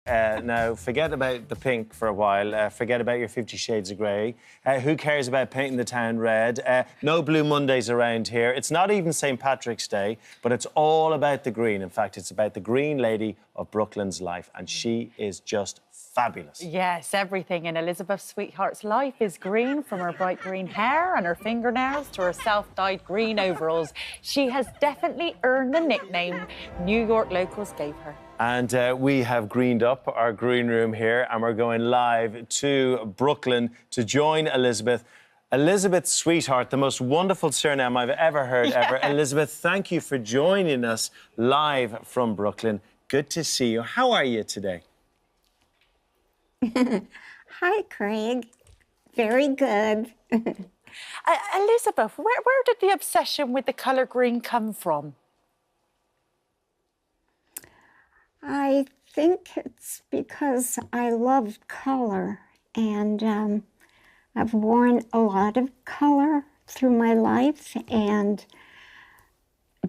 Now, forget about the pink for a while. Forget about your 50 Shades of Grey. Who cares about painting the town red? No Blue Mondays around here. It's not even St. Patrick's Day, but it's all about the green. In fact, it's about the green lady of Brooklyn's life, and she is just fabulous. Yes, everything in Elizabeth Sweetheart's life is green, from her bright green hair and her fingernails to her self-dyed green overalls. She has definitely earned the nickname New York locals gave her. And we have greened up our green room here, and we're going live to Brooklyn to join Elizabeth. Elizabeth Sweetheart, the most wonderful surname I've ever heard, ever. Elizabeth, thank you for joining us live from Brooklyn. Good to see you. How are you today? Hi, Craig. Very good. Elizabeth, where did the obsession with the colour green come from? I think it's because I love color, and I've worn a lot of color through my life, and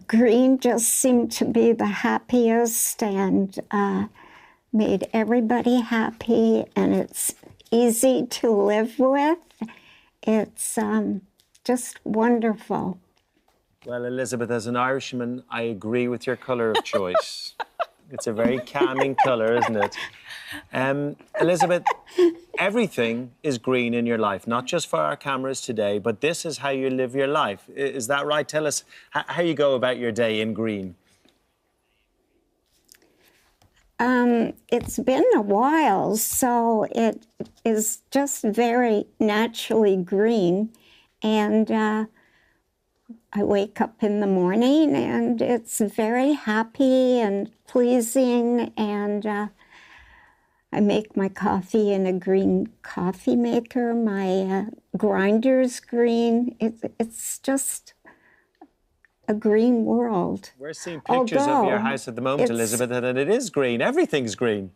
green just seemed to be the happiest and made everybody happy, and it's easy to live with. It's just wonderful. Well, Elizabeth, as an Irishman, I agree with your colour of choice. It's a very calming colour, isn't it? Elizabeth, everything is green in your life, not just for our cameras today, but this is how you live your life. Is that right? Tell us how you go about your day in green. It's been a while, so it is just very naturally green. And I wake up in the morning and it's very happy and pleasing. And I make my coffee in a green coffee maker. My grinder's green. It's just a green world. We're seeing pictures of your house at the moment, Elizabeth, and it is green. Everything's green.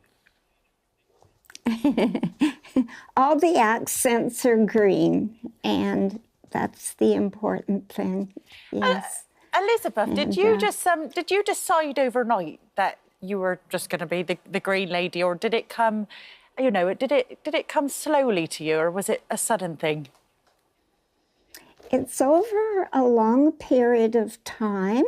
All the accents are green, and that's the important thing. Yes. Elizabeth, and, did you decide overnight that you were just going to be the green lady, or did it come, you know, did it come slowly to you, or was it a sudden thing? It's over a long period of time,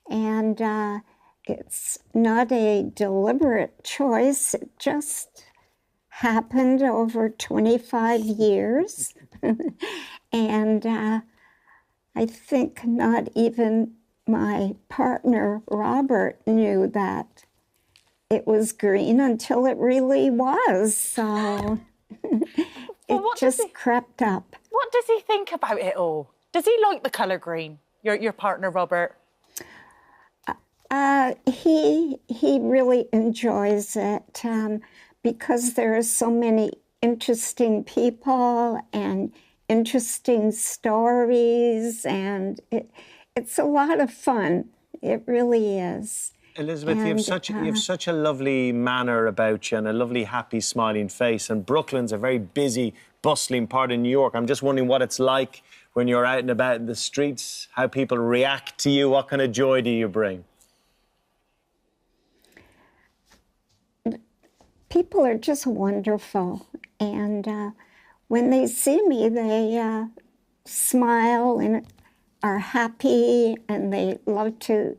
and it's not a deliberate choice. It just happened over 25 years. And I think not even my partner, Robert, knew that it was green until it really was. So it just crept up. What does he think about it all? Does he like the colour green, your partner, Robert? He really enjoys it because there are so many interesting people and interesting stories, and it's a lot of fun. It really is. Elizabeth, you have such a lovely manner about you and a lovely, happy, smiling face. And Brooklyn's a very busy, bustling part of New York. I'm just wondering what it's like when you're out and about in the streets, how people react to you. What kind of joy do you bring? People are just wonderful. And when they see me, they smile and are happy, and they love to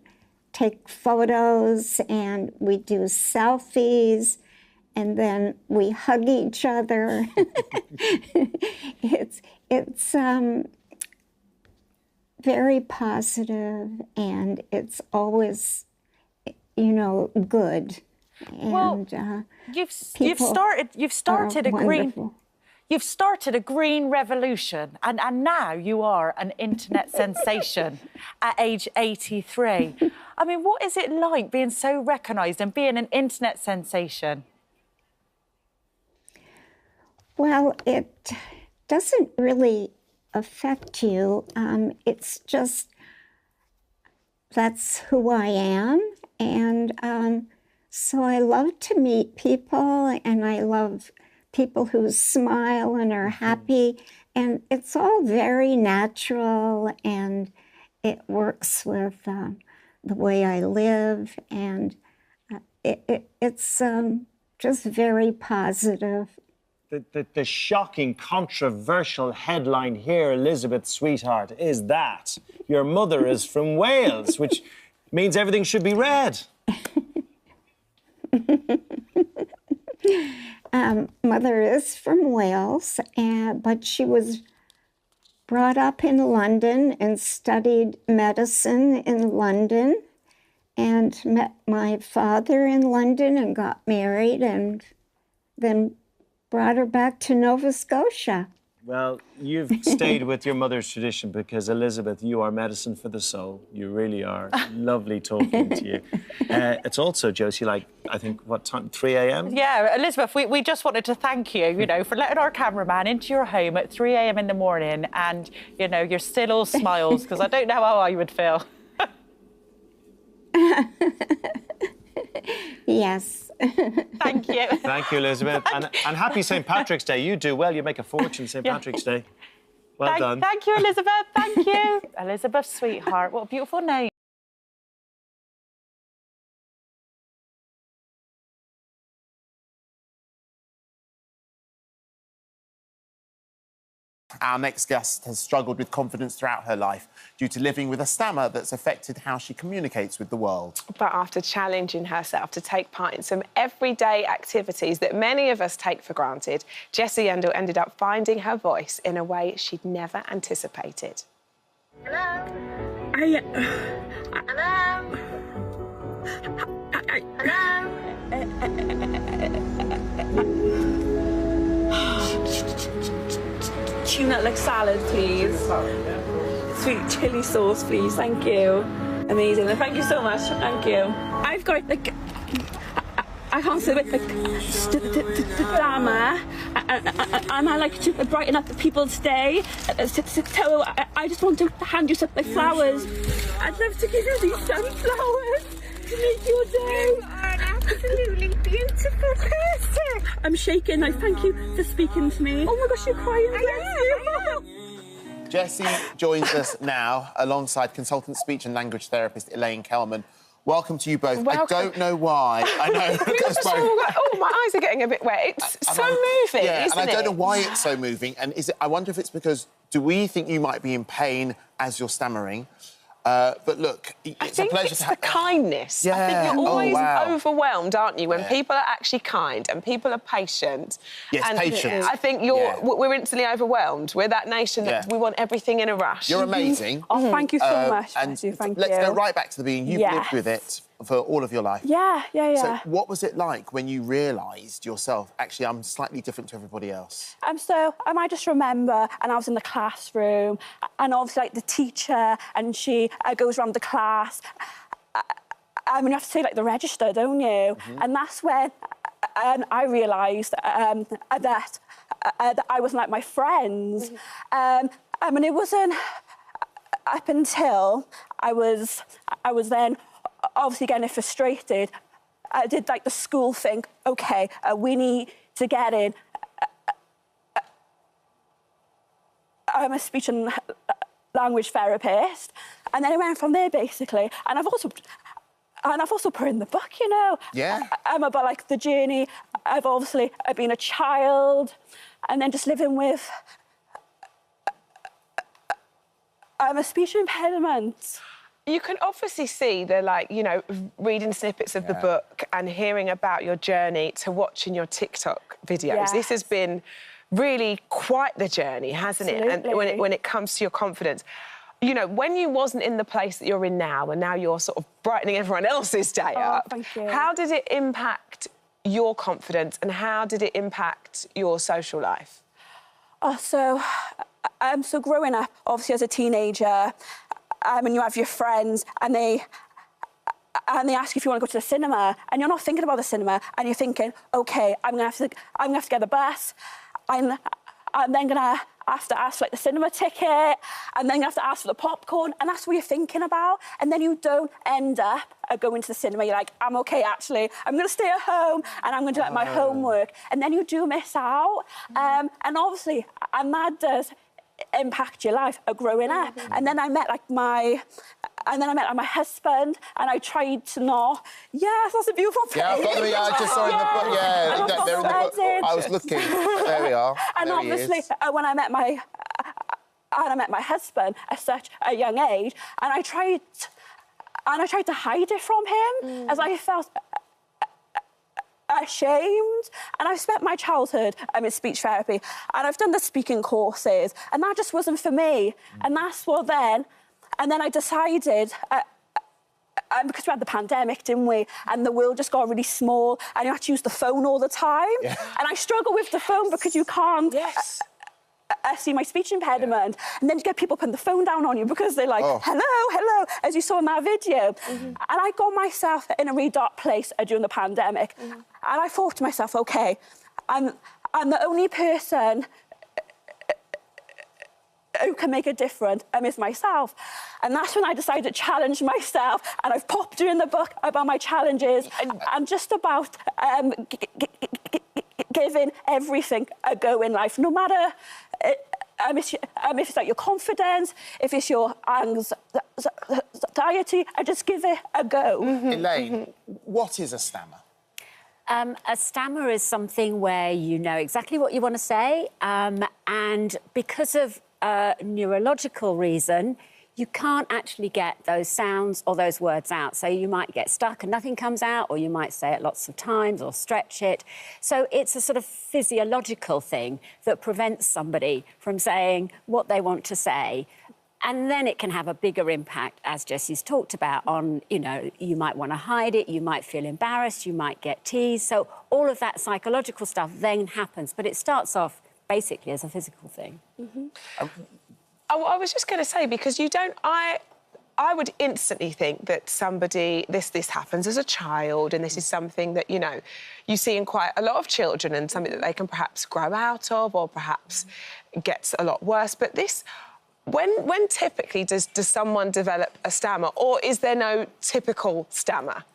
take photos, and we do selfies, and then we hug each other. It's very positive, and it's always, you know, good. And well, you've started a green revolution, and now you are an internet sensation at age 83. I mean, what is it like being so recognised and being an internet sensation? Well, it doesn't really affect you. It's just, that's who I am. And so I love to meet people, and I love people who smile and are happy. And it's all very natural, and it works with the way I live. And it's just very positive. The shocking, controversial headline here, Elizabeth, sweetheart, is that your mother is from Wales, which means everything should be red. Mother is from Wales, but she was brought up in London and studied medicine in London, and met my father in London and got married, and then brought her back to Nova Scotia. Well, you've stayed with your mother's tradition because, Elizabeth, you are medicine for the soul. You really are. Lovely talking to you. It's also, Josie, like, I think, what time? 3 a.m.? Yeah, Elizabeth, we just wanted to thank you, you know, for letting our cameraman into your home at 3 a.m. in the morning, and, you know, you're still all smiles, because I don't know how I would feel. Yes. Thank you. Thank you, Elizabeth. And happy St. Patrick's Day. You do well. You make a fortune St. Patrick's Day. Well done. Thank you, Elizabeth. Thank you. Elizabeth, sweetheart. What a beautiful name. Our next guest has struggled with confidence throughout her life due to living with a stammer that's affected how she communicates with the world. But after challenging herself to take part in some everyday activities that many of us take for granted, Jessie Yendall ended up finding her voice in a way she'd never anticipated. Hello? Hello? Tuna like salad, please. Sweet chili sauce, please. Thank you. Amazing. Thank you so much. Thank you. I've got like I can't say it, like drama, and I like to brighten up people's day. So I just want to hand you some like flowers. I'd love to give you these sunflowers to make your day. You are an absolutely beautiful person. I'm shaking. I thank you for speaking to me. Oh my gosh, you're crying. Jessie joins us now alongside consultant speech and language therapist Elaine Kelman. Welcome to you both. Welcome. I don't know why. I know. Oh, my eyes are getting a bit wet. It's so moving, yeah, isn't and I don't it? know why it's so moving. And I wonder if it's because, do we think you might be in pain as you're stammering? But look, it's a pleasure to have... the kindness. Yeah. I think you're always wow. overwhelmed, aren't you, when Yeah. people are actually kind and people are patient. Yes, and patient. I think we're instantly overwhelmed. We're that nation that we want everything in a rush. You're amazing. Oh, thank you so much, And Jessie, thank let's you. go right back to the beginning. You've lived with it for all of your life. Yeah. So what was it like when you realised yourself, actually, I'm slightly different to everybody else? So I just remember, and I was in the classroom, and obviously, like, the teacher, and she goes around the class. I mean, you have to say, like, the register, don't you? Mm-hmm. And that's when I realised that I wasn't like my friends. Mm-hmm. I mean, it wasn't up until I was then obviously getting frustrated. I did, like, the school thing. OK, we need to get in. I'm a speech and language therapist, and then I went from there basically. And I've also put in the book, you know. Yeah. About like the journey. I've obviously been a child, and then just living with a speech impediment. You can obviously see the, like, you know, reading snippets of the book and hearing about your journey to watching your TikTok videos. Yes. This has been really quite the journey, hasn't it? And when it comes to your confidence. You know, when you wasn't in the place that you're in now, and now you're sort of brightening everyone else's day up, thank you. How did it impact your confidence, and how did it impact your social life? So growing up, obviously as a teenager, and you have your friends, and they ask you if you want to go to the cinema, and you're not thinking about the cinema, and you're thinking, OK, I'm gonna have to get the bus. I'm then gonna have to ask for, like, the cinema ticket, and then you have to ask for the popcorn, and that's what you're thinking about. And then you don't end up going to the cinema. You're like, I'm OK, actually, I'm going to stay at home, and I'm going to do, like, my homework. And then you do miss out. And obviously, and that does impact your life growing up. And then I met, like, my And then I met my husband, and I tried to not. Yes, that's a beautiful picture. Yeah, I've got them. I just saw in the book. Yeah, they're in the book. I was looking. There we are. And there obviously, when I met my husband at such a young age, and I tried to hide it from him, as I felt ashamed. And I've spent my childhood in speech therapy, and I've done the speaking courses, and that just wasn't for me. And that's what then. And then I decided, because we had the pandemic, didn't we? And the world just got really small, and you had to use the phone all the time. Yeah. And I struggle with the phone because you can't see my speech impediment. Yeah. And then you get people putting the phone down on you because they're like, hello, as you saw in that video. And I got myself in a really dark place during the pandemic. And I thought to myself, OK, I'm the only person who can make a difference is myself. And that's when I decided to challenge myself, and I've popped in the book about my challenges and just about giving everything a go in life, no matter if it's like your confidence, if it's your anxiety, I just give it a go. Elaine, what is a stammer? A stammer is something where you know exactly what you want to say, and because of neurological reason, you can't actually get those sounds or those words out. So you might get stuck and nothing comes out, or you might say it lots of times or stretch it. So it's a sort of physiological thing that prevents somebody from saying what they want to say. And then it can have a bigger impact, as Jessie's talked about, on, you know, you might want to hide it, you might feel embarrassed, you might get teased. So all of that psychological stuff then happens, but it starts off basically as a physical thing. I was just going to say, because you don't... I would instantly think that somebody... This happens as a child, and this is something that, you know, you see in quite a lot of children, and something that they can perhaps grow out of, or perhaps gets a lot worse. But this... When typically does someone develop a stammer, or is there no typical stammer?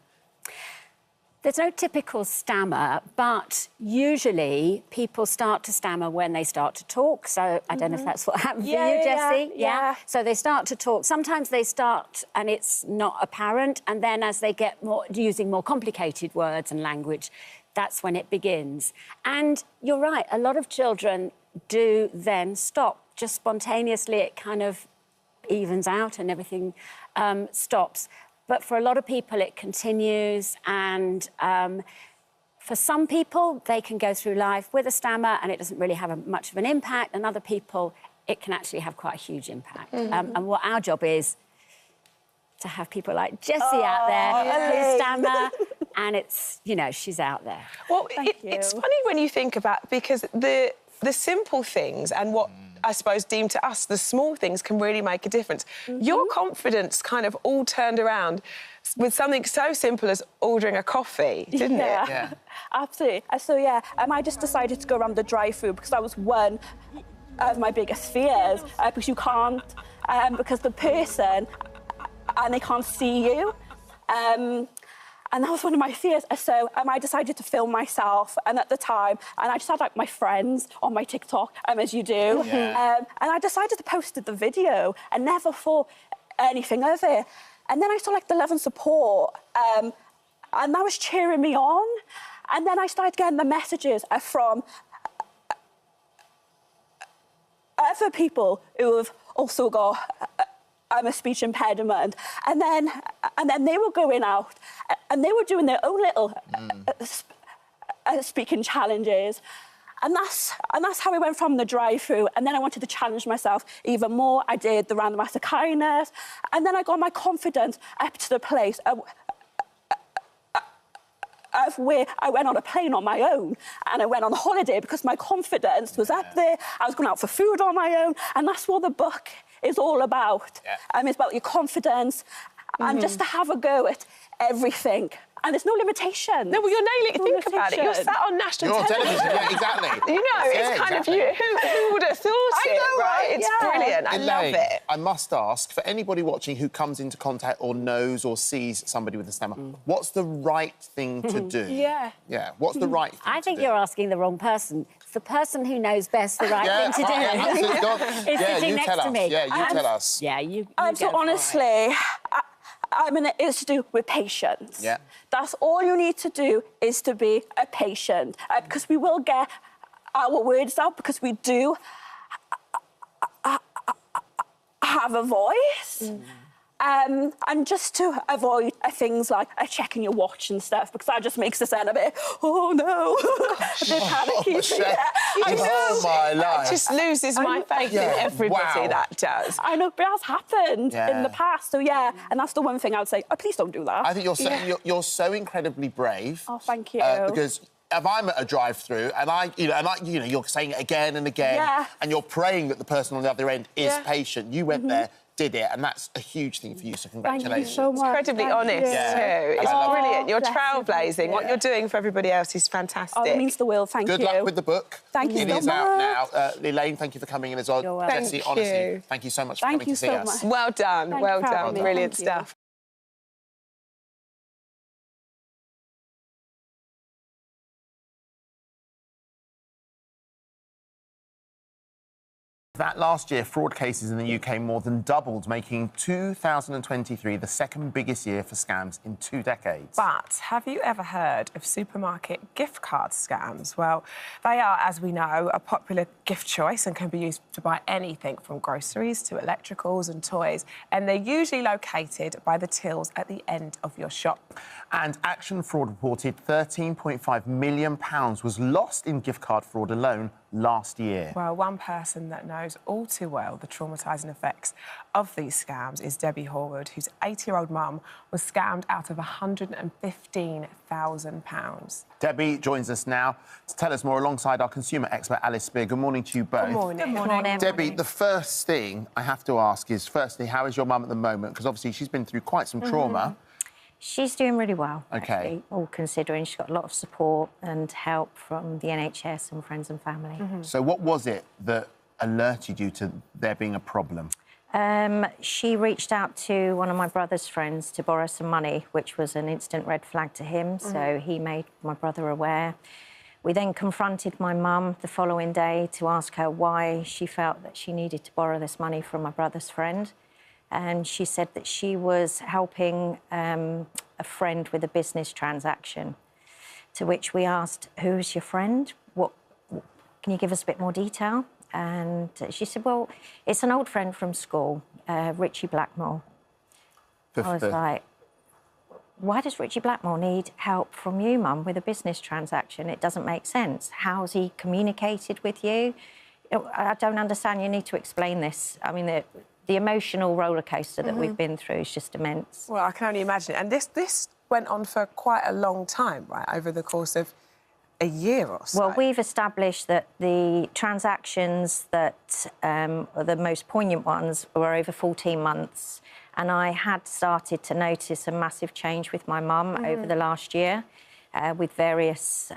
There's no typical stammer, but usually people start to stammer when they start to talk. So I don't know if that's what happened for you, Jessie. Yeah. So they start to talk. Sometimes they start and it's not apparent, and then as they get more using more complicated words and language, that's when it begins. And you're right, a lot of children do then stop. Just spontaneously, it kind of evens out and everything stops. But for a lot of people, it continues. And for some people, they can go through life with a stammer and it doesn't really have much of an impact. And other people, it can actually have quite a huge impact. And what our job is to have people like Jessie out there who stammer. And it's, you know, she's out there. Well, it's funny when you think about, because the simple things and what I suppose deemed to us the small things can really make a difference. Your confidence kind of all turned around with something so simple as ordering a coffee, didn't it? Yeah, absolutely. So, I just decided to go around the drive-thru because that was one of my biggest fears, because you can't, because the person, and they can't see you. And that was one of my fears. So I decided to film myself, and at the time, and I just had like my friends on my TikTok, as you do. Yeah. And I decided to post the video and never thought anything of it. And then I saw like the love and support, and that was cheering me on. And then I started getting the messages from other people who have also got a speech impediment, and then they were going out and they were doing their own little speaking challenges, and that's how I went from the drive-through. And then I wanted to challenge myself even more. I did the random acts of kindness, and then I got my confidence up to the place of where I went on a plane on my own, and I went on holiday because my confidence was up there. I was going out for food on my own, and that's what the book is all about. It's about your confidence and just to have a go at everything And there's no limitation. No, well, you're nailing it. Think about it. You're sat on national television. Yeah, exactly. You know, it's kind of you. Who would have thought I know, right? It's brilliant. I love it. I must ask, for anybody watching who comes into contact or knows or sees somebody with a stammer, what's the right thing to do? Yeah. Yeah, what's the right thing I think to do? you're asking the wrong person. It's the person who knows best the right thing to do. Absolutely. Go on. Is sitting you next tell to us. me. Yeah, you tell us. Yeah, you So honestly, I mean, it's to do with patience. Yeah. That's all you need to do is to be a patient, because we will get our words out, because we do have a voice. And just to avoid things like checking your watch and stuff, because that just makes us sound a bit, oh no, a bit panicky. I know. Oh my life. It just loses my faith in everybody that does. I know, but it has happened in the past. So yeah, and that's the one thing I would say. Oh, please don't do that. I think you're so incredibly brave. Oh, thank you. Because if I'm at a drive-through and you're saying it again and again, and you're praying that the person on the other end is patient, you went there, did it, and that's a huge thing for you, so congratulations. Thank you so much. Incredibly honest, too. It's brilliant. You're trailblazing. What you're doing for everybody else is fantastic. Oh, it means the world. Thank you. Good luck with the book. Thank you so much. It is out now. Elaine, thank you for coming in as well. You're welcome. Jessie, honestly, thank you so much for coming to see us. Well done. Well done. Brilliant stuff. That last year, fraud cases in the UK more than doubled, making 2023 the second biggest year for scams in 2 decades. But have you ever heard of supermarket gift card scams? Well, they are, as we know, a popular gift choice and can be used to buy anything from groceries to electricals and toys. And they're usually located by the tills at the end of your shop. And Action Fraud reported £13.5 million was lost in gift card fraud alone last year. Well, one person that knows all too well the traumatising effects of these scams is Debbie Horwood, whose 80-year-old mum was scammed out of £115,000. Debbie joins us now to tell us more alongside our consumer expert, Alice Spear. Good morning to you both. Good morning. Good morning. Debbie, the first thing I have to ask is, firstly, how is your mum at the moment? Because obviously she's been through quite some trauma. She's doing really well, OK. actually, all considering. She's got a lot of support and help from the NHS and friends and family. So what was it that alerted you to there being a problem? She reached out to one of my brother's friends to borrow some money, which was an instant red flag to him, so he made my brother aware. We then confronted my mum the following day to ask her why she felt that she needed to borrow this money from my brother's friend. And she said that she was helping a friend with a business transaction, to which we asked, who's your friend? Can you give us a bit more detail? And she said, well, it's an old friend from school, Richie Blackmore. I was like, why does Richie Blackmore need help from you, Mum, with a business transaction? It doesn't make sense. How's he communicated with you? I don't understand. You need to explain this. I mean, the emotional roller coaster that we've been through is just immense. Well, I can only imagine. And this went on for quite a long time, right, over the course of a year or so. Well, we've established that the transactions that are the most poignant ones were over 14 months. And I had started to notice a massive change with my mum over the last year with various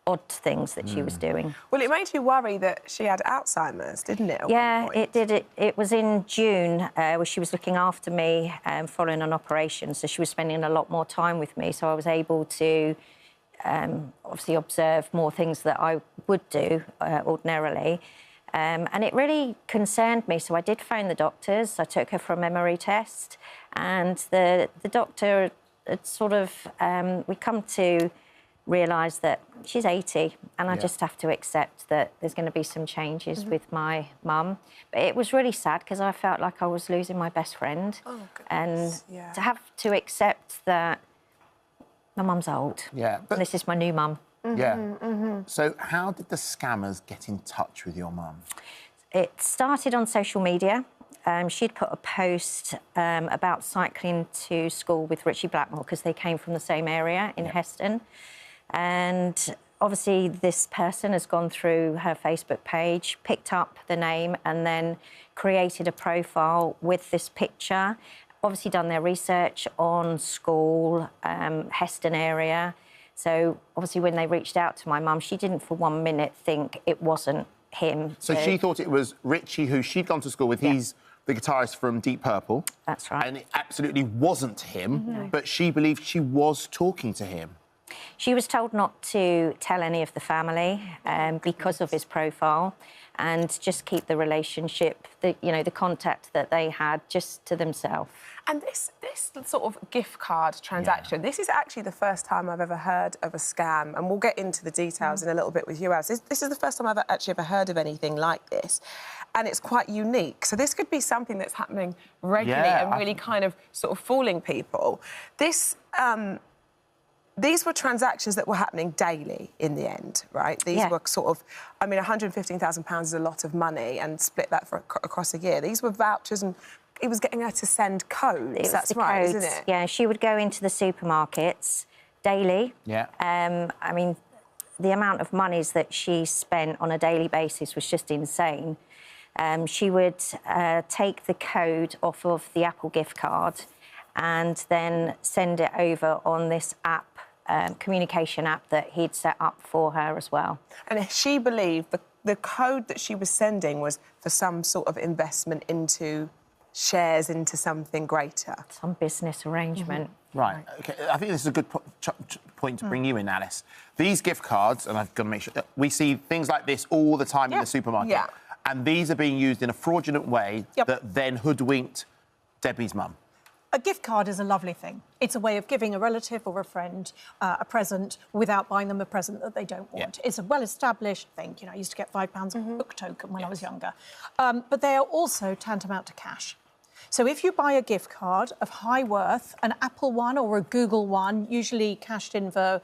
odd things that she was doing. Well, it made you worry that she had Alzheimer's, didn't it? Yeah, it did. It was in June where she was looking after me following an operation, so she was spending a lot more time with me, so I was able to obviously observe more things that I would do ordinarily. And it really concerned me, so I did phone the doctors. I took her for a memory test, and the doctor had sort of... we come to realise that she's 80 and I just have to accept that there's going to be some changes with my mum. But it was really sad because I felt like I was losing my best friend. Oh, goodness. And to have to accept that my mum's old. Yeah. And this is my new mum. So how did the scammers get in touch with your mum? It started on social media. She'd put a post about cycling to school with Richie Blackmore because they came from the same area in Heston. And obviously this person has gone through her Facebook page, picked up the name and then created a profile with this picture, obviously done their research on school, Heston area. So obviously when they reached out to my mum, she didn't for 1 minute think it wasn't him. So she thought it was Richie, who she'd gone to school with. He's the guitarist from Deep Purple. That's right. And it absolutely wasn't him, but she believed she was talking to him. She was told not to tell any of the family because of his profile, and just keep the relationship, the contact that they had, just to themselves. And this sort of gift card transaction, this is actually the first time I've ever heard of a scam, and we'll get into the details in a little bit with you, Alice. This is the first time I've actually ever heard of anything like this, and it's quite unique. So this could be something that's happening regularly and really kind of sort of fooling people. These were transactions that were happening daily in the end, right? These were sort of, I mean, £115,000 is a lot of money, and split that across a year. These were vouchers, and he was getting her to send codes. That's right, isn't it? Yeah, she would go into the supermarkets daily. Yeah. I mean, the amount of monies that she spent on a daily basis was just insane. She would take the code off of the Apple gift card and then send it over on this app, communication app that he'd set up for her as well. And she believed the code that she was sending was for some sort of investment into shares, into something greater. Some business arrangement. Right. OK, I think this is a good point to bring you in, Alice. These gift cards, and I've got to make sure, we see things like this all the time in the supermarket. Yeah. And these are being used in a fraudulent way that then hoodwinked Debbie's mum. A gift card is a lovely thing. It's a way of giving a relative or a friend a present without buying them a present that they don't want. It's a well-established thing. You know, I used to get £5 book token when I was younger. But they are also tantamount to cash. So if you buy a gift card of high worth, an Apple one or a Google one, usually cashed in for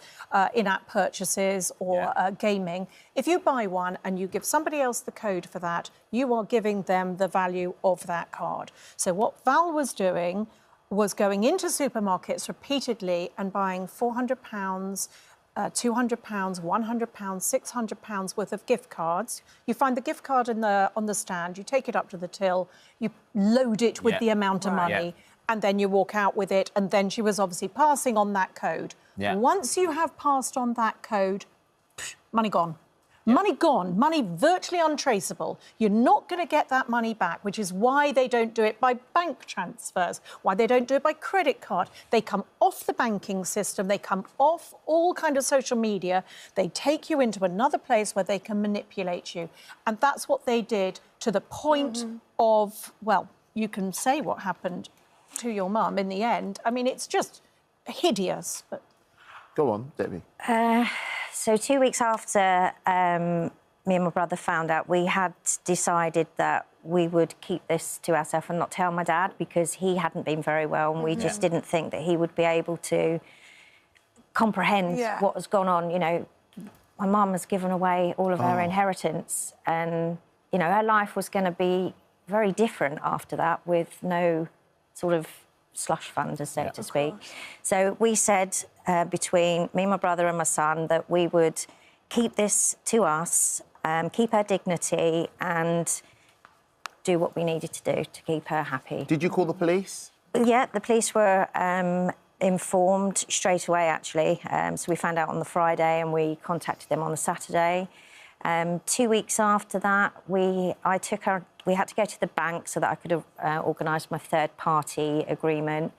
in-app purchases or gaming, if you buy one and you give somebody else the code for that, you are giving them the value of that card. So what Val was doing was going into supermarkets repeatedly and buying £400, £200, £100, £600 worth of gift cards. You find the gift card on the stand, you take it up to the till, you load it with the amount of money, and then you walk out with it, and then she was obviously passing on that code. Once you have passed on that code, money gone. Money gone, money virtually untraceable. You're not going to get that money back, which is why they don't do it by bank transfers, why they don't do it by credit card. They come off the banking system, they come off all kind of social media, they take you into another place where they can manipulate you. And that's what they did to the point of, well, you can say what happened to your mum in the end. I mean, it's just hideous. But... Go on, Debbie. So 2 weeks after me and my brother found out, we had decided that we would keep this to ourselves and not tell my dad, because he hadn't been very well, and we just didn't think that he would be able to comprehend what has gone on. You know, my mum has given away all of her inheritance, and, you know, her life was going to be very different after that, with no sort of slush fund, so to speak. So we said between me, my brother and my son that we would keep this to us, keep her dignity and do what we needed to do to keep her happy. Did you call the police? Yeah, the police were informed straight away, actually. So we found out on the Friday and we contacted them on the Saturday. 2 weeks after that, we had to go to the bank so that I could organise my third-party agreement.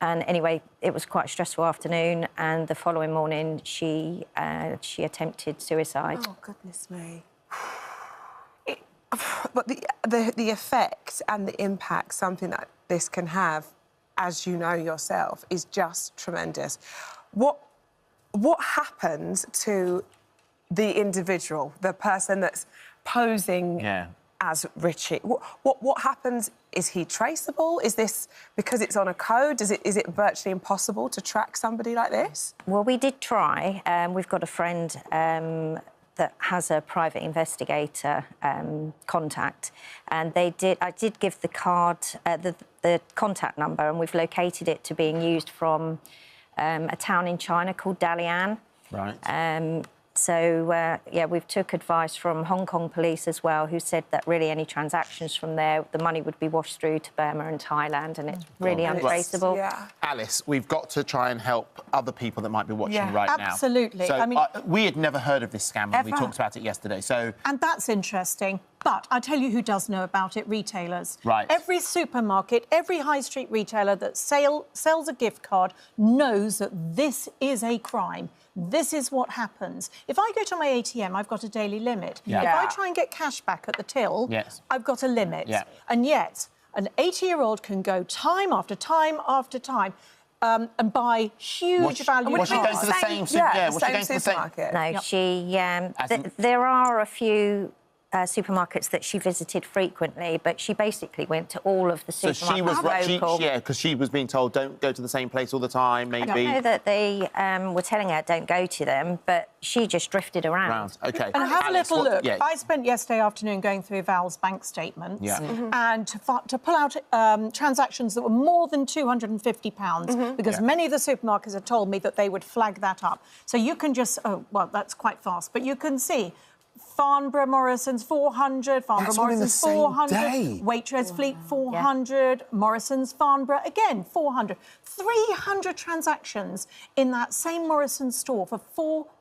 And anyway, it was quite a stressful afternoon, and the following morning she attempted suicide. Oh, goodness me. But the effect and the impact something that this can have, as you know yourself, is just tremendous. What happens to the individual, the person that's posing as Richie? What happens? Is he traceable? Is this because it's on a code? Is it virtually impossible to track somebody like this? Well, we did try. We've got a friend that has a private investigator contact, and I did give the card, the contact number, and we've located it to being used from a town in China called Dalian. Right. So, yeah, we've took advice from Hong Kong police as well, who said that really any transactions from there, the money would be washed through to Burma and Thailand, and it's really untraceable. Yeah. Alice, we've got to try and help other people that might be watching right now. Absolutely. So, I mean, we had never heard of this scam when we talked about it yesterday, so... And that's interesting. But I tell you who does know about it, retailers. Right. Every supermarket, every high street retailer that sells a gift card knows that this is a crime. This is what happens. If I go to my ATM, I've got a daily limit. Yeah. If I try and get cash back at the till, I've got a limit. Yeah. And yet, an 80-year-old can go time after time after time and buy huge value Was she going to the same was she going to the same No, she... there are a few supermarkets that she visited frequently, but she basically went to all of the supermarkets. So she was because she was being told don't go to the same place all the time. Maybe. I don't know that they were telling her don't go to them, but she just drifted around. Okay. And have Alice, a little look. Yeah. I spent yesterday afternoon going through Val's bank statements and to pull out transactions that were more than £250 because many of the supermarkets had told me that they would flag that up. So you can just, that's quite fast, but you can see Farnborough Morrison's 400, Farnborough Morrison's 400, Waitrose Fleet 400, Morrison's Farnborough, again 400. 300 transactions in that same Morrison's store for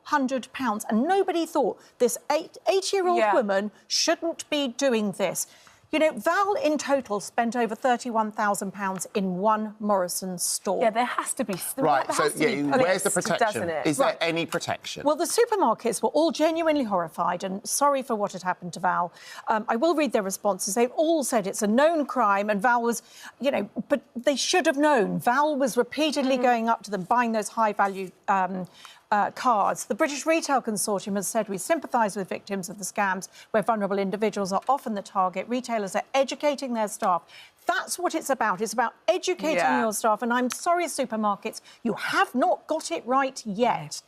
£400. And nobody thought this 80-year-old woman shouldn't be doing this. You know, Val in total spent over £31,000 in one Morrison's store. Yeah, there has to be... Right, so where's the protection? Doesn't it? Is there any protection? Well, the supermarkets were all genuinely horrified and sorry for what had happened to Val. I will read their responses. They've all said it's a known crime and Val was, but they should have known. Val was repeatedly going up to them, buying those high-value cards. The British Retail Consortium has said we sympathise with victims of the scams where vulnerable individuals are often the target. Retailers are educating their staff. That's what it's about. It's about educating your staff. And I'm sorry, supermarkets, you have not got it right yet.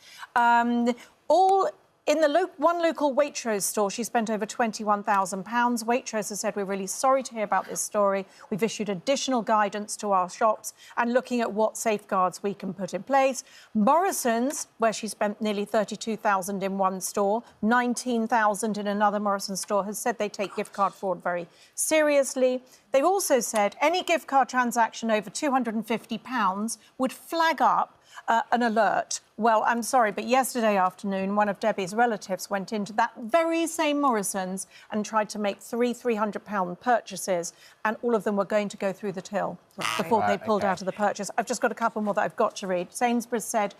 In the one local Waitrose store, she spent over £21,000. Waitrose has said, we're really sorry to hear about this story. We've issued additional guidance to our shops and looking at what safeguards we can put in place. Morrison's, where she spent nearly £32,000 in one store, £19,000 in another Morrison's store, has said they take gift card fraud very seriously. They've also said any gift card transaction over £250 would flag up an alert. Well, I'm sorry, but yesterday afternoon, one of Debbie's relatives went into that very same Morrison's and tried to make three £300 purchases, and all of them were going to go through the till before they pulled out of the purchase. I've just got a couple more that I've got to read. Sainsbury's said,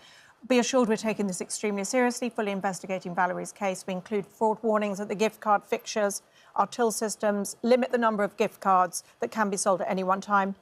be assured we're taking this extremely seriously, fully investigating Valerie's case. We include fraud warnings at the gift card fixtures, our till systems, limit the number of gift cards that can be sold at any one time.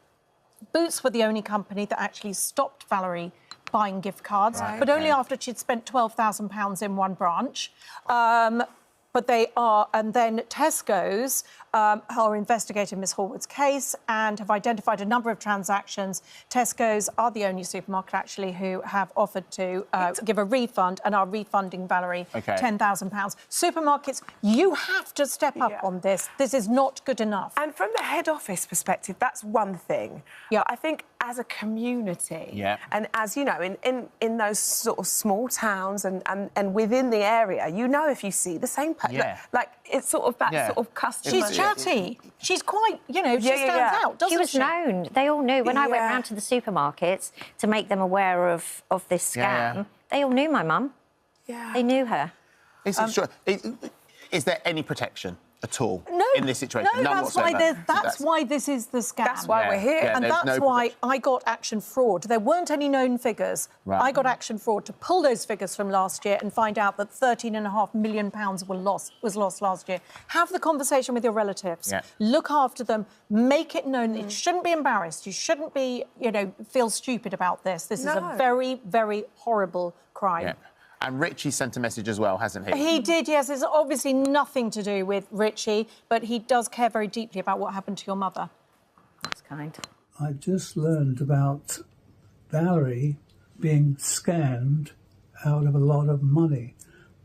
Boots were the only company that actually stopped Valerie buying gift cards, but only after she'd spent £12,000 in one branch. But they are, and then Tesco's are investigating Miss Horwood's case and have identified a number of transactions. Tesco's are the only supermarket, actually, who have offered to give a refund and are refunding Valerie £10,000. Supermarkets, you have to step up on this. This is not good enough. And from the head office perspective, that's one thing. Yeah, I think as a community, and as, you know, in those sort of small towns and within the area, you know, if you see the same person, like it's sort of that sort of customer. She's chatty. She's quite, she stands out, doesn't she? She was known. They all knew. When I went round to the supermarkets to make them aware of this scam, they all knew my mum. Yeah. They knew her. Is there any protection at all in this situation? No, None whatsoever. That's why this is the scam. That's why we're here. And that's why I got Action Fraud. There weren't any known figures. Right. I got Action Fraud to pull those figures from last year and find out that £13.5 million was lost last year. Have the conversation with your relatives. Yeah. Look after them. Make it known. It shouldn't be embarrassed. You shouldn't be, feel stupid about this. This is a very, very horrible crime. Yeah. And Richie sent a message as well, hasn't he? He did, yes. It's obviously nothing to do with Richie, but he does care very deeply about what happened to your mother. That's kind. I just learned about Valerie being scammed out of a lot of money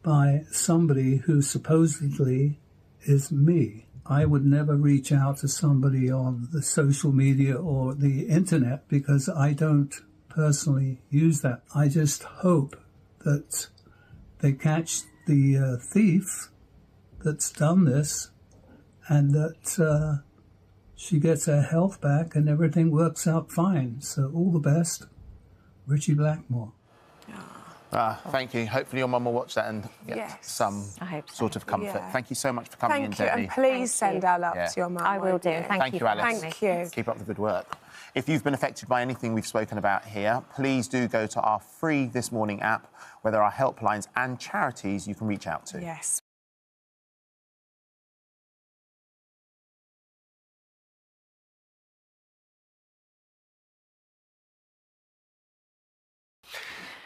by somebody who supposedly is me. I would never reach out to somebody on the social media or the internet because I don't personally use that. I just hope that they catch the thief that's done this, and that she gets her health back and everything works out fine. So all the best, Richie Blackmore. Thank you. Hopefully your mum will watch that and get some sort of comfort. Yeah. Thank you so much for coming in, Thank you, Debbie. and please send our love to your mum. I will do. Thank you, Alice. Thank you. Keep up the good work. If you've been affected by anything we've spoken about here, please do go to our free This Morning app, where there are helplines and charities you can reach out to. Yes.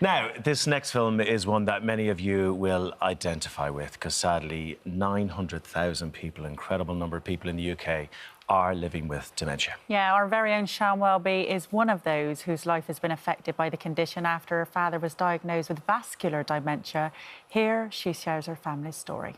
Now, this next film is one that many of you will identify with, because sadly, 900,000 people, incredible number of people in the UK, are living with dementia. Yeah, our very own Sian Welby is one of those whose life has been affected by the condition after her father was diagnosed with vascular dementia. Here, she shares her family's story.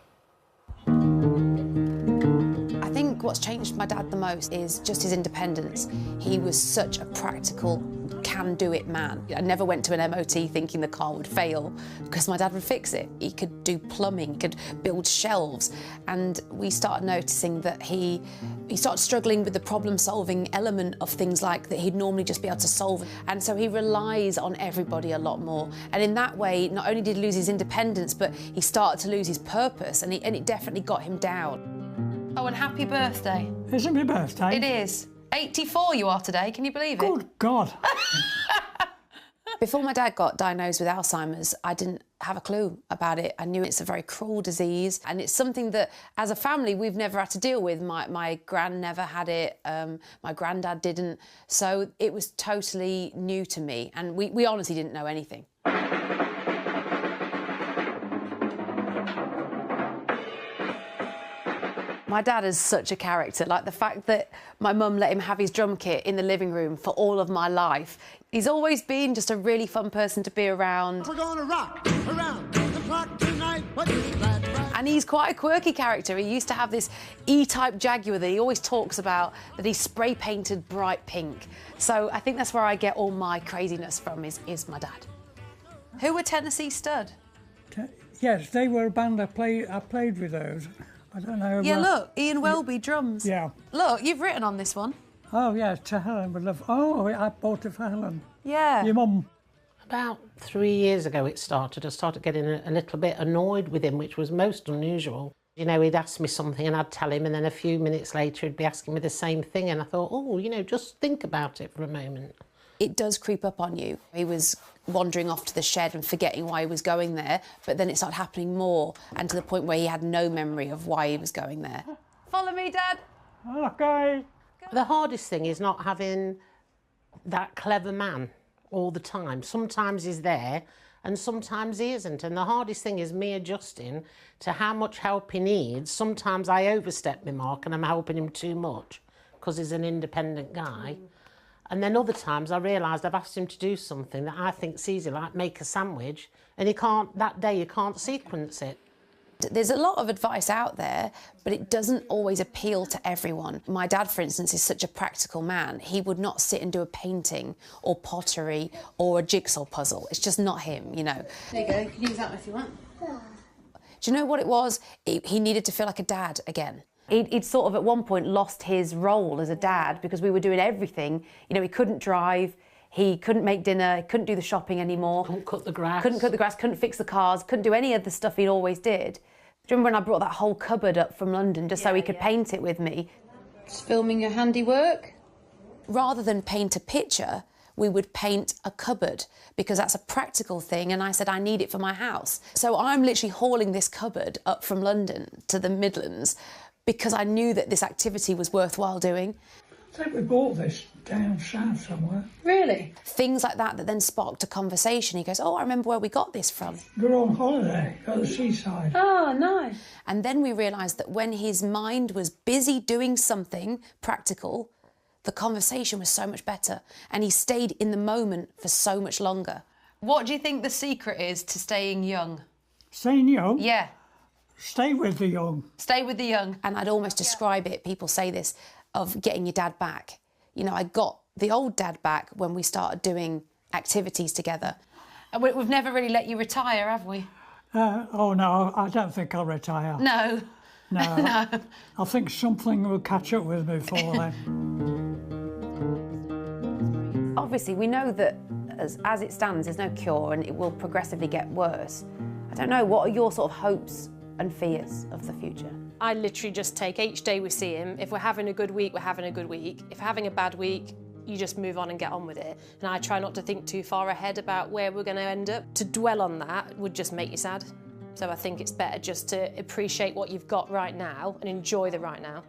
I think what's changed my dad the most is just his independence. He was such a practical, can-do-it man. I never went to an MOT thinking the car would fail because my dad would fix it. He could do plumbing, he could build shelves, and we started noticing that he started struggling with the problem-solving element of things like that he'd normally just be able to solve. And so he relies on everybody a lot more. And in that way, not only did he lose his independence, but he started to lose his purpose, and it definitely got him down. Oh, and happy birthday. Is it my birthday? It is. 84 you are today, can you believe it? Good God. Before my dad got diagnosed with Alzheimer's, I didn't have a clue about it. I knew it's a very cruel disease, and it's something that, as a family, we've never had to deal with. My gran never had it, my granddad didn't, so it was totally new to me, and we honestly didn't know anything. My dad is such a character. Like, the fact that my mum let him have his drum kit in the living room for all of my life. He's always been just a really fun person to be around. We're gonna rock around the clock tonight. And he's quite a quirky character. He used to have this E-type Jaguar that he always talks about, that he spray painted bright pink. So I think that's where I get all my craziness from, is my dad. Who were Tennessee Stud? Yes, they were a band I played with those. I don't know. Yeah, look, Ian Welby, drums. Yeah. Look, you've written on this one. Oh, yeah, to Helen would love. Oh, I bought it for Helen. Yeah. Your mum. About 3 years ago it started. I started getting a little bit annoyed with him, which was most unusual. You know, he'd ask me something and I'd tell him, and then a few minutes later he'd be asking me the same thing, and I thought, oh, you know, just think about it for a moment. It does creep up on you. He was wandering off to the shed and forgetting why he was going there, but then it started happening more, and to the point where he had no memory of why he was going there. Follow me, Dad. Okay. The hardest thing is not having that clever man all the time. Sometimes he's there and sometimes he isn't, and the hardest thing is me adjusting to how much help he needs. Sometimes I overstep my mark and I'm helping him too much because he's an independent guy. And then other times I realised I've asked him to do something that I think's easy, like make a sandwich, and he can't, that day you can't sequence it. There's a lot of advice out there, but it doesn't always appeal to everyone. My dad, for instance, is such a practical man. He would not sit and do a painting or pottery or a jigsaw puzzle. It's just not him, you know. There you go, you can use that if you want. Do you know what it was? He needed to feel like a dad again. He'd sort of at one point lost his role as a dad because we were doing everything. You know, he couldn't drive, he couldn't make dinner, he couldn't do the shopping anymore. Couldn't cut the grass. Couldn't cut the grass, couldn't fix the cars, couldn't do any of the stuff he always did. Do you remember when I brought that whole cupboard up from London just so he could paint it with me? Just filming your handiwork? Rather than paint a picture, we would paint a cupboard because that's a practical thing, and I said I need it for my house. So I'm literally hauling this cupboard up from London to the Midlands because I knew that this activity was worthwhile doing. I think we bought this down south somewhere. Really? Things like that then sparked a conversation. He goes, oh, I remember where we got this from. We were on holiday at the seaside. Oh, nice. And then we realised that when his mind was busy doing something practical, the conversation was so much better, and he stayed in the moment for so much longer. What do you think the secret is to staying young? Staying young? Yeah. Stay with the young. Stay with the young. And I'd almost describe it, people say this, of getting your dad back. You know, I got the old dad back when we started doing activities together. And we've never really let you retire, have we? Oh, no, I don't think I'll retire. No. No. No. I think something will catch up with me before then. Obviously, we know that as it stands, there's no cure and it will progressively get worse. I don't know, what are your sort of hopes and fears of the future? I literally just take each day we see him. If we're having a good week, we're having a good week. If we're having a bad week, you just move on and get on with it. And I try not to think too far ahead about where we're going to end up. To dwell on that would just make you sad. So I think it's better just to appreciate what you've got right now and enjoy the right now.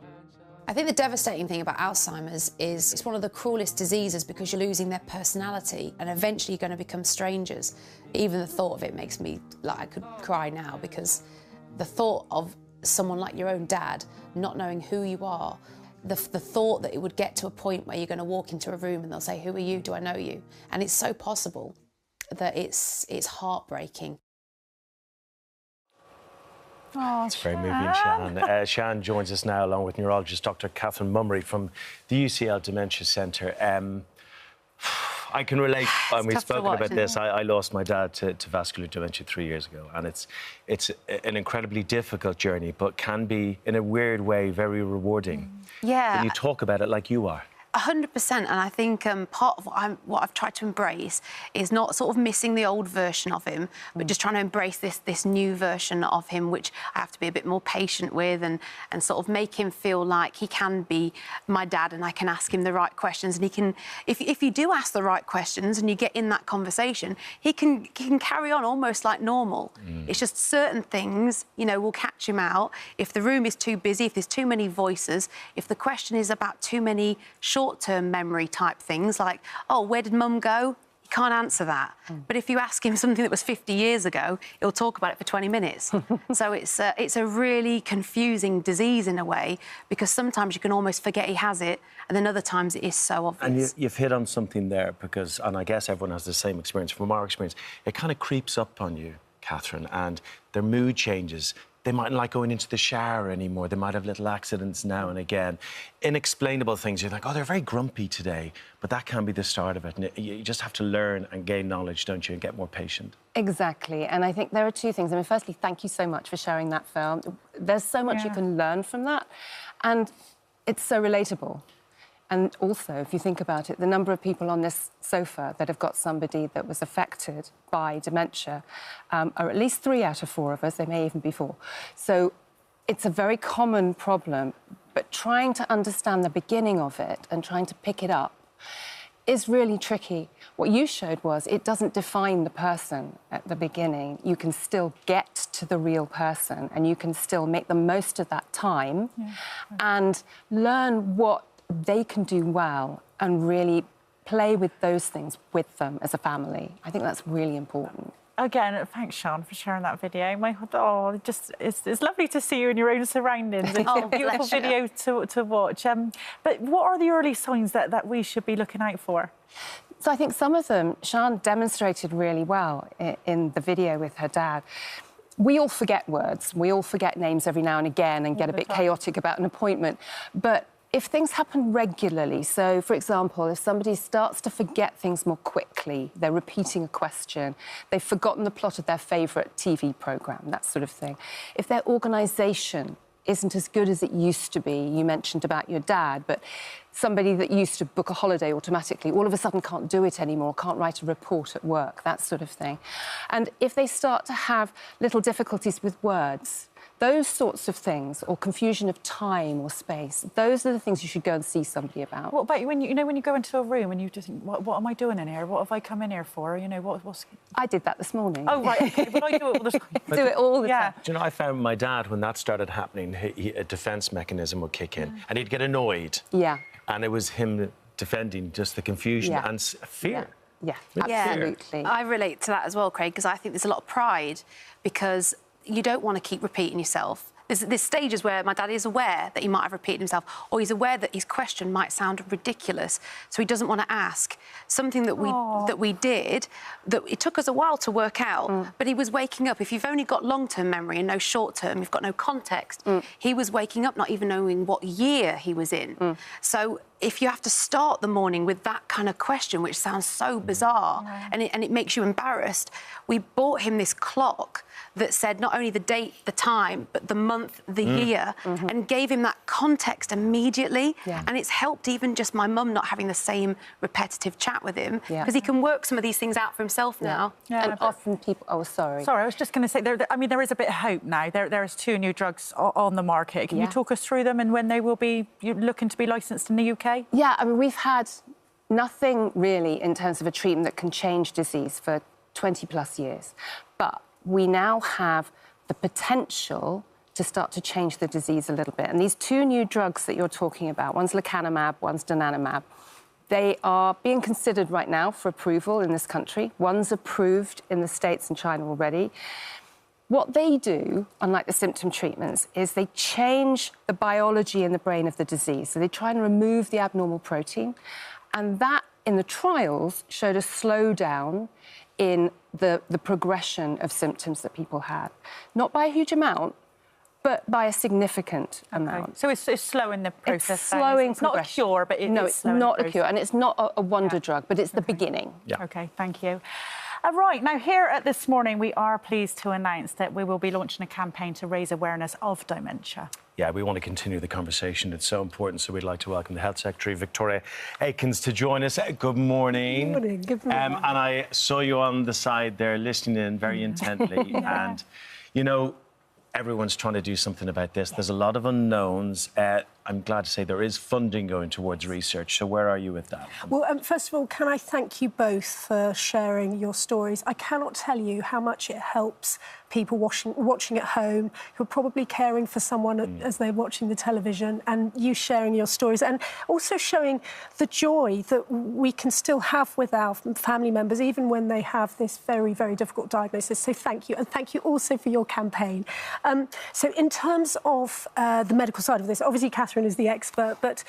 I think the devastating thing about Alzheimer's is it's one of the cruelest diseases because you're losing their personality and eventually you're going to become strangers. Even the thought of it makes me, like, I could cry now because the thought of someone like your own dad not knowing who you are, the thought that it would get to a point where you're going to walk into a room and they'll say, "Who are you? Do I know you?" And it's so possible that it's heartbreaking. Oh, it's very moving, Sian. Sian joins us now along with neurologist Dr. Catherine Mummery from the UCL Dementia Centre. I can relate, and we've spoken about this. I lost my dad to vascular dementia 3 years ago, and it's an incredibly difficult journey, but can be, in a weird way, very rewarding. Yeah. When you talk about it like you are. 100%, and I think part of what I've tried to embrace is not sort of missing the old version of him, but just trying to embrace this new version of him, which I have to be a bit more patient with and sort of make him feel like he can be my dad and I can ask him the right questions, and he can, if you do ask the right questions and you get in that conversation, he can carry on almost like normal. It's just certain things, you know, will catch him out. If the room is too busy, if there's too many voices, if the question is about too many short-term memory type things like, oh, where did mum go? You can't answer that. But if you ask him something that was 50 years ago, he'll talk about it for 20 minutes. So it's a really confusing disease in a way, because sometimes you can almost forget he has it, and then other times it is so obvious. And you've hit on something there, because, and I guess everyone has the same experience, from our experience, it kind of creeps up on you, Catherine, and their mood changes. They mightn't like going into the shower anymore. They might have little accidents now and again. Inexplainable things. You're like, oh, they're very grumpy today. But that can be the start of it. And you just have to learn and gain knowledge, don't you, and get more patient. Exactly. And I think there are two things. I mean, firstly, thank you so much for sharing that film. There's so much you can learn from that. And it's so relatable. And also, if you think about it, the number of people on this sofa that have got somebody that was affected by dementia are at least 3 out of 4 of us. They may even be 4. So it's a very common problem, but trying to understand the beginning of it and trying to pick it up is really tricky. What you showed was it doesn't define the person at the beginning. You can still get to the real person and you can still make the most of that time and learn what they can do well and really play with those things with them as a family. I think that's really important. Again, thanks, Sian, for sharing that video. It's lovely to see you in your own surroundings. It's a beautiful video to watch. But what are the early signs that we should be looking out for? So I think some of them, Sian demonstrated really well in the video with her dad. We all forget words. We all forget names every now and again and get a bit chaotic about an appointment. But if things happen regularly, so, for example, if somebody starts to forget things more quickly, they're repeating a question, they've forgotten the plot of their favourite TV programme, that sort of thing. If their organisation isn't as good as it used to be, you mentioned about your dad, but somebody that used to book a holiday automatically all of a sudden can't do it anymore, can't write a report at work, that sort of thing. And if they start to have little difficulties with words, those sorts of things, or confusion of time or space, those are the things you should go and see somebody about. What about when you go into a room and you just think, what am I doing in here? What have I come in here for? You know, what's... I did that this morning. Oh, right, OK, but I do it all the time. Do it all the time. Do you know, I found my dad, when that started happening, a defence mechanism would kick in, and he'd get annoyed. Yeah. And it was him defending just the confusion and fear. Yeah, absolutely. I relate to that as well, Craig, because I think there's a lot of pride because you don't want to keep repeating yourself. There's stages where my dad is aware that he might have repeated himself, or he's aware that his question might sound ridiculous, so he doesn't want to ask. Something that we did, that it took us a while to work out, but he was waking up. If you've only got long-term memory and no short-term, you've got no context. He was waking up not even knowing what year he was in. So if you have to start the morning with that kind of question, which sounds so bizarre, and it makes you embarrassed, we bought him this clock that said not only the date, the time, but the month, the year, and gave him that context immediately. And it's helped even just my mum not having the same repetitive chat with him, because he can work some of these things out for himself now. And often people... Oh, sorry. Sorry, I was just going to say, there is a bit of hope now. There's 2 new drugs on the market. Can you talk us through them and when they will be looking to be licensed in the UK? Yeah, I mean, we've had nothing really in terms of a treatment that can change disease for 20+ years. But we now have the potential to start to change the disease a little bit. And these 2 new drugs that you're talking about, one's lecanemab, one's donanemab, they are being considered right now for approval in this country. One's approved in the States and China already. What they do, unlike the symptom treatments, is they change the biology in the brain of the disease. So they try and remove the abnormal protein. And that, in the trials, showed a slowdown in the progression of symptoms that people had. Not by a huge amount, but by a significant amount. So it's slowing the process. It's slowing It's not a cure, but it's not a cure, and it's not a wonder drug, but it's the beginning. OK, thank you. Right, now here at This Morning, we are pleased to announce that we will be launching a campaign to raise awareness of dementia. Yeah, we want to continue the conversation. It's so important, so we'd like to welcome the Health Secretary, Victoria Aikins, to join us. Good morning. Good morning. Good morning. And I saw you on the side there listening in very intently. And, you know, everyone's trying to do something about this. There's a lot of unknowns. I'm glad to say there is funding going towards research. So where are you with that? Well, first of all, can I thank you both for sharing your stories? I cannot tell you how much it helps people watching at home who are probably caring for someone as they're watching the television, and you sharing your stories and also showing the joy that we can still have with our family members, even when they have this very, very difficult diagnosis. So thank you. And thank you also for your campaign. So in terms of the medical side of this, obviously Catherine is the expert, but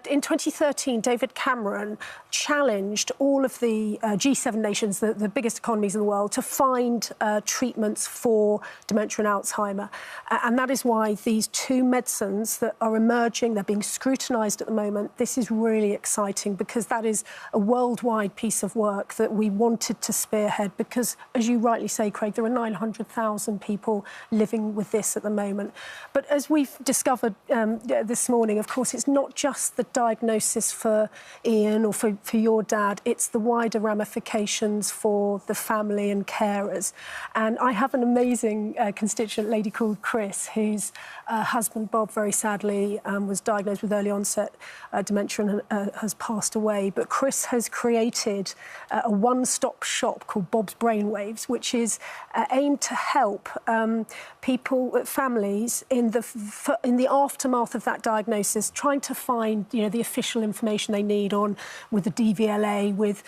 in 2013, David Cameron challenged all of the G7 nations, the biggest economies in the world, to find treatments for dementia and Alzheimer. And that is why these 2 medicines that are emerging, they're being scrutinised at the moment. This is really exciting because that is a worldwide piece of work that we wanted to spearhead because, as you rightly say, Craig, there are 900,000 people living with this at the moment. But as we've discovered this morning, of course, it's not just the diagnosis for Ian or for your dad, it's the wider ramifications for the family and carers. And I have an amazing constituent lady called Chris, whose husband, Bob, very sadly was diagnosed with early onset dementia and has passed away. But Chris has created a one-stop shop called Bob's Brainwaves, which is aimed to help people, families, in the aftermath of that diagnosis, trying to find, you know, the official information they need with the DVLA, with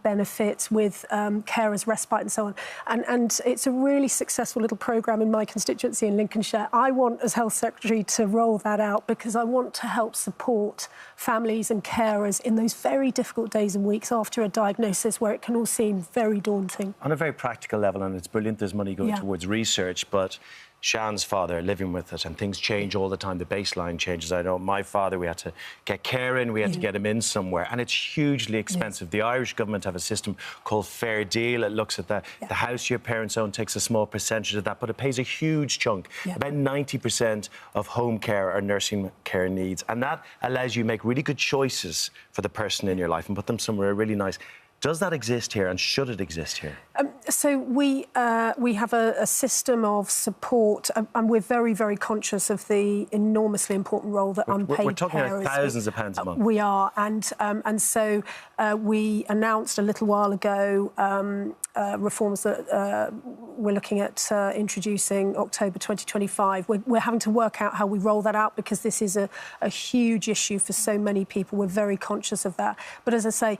benefits, with carers respite and so on. And it's a really successful little programme in my constituency in Lincolnshire. I want, as Health Secretary, to roll that out because I want to help support families and carers in those very difficult days and weeks after a diagnosis where it can all seem very daunting. On a very practical level, and it's brilliant there's money going towards research, but Sian's father living with it, and things change all the time. The baseline changes. I know my father, we had to get care in, we had to get him in somewhere, and it's hugely expensive. The Irish government have a system called Fair Deal. It looks at the house your parents own, takes a small percentage of that, but it pays a huge chunk. About 90% of home care or nursing care needs, and that allows you to make really good choices for the person in your life and put them somewhere really nice. Does that exist here, and should it exist here? So we have a system of support, and we're very, very conscious of the enormously important role that unpaid carers... We're talking about thousands of pounds a month. We are, and so we announced a little while ago reforms that we're looking at introducing October 2025. We're having to work out how we roll that out because this is a huge issue for so many people. We're very conscious of that. But as I say,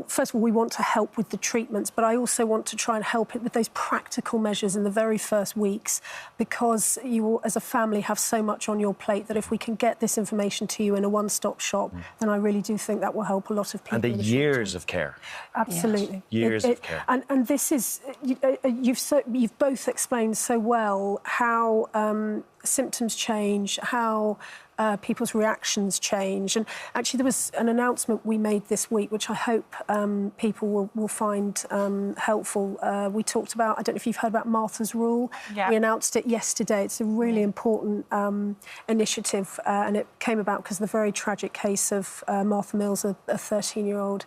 first of all, we want to help with the treatments, but I also want to try and help it with those practical measures in the very first weeks, because you, as a family, have so much on your plate that if we can get this information to you in a one-stop shop, then I really do think that will help a lot of people. And the years of care. Absolutely. Years of care. And this is, you've both explained so well how symptoms change, how people's reactions change. And actually, there was an announcement we made this week, which I hope people will find helpful. We talked about, I don't know if you've heard about Martha's Rule. Yeah. We announced it yesterday. It's a really important initiative, and it came about because of the very tragic case of Martha Mills, a 13-year-old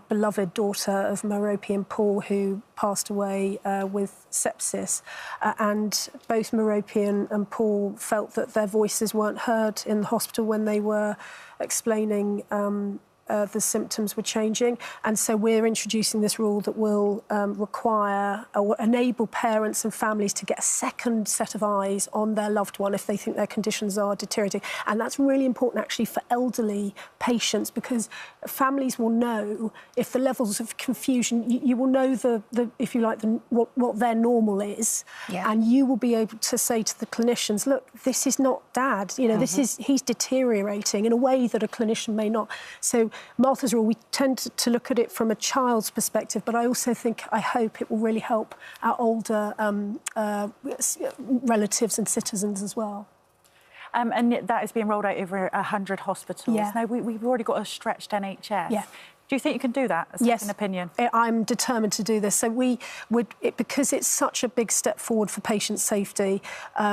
beloved daughter of Merope Paul, who passed away with sepsis. And both Merope and Paul felt that their voices weren't heard in the hospital when they were explaining the symptoms were changing. And so we're introducing this rule that will require or enable parents and families to get a second set of eyes on their loved one if they think their conditions are deteriorating. And that's really important actually for elderly patients, because families will know if the levels of confusion, you will know the if you like, what their normal is. Yeah. And you will be able to say to the clinicians, look, this is not Dad, you know, he's deteriorating in a way that a clinician may not. So Martha's Rule, we tend to look at it from a child's perspective, but I also think, I hope it will really help our older relatives and citizens as well. And that is being rolled out over 100 hospitals. Yeah. Now, we've already got a stretched NHS. Yeah. Do you think you can do that, a second opinion? I'm determined to do this. So because it's such a big step forward for patient safety,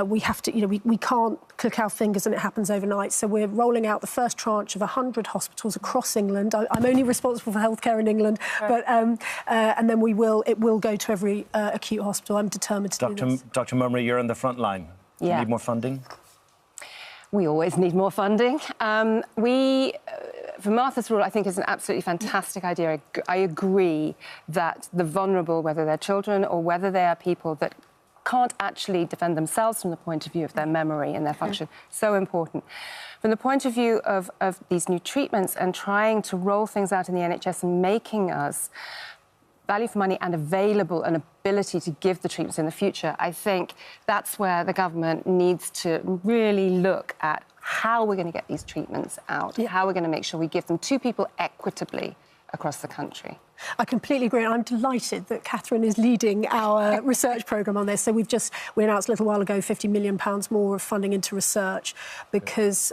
we have to, we can't click our fingers and it happens overnight. So we're rolling out the first tranche of 100 hospitals across England. I'm only responsible for healthcare in England, right. But and then it will go to every acute hospital. I'm determined to do this. Dr. Mummery, you're on the front line. Yeah. Need more funding? We always need more funding. For Martha's Rule, I think is an absolutely fantastic idea. I agree that the vulnerable, whether they're children or whether they are people that can't actually defend themselves from the point of view of their memory and their function, so important. From the point of view of these new treatments and trying to roll things out in the NHS and making us value for money and available and ability to give the treatments in the future, I think that's where the government needs to really look at how we're going to get these treatments out, how we're going to make sure we give them to people equitably across the country. I completely agree. I'm delighted that Catherine is leading our research programme on this. So we announced a little while ago £50 million more of funding into research because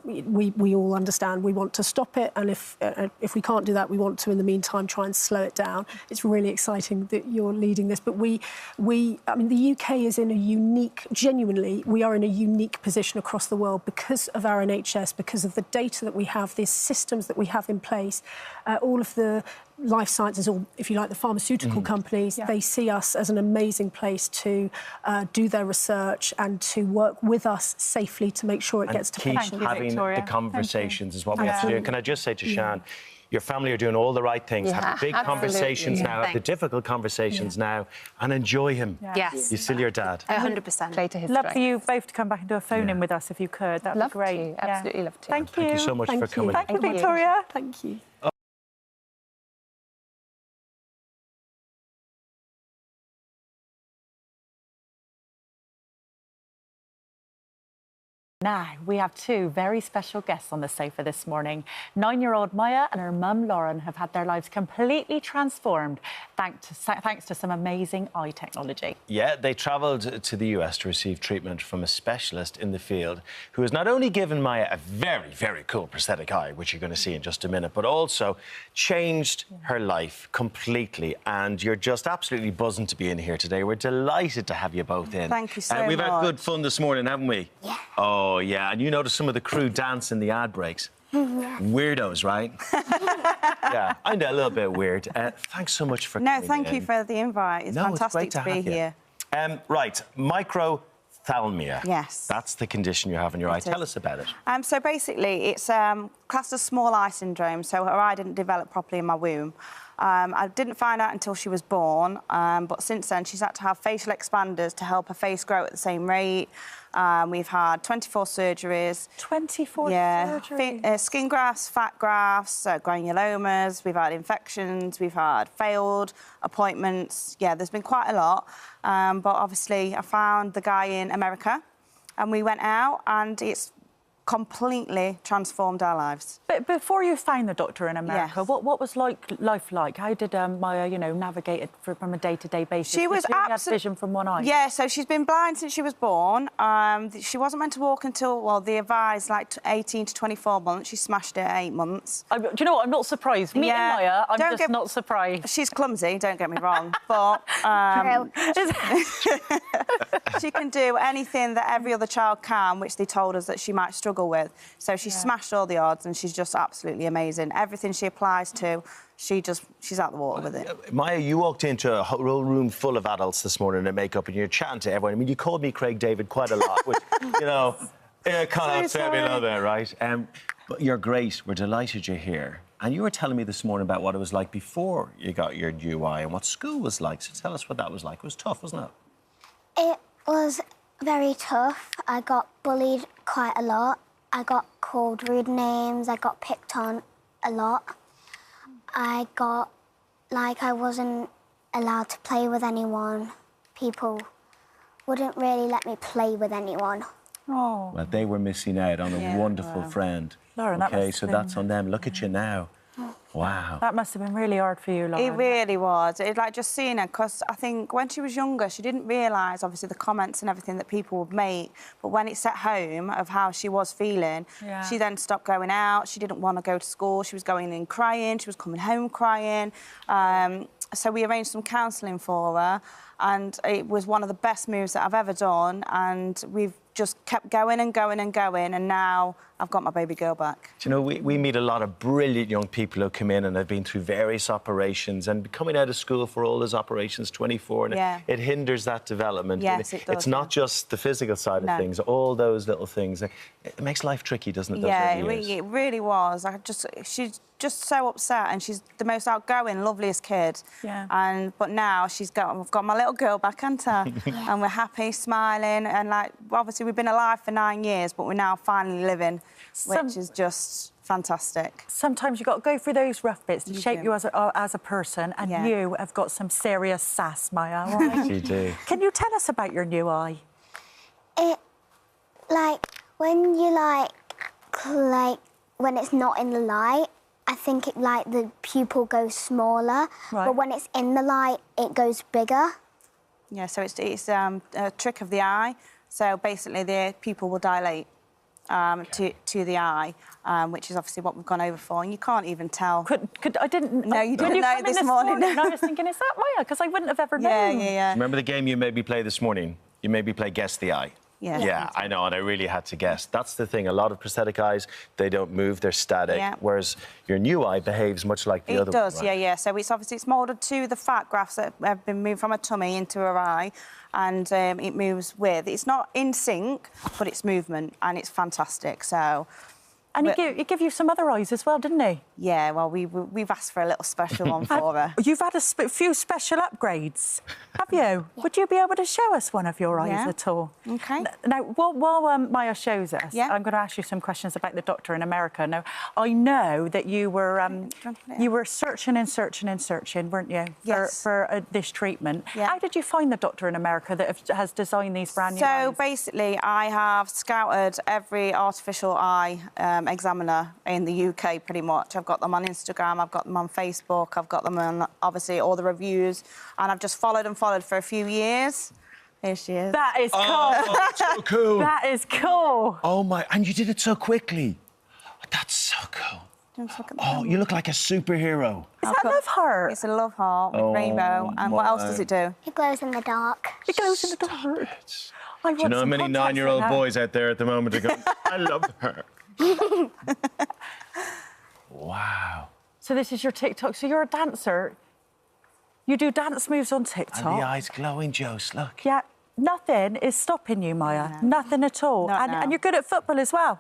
we all understand we want to stop it, and if we can't do that, we want to, in the meantime, try and slow it down. It's really exciting that you're leading this. But I mean, the UK is in a unique, genuinely, we are in a unique position across the world because of our NHS, because of the data that we have, the systems that we have in place, all of the life sciences, or if you like, the pharmaceutical companies, they see us as an amazing place to do their research and to work with us safely to make sure it gets to patients. Keep having the conversations is what we have to do. And can I just say to Sian, your family are doing all the right things. Have the big conversations now, have the difficult conversations now, and enjoy him. Yes. You're still your dad. 100%. Play to his Love for strengths. you both to come back and do a phone-in with us if you could. That'd be great. Absolutely love to. Thank you. Thank you so much for coming. Thank you, Victoria. Thank you. Now, we have two very special guests on the sofa this morning. 9-year-old Maya and her mum, Lauren, have had their lives completely transformed thanks to some amazing eye technology. Yeah, they travelled to the US to receive treatment from a specialist in the field who has not only given Maya a very, very cool prosthetic eye, which you're going to see in just a minute, but also changed her life completely. And you're just absolutely buzzing to be in here today. We're delighted to have you both in. Thank you so much. We've had good fun this morning, haven't we? Yeah. Oh, yeah. And you noticed some of the crew dance in the ad breaks. Weirdos, right? Yeah, I know, a little bit weird. Thanks so much for coming. No, thank you for the invite. It's fantastic it's great to be here. Right, microphthalmia. Yes. That's the condition you have in your eye. Tell us about it. So basically, it's classed as small eye syndrome, so her eye didn't develop properly in my womb. I didn't find out until she was born, but since then she's had to have facial expanders to help her face grow at the same rate. We've had 24 surgeries. 24 surgeries? Skin grafts, fat grafts, granulomas. We've had infections. We've had failed appointments. Yeah, there's been quite a lot. But obviously, I found the guy in America, and we went out, and it's completely transformed our lives. But before you found the doctor in America, what was life like? How did Maya, you know, navigate it from a day-to-day basis? She was had vision from one eye. Yeah, so she's been blind since she was born. She wasn't meant to walk until, well, they advised like 18 to 24 months. She smashed it at 8 months. Do you know what? I'm not surprised. Meeting Maya, I'm just not surprised. She's clumsy, don't get me wrong, but she can do anything that every other child can, which they told us that she might struggle with. So she smashed all the odds, and she's just absolutely amazing. Everything she applies to, she's out the water with it. Maya, you walked into a whole room full of adults this morning in makeup, and you're chatting to everyone. I mean, you called me Craig David quite a lot, which, you know, it kind of upset me a little bit, right? But you're great. We're delighted you're here. And you were telling me this morning about what it was like before you got your new eye and what school was like. So tell us what that was like. It was tough, wasn't it? It was very tough. I got bullied quite a lot. I got called rude names. I got picked on a lot. I got, like, I wasn't allowed to play with anyone. People wouldn't really let me play with anyone. Oh. Well, they were missing out on a wonderful friend. Lauren, OK, so that's on them. Look at you now. Wow. That must have been really hard for you, Lauren. It really was. It, like, just seeing her, because I think when she was younger, she didn't realise, obviously, the comments and everything that people would make. But when it's at home of how she was feeling, she then stopped going out. She didn't want to go to school. She was going in crying. She was coming home crying. So we arranged some counselling for her, and it was one of the best moves that I've ever done. And we've just kept going and going and going, and now I've got my baby girl back. Do you know, we meet a lot of brilliant young people who come in and have been through various operations, and coming out of school for all those operations, 24, and it hinders that development. Yes, it does. It's not just the physical side of things, all those little things. It makes life tricky, doesn't it? Yeah, it really was. She's just so upset, and she's the most outgoing, loveliest kid. Yeah. But now we've got my little girl back, haven't I? And we're happy, smiling, and like obviously we've been alive for 9 years, but we're now finally living, which is just fantastic. Sometimes you've got to go through those rough bits to shape you as a person, and you have got some serious sass, Maya. Right? You do. Can you tell us about your new eye? It, like, when you, like, when it's not in the light, I think it, like, the pupil goes smaller, but when it's in the light, it goes bigger. Yeah, so it's a trick of the eye. So basically, the pupil will dilate to the eye, which is obviously what we've gone over for, and you can't even tell. I didn't. No, you didn't know this morning. And I was thinking, is that Maya? Because I wouldn't have ever known. Yeah. Remember the game you made me play this morning? You made me play Guess the Eye. Yeah, I know, and I really had to guess. That's the thing. A lot of prosthetic eyes, they don't move, they're static, whereas your new eye behaves much like the other one. It does, yeah. So it's obviously moulded to the fat grafts that have been moved from her tummy into her eye, and it moves with. It's not in sync, but it's movement, and it's fantastic, so... And he gave you some other eyes as well, didn't he? Yeah, well, we've asked for a little special one for her. You've had a few special upgrades, have you? Yeah. Would you be able to show us one of your eyes at all? OK. Now, while Maya shows us, I'm going to ask you some questions about the doctor in America. Now, I know that you were searching, weren't you, for this treatment? Yeah. How did you find the doctor in America that has designed these brand new eyes? So, basically, I have scouted every artificial eye examiner in the UK, pretty much. I've got them on Instagram, I've got them on Facebook, I've got them on, obviously, all the reviews, and I've just followed for a few years. Here she is. That is cool. Oh, that's so cool. That is cool. Oh, my... And you did it so quickly. That's so cool. Oh, you look like a superhero. Is that a love heart? It's a love heart with rainbow. And what else does it do? It glows in the dark. It glows in the dark. Do you know how many 9-year-old boys out there at the moment are going, I love her? Wow. So this is your TikTok. So you're a dancer. You do dance moves on TikTok. And the eye's glowing, Jose, look. Yeah, nothing is stopping you, Maya. No. Nothing at all. And you're good at football as well.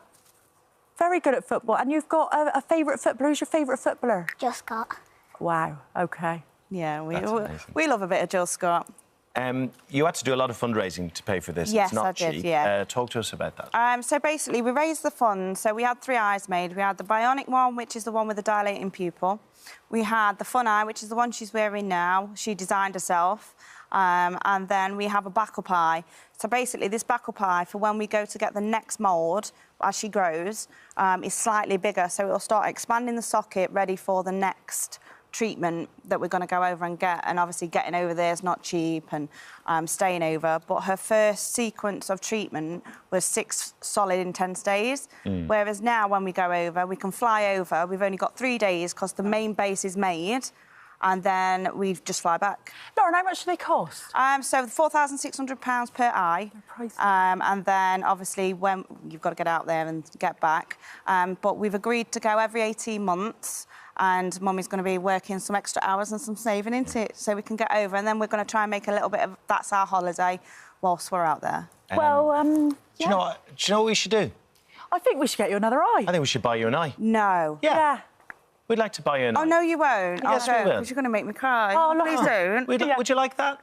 Very good at football. And you've got a favourite footballer. Who's your favourite footballer? Jill Scott. Wow, OK. Yeah, we love a bit of Jill Scott. You had to do a lot of fundraising to pay for this. Yes, it's not I did, cheap. yeah. Talk to us about that. So basically, we raised the funds. So we had 3 eyes made. We had the bionic one, which is the one with the dilating pupil. We had the fun eye, which is the one she's wearing now. She designed herself. and then we have a backup eye. So basically, this backup eye, for when we go to get the next mould, as she grows, is slightly bigger, so it'll start expanding the socket, ready for the next treatment that we're going to go over and get. And obviously getting over there is not cheap, and staying over. But her first sequence of treatment was 6 solid intense days, whereas now when we go over, we can fly over. We've only got 3 days because the main base is made, and then we just fly back. Lauren, how much do they cost? So £4,600 per eye. And then, obviously, when you've got to get out there and get back. But we've agreed to go every 18 months, and Mummy's going to be working some extra hours and some saving into it so we can get over, and then we're going to try and make a little bit of... That's our holiday whilst we're out there. Do you know what we should do? I think we should get you another eye. I think we should buy you an eye. No. Yeah. We'd like to buy you an eye. Oh, no, you won't. Yes, we will. Because you're going to make me cry. Oh, please don't. Would you like that?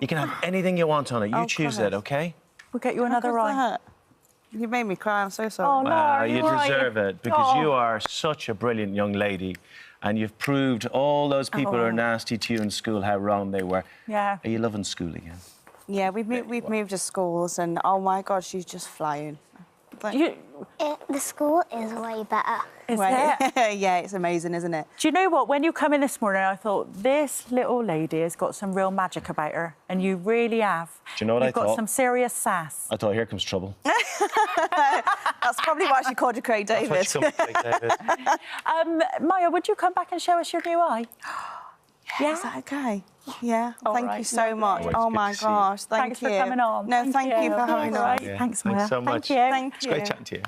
You can have anything you want on it. You choose it, OK? We'll get you another eye. You made me cry. I'm so sorry. Oh, no, well, you deserve it, because you are such a brilliant young lady, and you've proved all those people who are nasty to you in school how wrong they were. Yeah. Are you loving school again? Yeah, we've moved to schools, and, oh, my God, she's just flying. The school is way better. Is it? Yeah, it's amazing, isn't it? Do you know what? When you come in this morning, I thought, this little lady has got some real magic about her, and you really have. Do you know what You've I thought? got some serious sass. I thought, here comes trouble. That's probably why she called you Craig David. That's why she called me Craig David. Maya, would you come back and show us your new eye? Yeah. Is that OK? Yeah. All thank right, you so much. Always oh, good my to see you. gosh. Thanks for coming on. No, thank you for having us. Yeah, Thanks, Maya. Thanks so much. Thank you. Thank It's you. great chatting to you.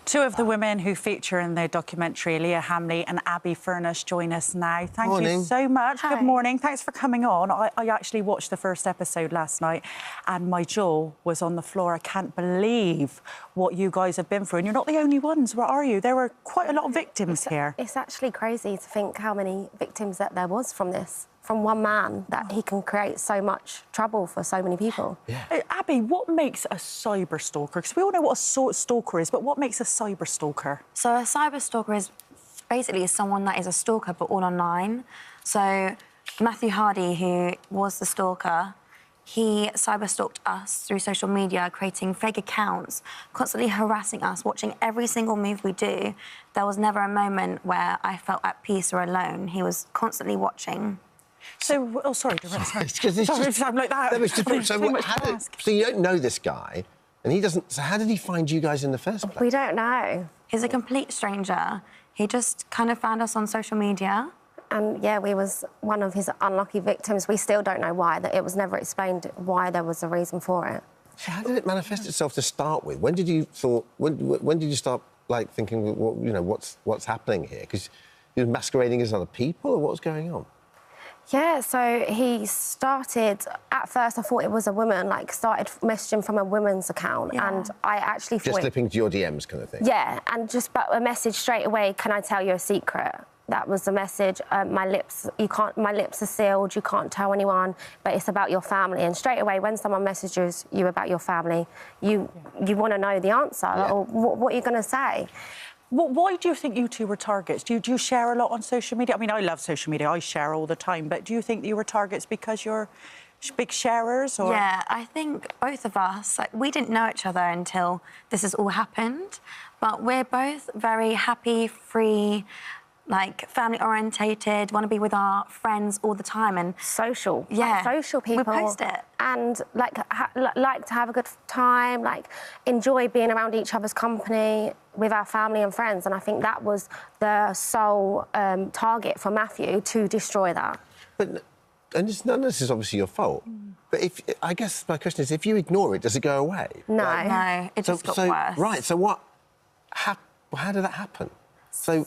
Two of the women who feature in the documentary, Leah Hamley and Abby Furnish, join us now. Thank you so much. Hi. Good morning. Thanks for coming on. I actually watched the first episode last night, and my jaw was on the floor. I can't believe what you guys have been through. And you're not the only ones, where are you? There were quite a lot of victims here. It's actually crazy to think how many victims that there was from this. From one man, that he can create so much trouble for so many people. Abby, what makes a cyber stalker? Because we all know what a stalker is, but what makes a cyber stalker? So a cyber stalker is basically someone that is a stalker, but all online. So Matthew Hardy, who was the stalker, he cyber stalked us through social media, creating fake accounts, constantly harassing us, watching every single move we do. There was never a moment where I felt at peace or alone. He was constantly watching. So, oh, sorry. I'm like that. So you don't know this guy, and he doesn't... So how did he find you guys in the first place? We don't know. He's a complete stranger. He just kind of found us on social media. And, yeah, we was one of his unlucky victims. We still don't know why. That it was never explained why there was a reason for it. So how did it manifest itself to start with? When did you start, like, thinking, you know, what's happening here? Because he was masquerading as other people, or what was going on? Yeah, so he started... At first, I thought it was a woman, like, started messaging from a woman's account, and I actually thought... Just slipping to your DMs kind of thing? Yeah, and just a message straight away, can I tell you a secret? That was the message. My lips are sealed, you can't tell anyone, but it's about your family. And straight away, when someone messages you about your family, you want to know the answer. Yeah. Or what are you going to say? Why do you think you two were targets? Do you share a lot on social media? I mean, I love social media. I share all the time. But do you think you were targets because you're big sharers? Or? Yeah, I think both of us, like, we didn't know each other until this has all happened. But we're both very happy, free, like, family-orientated, want to be with our friends all the time. And social. Yeah. Like social people. We post it. And, like to have a good time, like, enjoy being around each other's company with our family and friends. And I think that was the sole target for Matthew, to destroy that. But, and none of this is obviously your fault. But I guess my question is, if you ignore it, does it go away? No. No, it just got worse. Right, so how did that happen? So,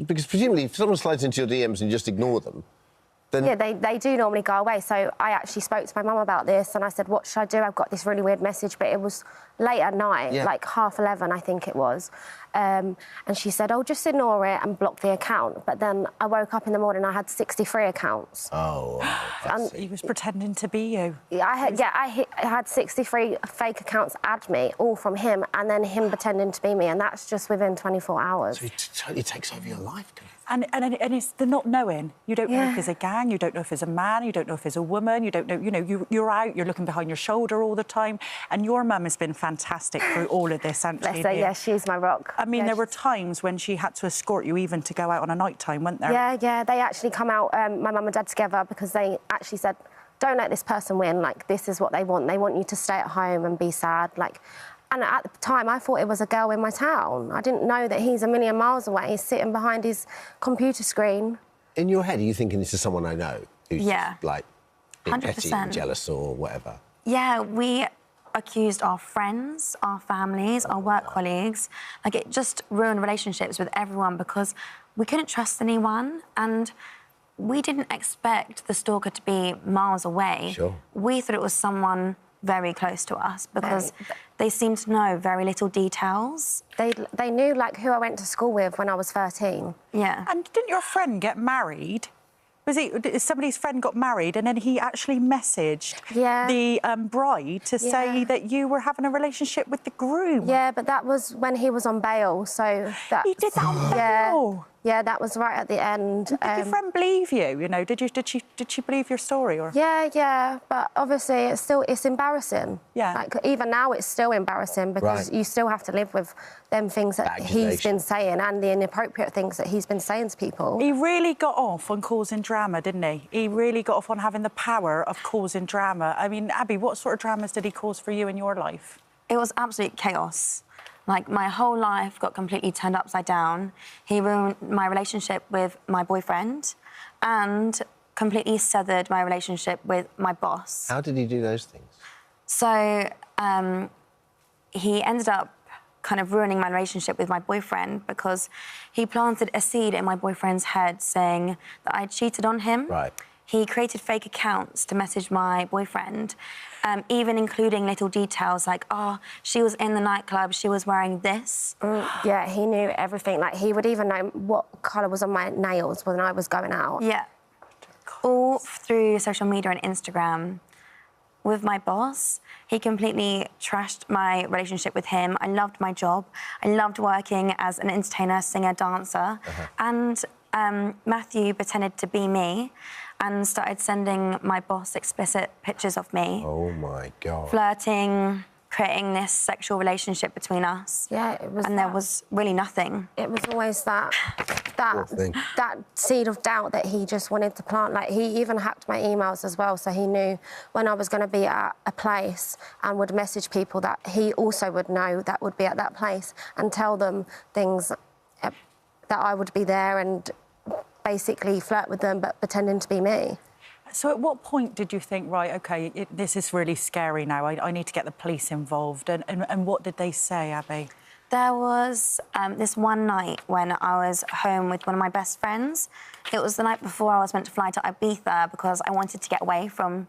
because presumably if someone slides into your DMs and you just ignore them, Then... Yeah, they do normally go away. So I actually spoke to my mum about this and I said, what should I do? I've got this really weird message, but it was late at night, like 11:30, I think it was. And she said, oh, just ignore it and block the account. But then I woke up in the morning, I had 63 accounts. Oh, wow. And he was pretending to be you. I had 63 fake accounts add me, all from him, and then him pretending to be me, and that's just within 24 hours. So he totally takes over your life, doesn't he? And it's the not knowing. You don't know if it's a gang, you don't know if it's a man, you don't know if it's a woman, you don't know, you know, you're out, you're looking behind your shoulder all the time. And your mum has been fantastic through all of this, hasn't she? Yeah, she's my rock. I mean, there were times when she had to escort you even to go out on a night time, weren't there? Yeah, they actually come out, my mum and dad together, because they actually said, don't let this person win, like, this is what they want. They want you to stay at home and be sad, like... And at the time, I thought it was a girl in my town. I didn't know that he's a million miles away. He's sitting behind his computer screen. In your head, are you thinking this is someone I know who's just, like, being petty 100%. and jealous or whatever? Yeah, we accused our friends, our families, our work colleagues. Like, it just ruined relationships with everyone because we couldn't trust anyone and we didn't expect the stalker to be miles away. Sure. We thought it was someone very close to us because they seemed to know very little details. They knew, like, who I went to school with when I was 13. Yeah. And didn't your friend get married? Somebody's friend got married and then he actually messaged the bride to say that you were having a relationship with the groom? Yeah, but that was when he was on bail, so... He did that on bail? Yeah, that was right at the end. Did your friend believe you? You know, did she believe your story? Or Yeah, but obviously it's embarrassing. Yeah. Like, even now it's still embarrassing because you still have to live with them things that he's been saying and the inappropriate things that he's been saying to people. He really got off on causing drama, didn't he? He really got off on having the power of causing drama. I mean, Abby, what sort of dramas did he cause for you in your life? It was absolute chaos. Like, my whole life got completely turned upside down. He ruined my relationship with my boyfriend and completely severed my relationship with my boss. How did he do those things? So, he ended up kind of ruining my relationship with my boyfriend because he planted a seed in my boyfriend's head saying that I cheated on him. Right. He created fake accounts to message my boyfriend, even including little details like, oh, she was in the nightclub, she was wearing this. Yeah, he knew everything. Like, he would even know what colour was on my nails when I was going out. Yeah. All through social media and Instagram. With my boss, he completely trashed my relationship with him. I loved my job. I loved working as an entertainer, singer, dancer. And Matthew pretended to be me and started sending my boss explicit pictures of me. Oh, my God. Flirting, creating this sexual relationship between us. Yeah, it was. And there was really nothing. It was always that seed of doubt that he just wanted to plant. Like, he even hacked my emails as well, so he knew when I was going to be at a place and would message people that he also would know that would be at that place and tell them things that I would be there and basically flirt with them but pretending to be me. So at what point did you think, right, OK, this is really scary now, I need to get the police involved? And what did they say, Abby? There was this one night when I was home with one of my best friends. It was the night before I was meant to fly to Ibiza because I wanted to get away from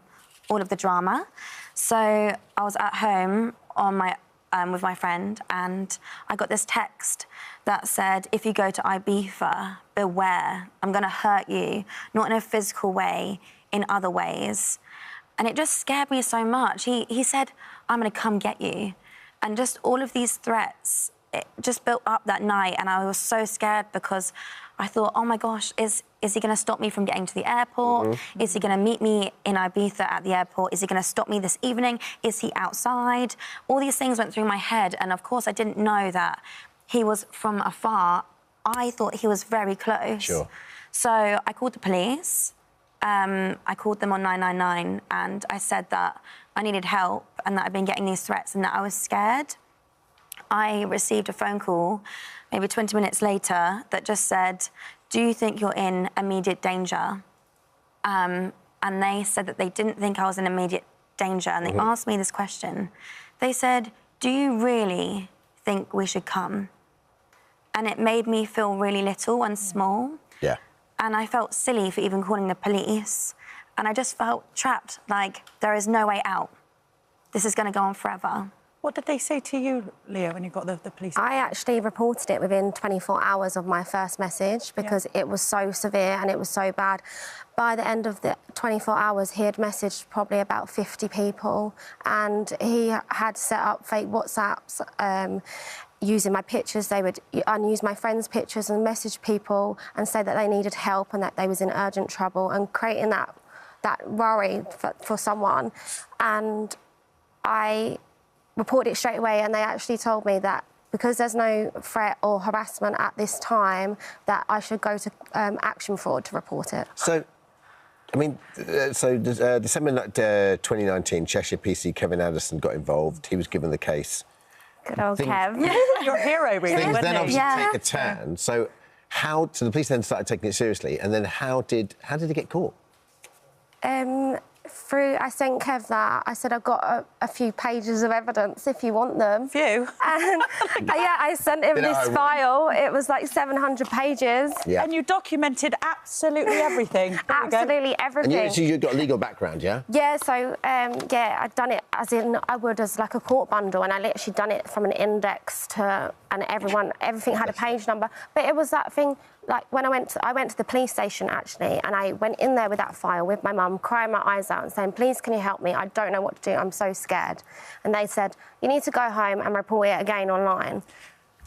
all of the drama. So I was at home on my with my friend and I got this text that said, if you go to Ibiza, beware, I'm going to hurt you, not in a physical way, in other ways. And it just scared me so much. He said, I'm going to come get you. And just all of these threats, it just built up that night and I was so scared because I thought, oh my gosh, is he going to stop me from getting to the airport? Is he going to meet me in Ibiza at the airport? Is he going to stop me this evening? Is he outside? All these things went through my head and of course I didn't know that he was from afar. I thought he was very close. Sure. So I called the police. I called them on 999 and I said that I needed help and that I'd been getting these threats and that I was scared. I received a phone call maybe 20 minutes later that just said, do you think you're in immediate danger? And they said that they didn't think I was in immediate danger and they asked me this question. They said, do you really think we should come? And it made me feel really little and small. Yeah. And I felt silly for even calling the police. And I just felt trapped, like there is no way out. This is going to go on forever. What did they say to you, Leah, when you got the police? I actually reported it within 24 hours of my first message because it was so severe and it was so bad. By the end of the 24 hours, he had messaged probably about 50 people, and he had set up fake WhatsApps using my pictures. They would unuse my friends' pictures and message people and say that they needed help and that they was in urgent trouble, and creating that worry for someone. And I reported it straight away, and they actually told me that because there's no threat or harassment at this time, that I should go to Action Fraud to report it. So, I mean, December 2019, Cheshire PC Kevin Anderson got involved. He was given the case. Good old Kev. Your hero, really, Things wasn't then he? obviously take a turn. So the police then started taking it seriously, and then how did it get caught? I sent Kev that. I said, I've got a few pages of evidence if you want them. Few? And I sent him this file. It was like 700 pages. Yeah. And you documented absolutely everything. Absolutely everything. And so you've got a legal background, yeah? Yeah, so, I'd done it as in I would as like a court bundle, and I literally done it from an index to, and everything had a page number. But it was that thing, like when I went to the police station actually, and I went in there with that file with my mum, crying my eyes out and saying, please, can you help me? I don't know what to do, I'm so scared. And they said, you need to go home and report it again online.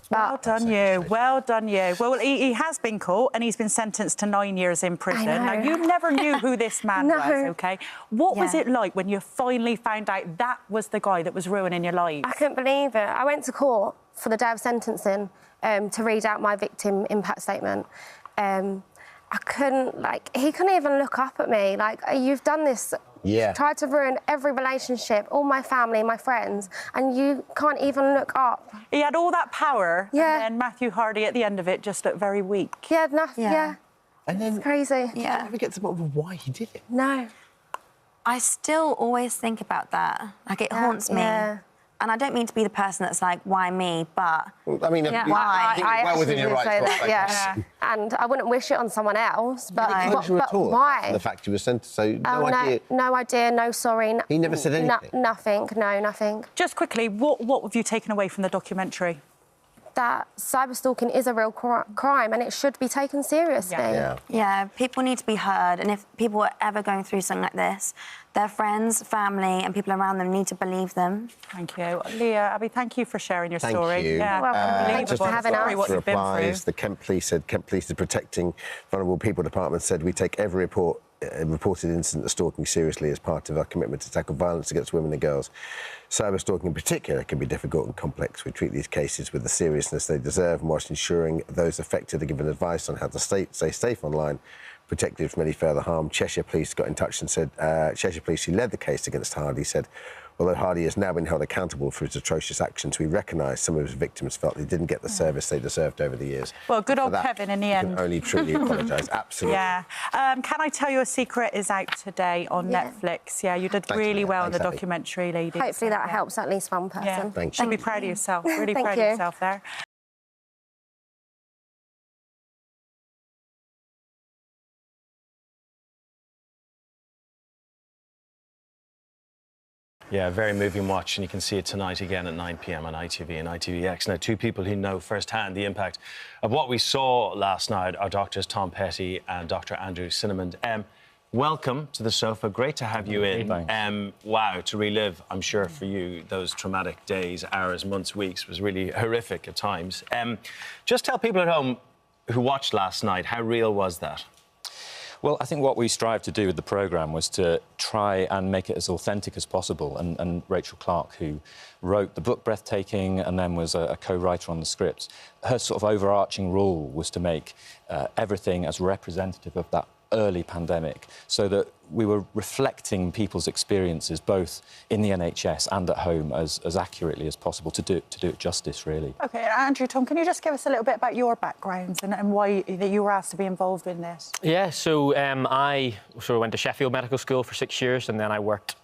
Well done you, well done you. Well, he has been caught and he's been sentenced to 9 years in prison. Now, you never knew who this man was, OK? What was it like when you finally found out that was the guy that was ruining your life? I couldn't believe it. I went to court for the day of sentencing to read out my victim impact statement. I couldn't, he couldn't even look up at me. Like, you've done this. Yeah. Tried to ruin every relationship, all my family, my friends, and you can't even look up. He had all that power, and then Matthew Hardy at the end of it just looked very weak. Yeah, nothing, And then... It's crazy. Did you ever get to the bottom of why he did it? No. I still always think about that. Like, it haunts me. Yeah. And I don't mean to be the person that's like, why me? But I mean, why? I well within your right to that, yeah. And I wouldn't wish it on someone else. But, but why? The fact you were sentenced, so no idea. No idea, no sorry. He never said anything. Nothing. No, nothing. Just quickly, what have you taken away from the documentary? That cyberstalking is a real crime and it should be taken seriously. Yeah, people need to be heard, and if people are ever going through something like this, their friends, family and people around them need to believe them. Thank you. Leah, Abby, thank you for sharing your story. Thank you. Yeah, Thank you for having us. What you've been through. The Kent Police is protecting vulnerable people department said we take every reported incident of stalking seriously as part of our commitment to tackle violence against women and girls. Cyber stalking in particular can be difficult and complex. We treat these cases with the seriousness they deserve, whilst ensuring those affected are given advice on how to stay safe online, protected from any further harm. Cheshire Police got in touch and said, Cheshire Police, who led the case against Hardy, said, although Hardy has now been held accountable for his atrocious actions, we recognise some of his victims felt they didn't get the service they deserved over the years. Well, good old Kevin in the end. I can only truly apologise, absolutely. Yeah. Can I tell you a secret is out today on Netflix? Yeah, you did really well in the documentary, ladies. Hopefully that helps at least one person. Yeah. Thank you. Should be proud of yourself. Really Thank proud you. of yourself there. Yeah, very moving watch, and you can see it tonight again at 9 p.m. on ITV and ITVX. Now, two people who know firsthand the impact of what we saw last night are Doctors Tom Petty and Dr. Andrew Cinnamond. Welcome to the sofa. Great to have you in. Wow, to relive, I'm sure, for you, those traumatic days, hours, months, weeks was really horrific at times. Just tell people at home who watched last night, how real was that? Well, I think what we strived to do with the programme was to try and make it as authentic as possible. And Rachel Clark, who wrote the book Breathtaking and then was a co-writer on the script, her sort of overarching rule was to make everything as representative of that early pandemic, so that we were reflecting people's experiences both in the NHS and at home as accurately as possible to do it justice, really. OK, Andrew, Tom, can you just give us a little bit about your backgrounds and why that you were asked to be involved in this? Yeah, so I went to Sheffield Medical School for 6 years, and then I worked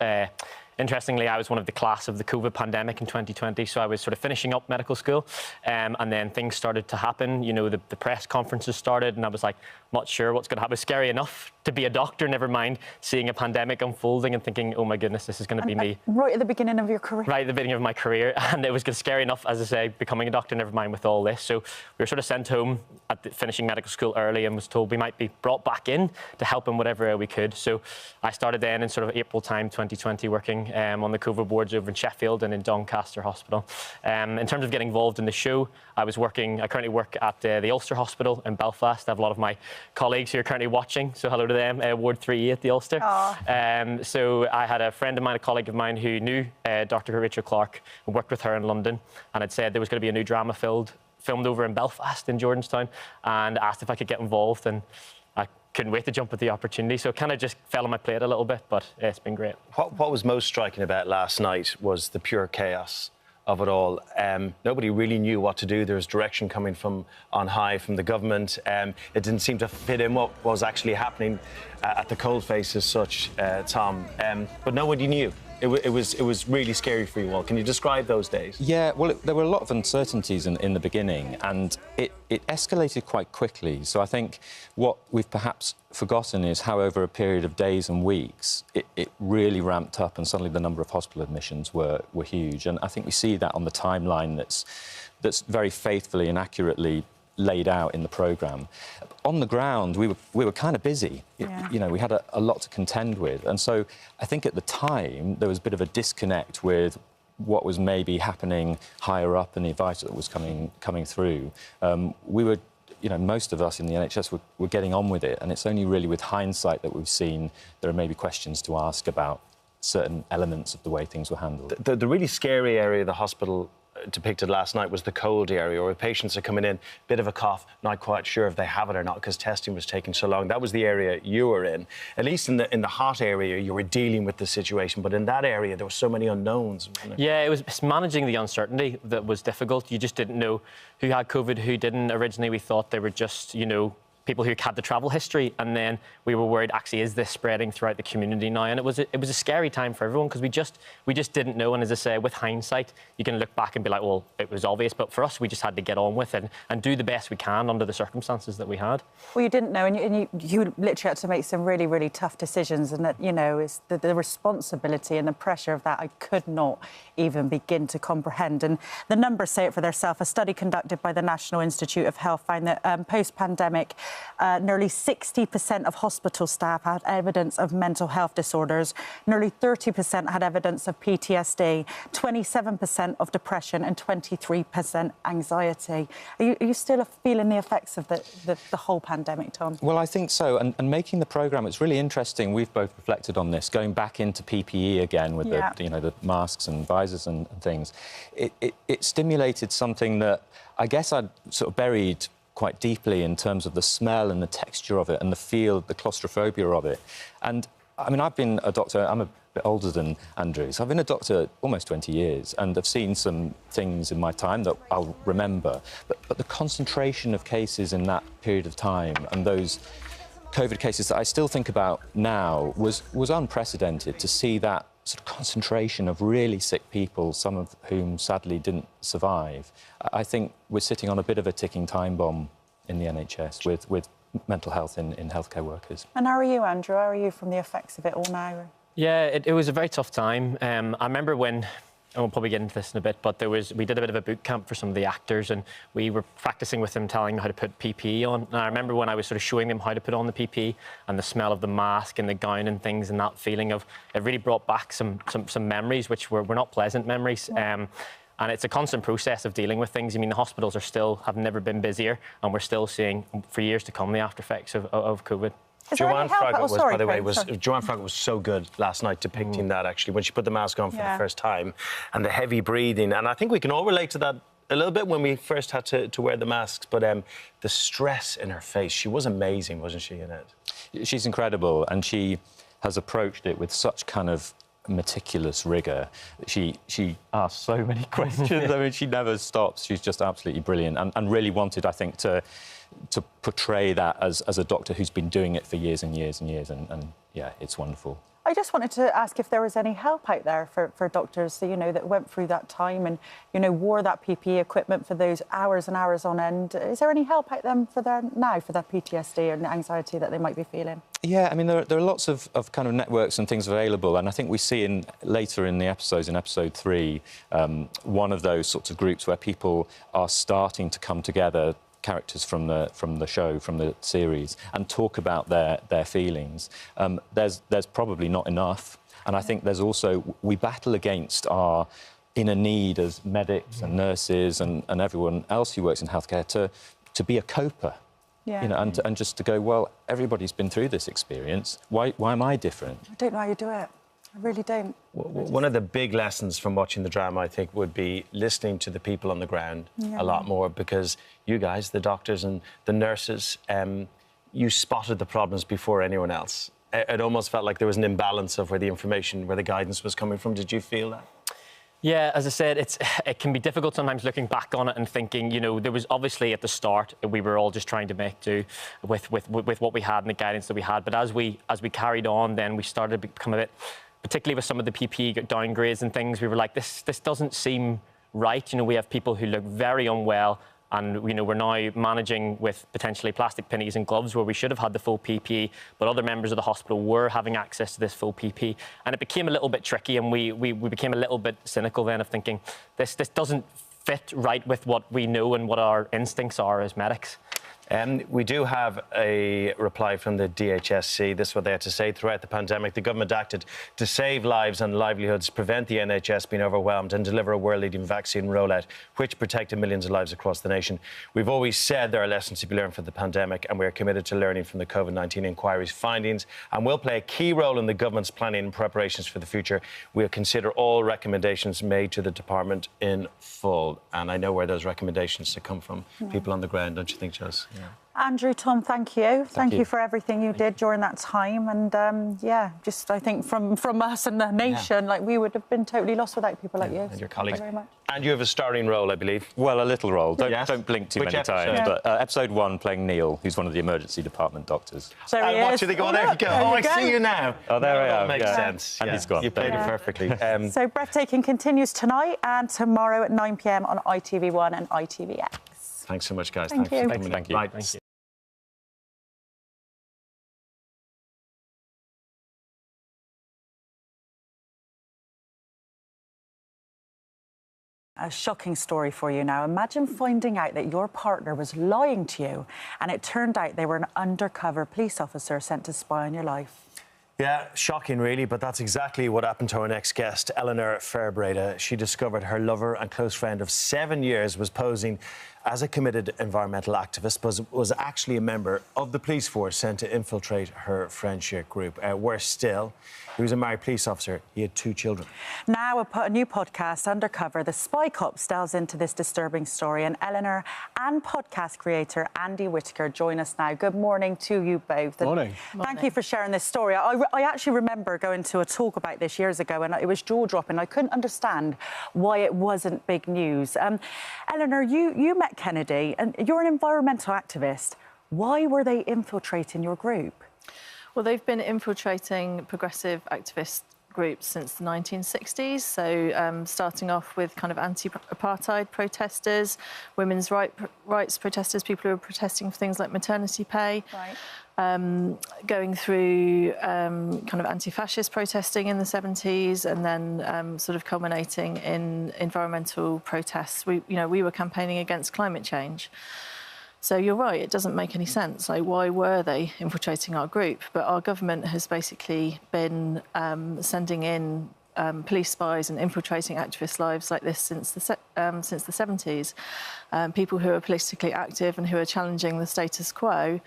interestingly, I was one of the class of the COVID pandemic in 2020, so I was sort of finishing up medical school, and then things started to happen. You know, the press conferences started, and I was like, not sure what's going to happen. It was scary enough to be a doctor, never mind seeing a pandemic unfolding and thinking, oh my goodness, this is going to be me. Right at the beginning of your career. Right at the beginning of my career, and it was scary enough, as I say, becoming a doctor, never mind with all this. So we were sort of sent home at finishing medical school early and was told we might be brought back in to help in whatever we could. So I started then in sort of April time 2020 working on the COVID wards over in Sheffield and in Doncaster Hospital. In terms of getting involved in the show, I currently work at the Ulster Hospital in Belfast. I have a lot of my colleagues who are currently watching, so hello to them, Ward 3E at the Ulster. So I had a friend of mine, a colleague of mine who knew Dr. Rachel Clark and worked with her in London, and had said there was going to be a new drama filmed over in Belfast in Jordanstown, and asked if I could get involved, and I couldn't wait to jump at the opportunity. So it kind of just fell on my plate a little bit, but it's been great. What was most striking about last night was the pure chaos of it all. Nobody really knew what to do. There was direction coming from on high from the government. It didn't seem to fit in what was actually happening at the coalface as such, Tom. But nobody knew. It was really scary for you all. Can you describe those days? Yeah, well, there were a lot of uncertainties in the beginning, and it escalated quite quickly. So I think what we've perhaps forgotten is how over a period of days and weeks, it really ramped up, and suddenly the number of hospital admissions were huge. And I think we see that on the timeline that's very faithfully and accurately laid out in the programme. On the ground, we were kind of busy. Yeah. You know, we had a lot to contend with. And so I think at the time, there was a bit of a disconnect with what was maybe happening higher up and the advice that was coming through. We were, you know, most of us in the NHS were getting on with it, and it's only really with hindsight that we've seen there are maybe questions to ask about certain elements of the way things were handled. The really scary area of the hospital depicted last night was the cold area, where patients are coming in, bit of a cough, not quite sure if they have it or not because testing was taking so long. That was the area you were in. At least in the hot area, you were dealing with the situation, but in that area, there were so many unknowns. Yeah, it was managing the uncertainty that was difficult. You just didn't know who had COVID, who didn't. Originally, we thought they were just, you know, people who had the travel history, and then we were worried, actually, is this spreading throughout the community now? And it was a scary time for everyone because we just didn't know. And as I say, with hindsight, you can look back and be like, well, it was obvious. But for us, we just had to get on with it and do the best we can under the circumstances that we had. Well, you didn't know, and you literally had to make some really, really tough decisions. And that, you know, is the responsibility and the pressure of that I could not even begin to comprehend. And the numbers say it for themselves. A study conducted by the National Institute of Health found that post-pandemic, nearly 60% of hospital staff had evidence of mental health disorders, nearly 30% had evidence of PTSD, 27% of depression and 23% anxiety. Are you still feeling the effects of the whole pandemic, Tom? Well, I think so. And making the programme, it's really interesting. We've both reflected on this, going back into PPE again with the masks and visors and things. It stimulated something that I guess I'd sort of buried quite deeply in terms of the smell and the texture of it and the feel, the claustrophobia of it. And, I mean, I've been a doctor, I'm a bit older than Andrew, so I've been a doctor almost 20 years, and I've seen some things in my time that I'll remember. But the concentration of cases in that period of time and those COVID cases that I still think about now was unprecedented. To see that sort of concentration of really sick people, some of whom sadly didn't survive. I think we're sitting on a bit of a ticking time bomb in the NHS with mental health in healthcare workers. And how are you, Andrew? How are you from the effects of it all now? Yeah, it was a very tough time. I remember when, and we'll probably get into this in a bit, but we did a bit of a boot camp for some of the actors, and we were practicing with them, telling them how to put PPE on. And I remember when I was sort of showing them how to put on the PPE and the smell of the mask and the gown and things, and that feeling of it really brought back some memories which were not pleasant memories. And it's a constant process of dealing with things. I mean, the hospitals have never been busier, and we're still seeing for years to come the after effects of COVID. Joanne Froggatt was so good last night depicting that, actually, when she put the mask on for the first time, and the heavy breathing. And I think we can all relate to that a little bit when we first had to wear the masks, but the stress in her face, she was amazing, wasn't she, in it? She's incredible, and she has approached it with such kind of meticulous rigour. She asks so many questions. I mean, she never stops. She's just absolutely brilliant, and really wanted, I think, to portray that as a doctor who's been doing it for years and years and years, and yeah, it's wonderful. I just wanted to ask if there was any help out there for doctors, you know, that went through that time and, you know, wore that PPE equipment for those hours and hours on end. Is there any help out them for their PTSD and the anxiety that they might be feeling? Yeah, I mean, there are lots of kind of networks and things available, and I think we see later in the episodes, in episode 3, one of those sorts of groups where people are starting to come together, characters from the show, from the series, and talk about their feelings. There's probably not enough, and I think there's also, we battle against our inner need as medics and nurses and everyone else who works in healthcare to be a coper. Yeah. You know, and just to go, well, everybody's been through this experience. Why am I different? I don't know how you do it. I really don't. One of the big lessons from watching the drama, I think, would be listening to the people on the ground a lot more, because you guys, the doctors and the nurses, you spotted the problems before anyone else. It almost felt like there was an imbalance of where the information, where the guidance was coming from. Did you feel that? Yeah, as I said, it can be difficult sometimes looking back on it and thinking, you know, there was obviously at the start we were all just trying to make do with what we had and the guidance that we had. But as we carried on, then we started to become a bit, particularly with some of the PPE downgrades and things, we were like, this doesn't seem right. You know, we have people who look very unwell, and, you know, we're now managing with potentially plastic pinnies and gloves where we should have had the full PPE, but other members of the hospital were having access to this full PPE. And it became a little bit tricky, and we became a little bit cynical then of thinking, this doesn't fit right with what we know and what our instincts are as medics. We do have a reply from the DHSC. This is what they had to say. Throughout the pandemic, the government acted to save lives and livelihoods, prevent the NHS being overwhelmed, and deliver a world-leading vaccine rollout, which protected millions of lives across the nation. We've always said there are lessons to be learned from the pandemic, and we are committed to learning from the COVID-19 inquiry's findings, and will play a key role in the government's planning and preparations for the future. We'll consider all recommendations made to the department in full. And I know where those recommendations to come from. People on the ground, don't you think, Jess? Yeah. Andrew, Tom, thank you. Thank you for everything you did during that time. And, yeah, just, I think, from us and the nation, like, we would have been totally lost without people like you. And your colleagues. Thank you very much. And you have a starring role, I believe. Well, a little role. Yes. Don't blink too Which many episode? times. But episode 1, playing Neil, who's one of the emergency department doctors. There he watch is. it, they go, there you go. Oh, I see you now. Oh, there I am. Makes sense. And he's gone. You played it perfectly. So Breathtaking continues tonight and tomorrow at 9 p.m. on ITV1 and ITVX. Thanks so much, guys. Thank Thanks you. for coming. Thank you. Right. Thank you. A shocking story for you now. Imagine finding out that your partner was lying to you and it turned out they were an undercover police officer sent to spy on your life. Yeah, shocking, really, but that's exactly what happened to our next guest, Eleanor Fairbreda. She discovered her lover and close friend of 7 years was posing as a committed environmental activist, but was actually a member of the police force sent to infiltrate her friendship group. Worse still, he was a married police officer. He had 2 children. Now, a new podcast, Undercover, the Spy Cops, delves into this disturbing story. And Eleanor and podcast creator Andy Whitaker join us now. Good morning to you both. Morning. Thank you for sharing this story. I actually remember going to a talk about this years ago, and it was jaw-dropping. I couldn't understand why it wasn't big news. Eleanor, you met Kennedy, and you're an environmental activist. Why were they infiltrating your group? Well, they've been infiltrating progressive activist groups since the 1960s. So starting off with kind of anti-apartheid protesters, women's rights protesters, people who are protesting for things like maternity pay. Right. Going through kind of anti-fascist protesting in the 70s, and then sort of culminating in environmental protests. We were campaigning against climate change. So you're right, it doesn't make any sense. Like, why were they infiltrating our group? But our government has basically been sending in police spies and infiltrating activists' lives like this since the 70s. People who are politically active and who are challenging the status quo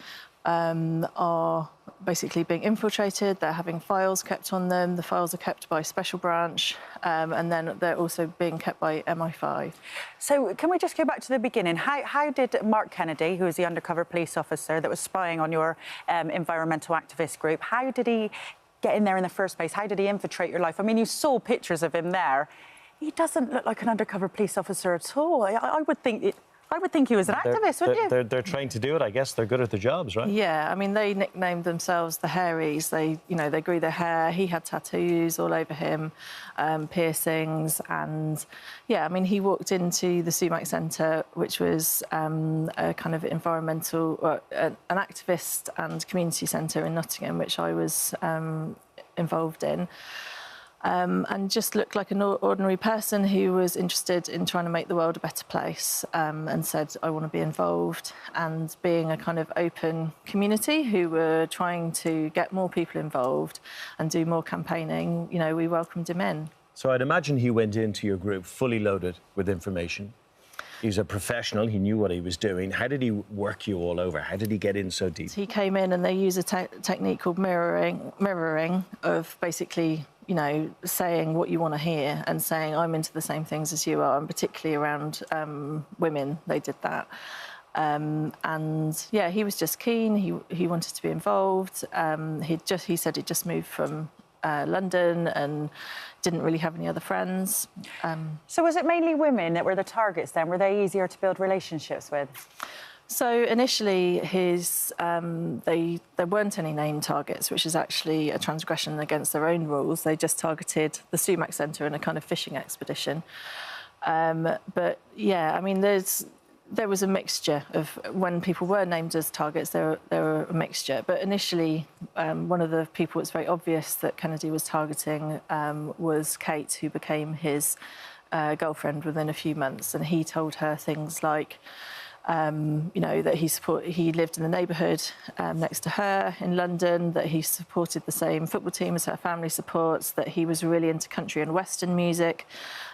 are basically being infiltrated. They're having files kept on them. The files are kept by Special Branch, and then they're also being kept by MI5. So can we just go back to the beginning? How did Mark Kennedy, who was the undercover police officer that was spying on your environmental activist group, how did he get in there in the first place? How did he infiltrate your life? I mean, you saw pictures of him there. He doesn't look like an undercover police officer at all. I would think I would think he was an activist, wouldn't you? They're trained to do it, I guess. They're good at their jobs, right? Yeah, I mean, they nicknamed themselves the Hairies. They grew their hair. He had tattoos all over him, piercings, and yeah, I mean, he walked into the Sumac Centre, which was a kind of environmental, an activist and community centre in Nottingham, which I was involved in. And just looked like an ordinary person who was interested in trying to make the world a better place, and said, I want to be involved. And being a kind of open community who were trying to get more people involved and do more campaigning, you know, we welcomed him in. So I'd imagine he went into your group fully loaded with information. He's a professional, he knew what he was doing. How did he work you all over? How did he get in so deep? He came in and they use a technique called mirroring of basically, you know, saying what you want to hear and saying, I'm into the same things as you are, and particularly around women, they did that. And yeah, he was just keen, he wanted to be involved. He said he'd just moved from London and didn't really have any other friends. So was it mainly women that were the targets then? Were they easier to build relationships with? So initially, there weren't any named targets, which is actually a transgression against their own rules. They just targeted the Sumac Centre in a kind of fishing expedition. But yeah, I mean, there was a mixture of when people were named as targets. There were a mixture. But initially, one of the people it's very obvious that Kennedy was targeting was Kate, who became his girlfriend within a few months, and he told her things like, you know, that he lived in the neighbourhood next to her in London, that he supported the same football team as her family supports, that he was really into country and western music,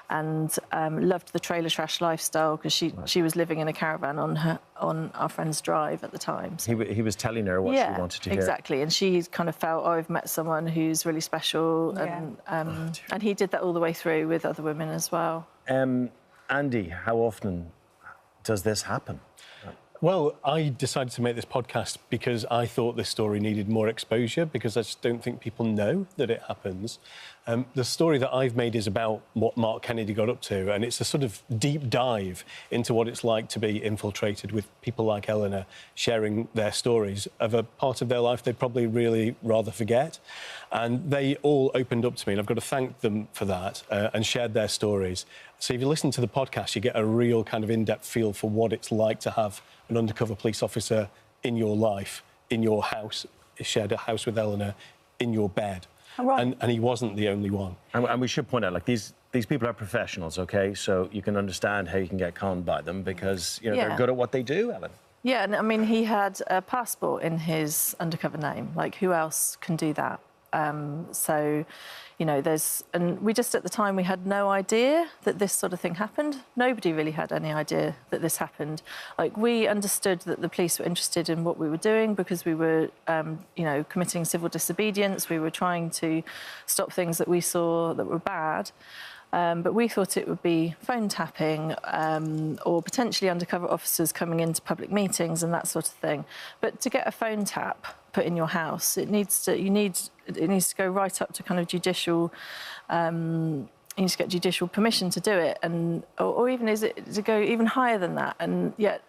and loved the trailer trash lifestyle because she was living in a caravan on our friend's drive at the time. So, he was telling her what she wanted to hear. Exactly, and she kind of felt, oh, I've met someone who's really special, and he did that all the way through with other women as well. Andy, how often does this happen? Well, I decided to make this podcast because I thought this story needed more exposure, because I just don't think people know that it happens. The story that I've made is about what Mark Kennedy got up to, and it's a sort of deep dive into what it's like to be infiltrated with people like Eleanor sharing their stories of a part of their life they'd probably really rather forget. And they all opened up to me, and I've got to thank them for that, and shared their stories. So if you listen to the podcast, you get a real kind of in-depth feel for what it's like to have an undercover police officer in your life, in your house, shared a house with Eleanor, in your bed. Right. And he wasn't the only one. And we should point out, like, these people are professionals, OK? So you can understand how you can get conned by them because, you know, they're good at what they do, Ellen. Yeah, and I mean, he had a passport in his undercover name. Like, who else can do that? So, you know, and we just, at the time, we had no idea that this sort of thing happened. Nobody really had any idea that this happened. Like, we understood that the police were interested in what we were doing because we were, you know, committing civil disobedience. We were trying to stop things that we saw that were bad. But we thought it would be phone tapping or potentially undercover officers coming into public meetings and that sort of thing. But to get a phone tap put in your house, it needs to go right up to kind of judicial. You need to get judicial permission to do it, and or even is it to go even higher than that? And yet,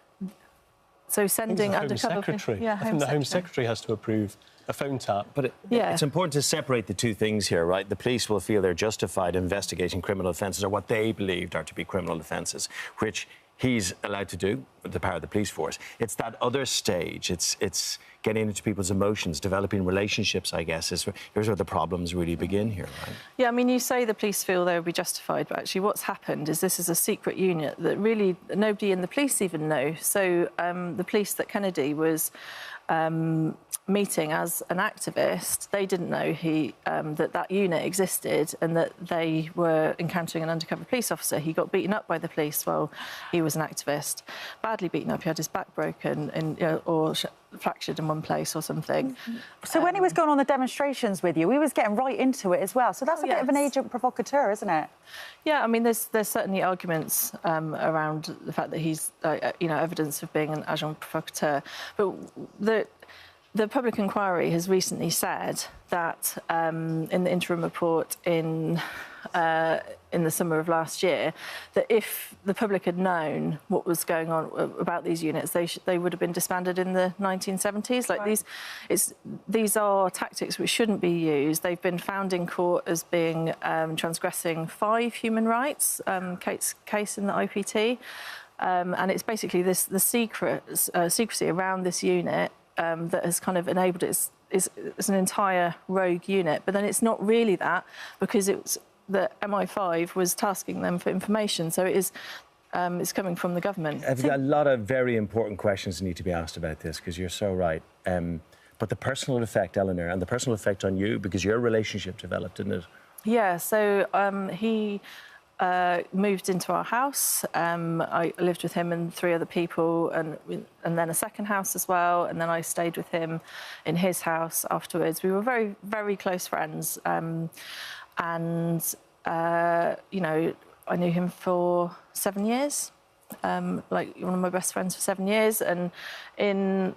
so sending undercover. Secretary. I think the Home Secretary has to approve a phone tap. But it's important to separate the two things here, right? The police will feel they're justified investigating criminal offences or what they believed are to be criminal offences, which he's allowed to do with the power of the police force. It's that other stage. It's getting into people's emotions, developing relationships, I guess. Here's where the problems really begin here, right? Yeah, I mean, you say the police feel they would be justified, but actually what's happened is this is a secret unit that really nobody in the police even know. So the police that Kennedy was meeting as an activist, they didn't know that unit existed and that they were encountering an undercover police officer. He got beaten up by the police while he was an activist, badly beaten up. He had his back broken or fractured in one place or something. So when he was going on the demonstrations with you, he was getting right into it as well. So that's a bit of an agent provocateur, isn't it? Yeah, I mean, there's certainly arguments around the fact that he's, you know, evidence of being an agent provocateur. But the public inquiry has recently said that in the interim report in in the summer of last year, that if the public had known what was going on about these units, they would have been disbanded in the 1970s. Like these are tactics which shouldn't be used. They've been found in court as being transgressing 5 human rights. Kate's case in the IPT, and it's basically the secrecy around this unit that has kind of enabled it. It's an entire rogue unit, but then it's not really that, because it's that MI5 was tasking them for information, so it's coming from the government. I've got a lot of very important questions that need to be asked about this, because you're so right. But the personal effect, Eleanor, and the personal effect on you, because your relationship developed, didn't it? Yeah, so he moved into our house. I lived with him and 3 other people, and then a second house as well. And then I stayed with him in his house afterwards. We were very, very close friends. You know, I knew him for 7 years. Like one of my best friends for 7 years. And in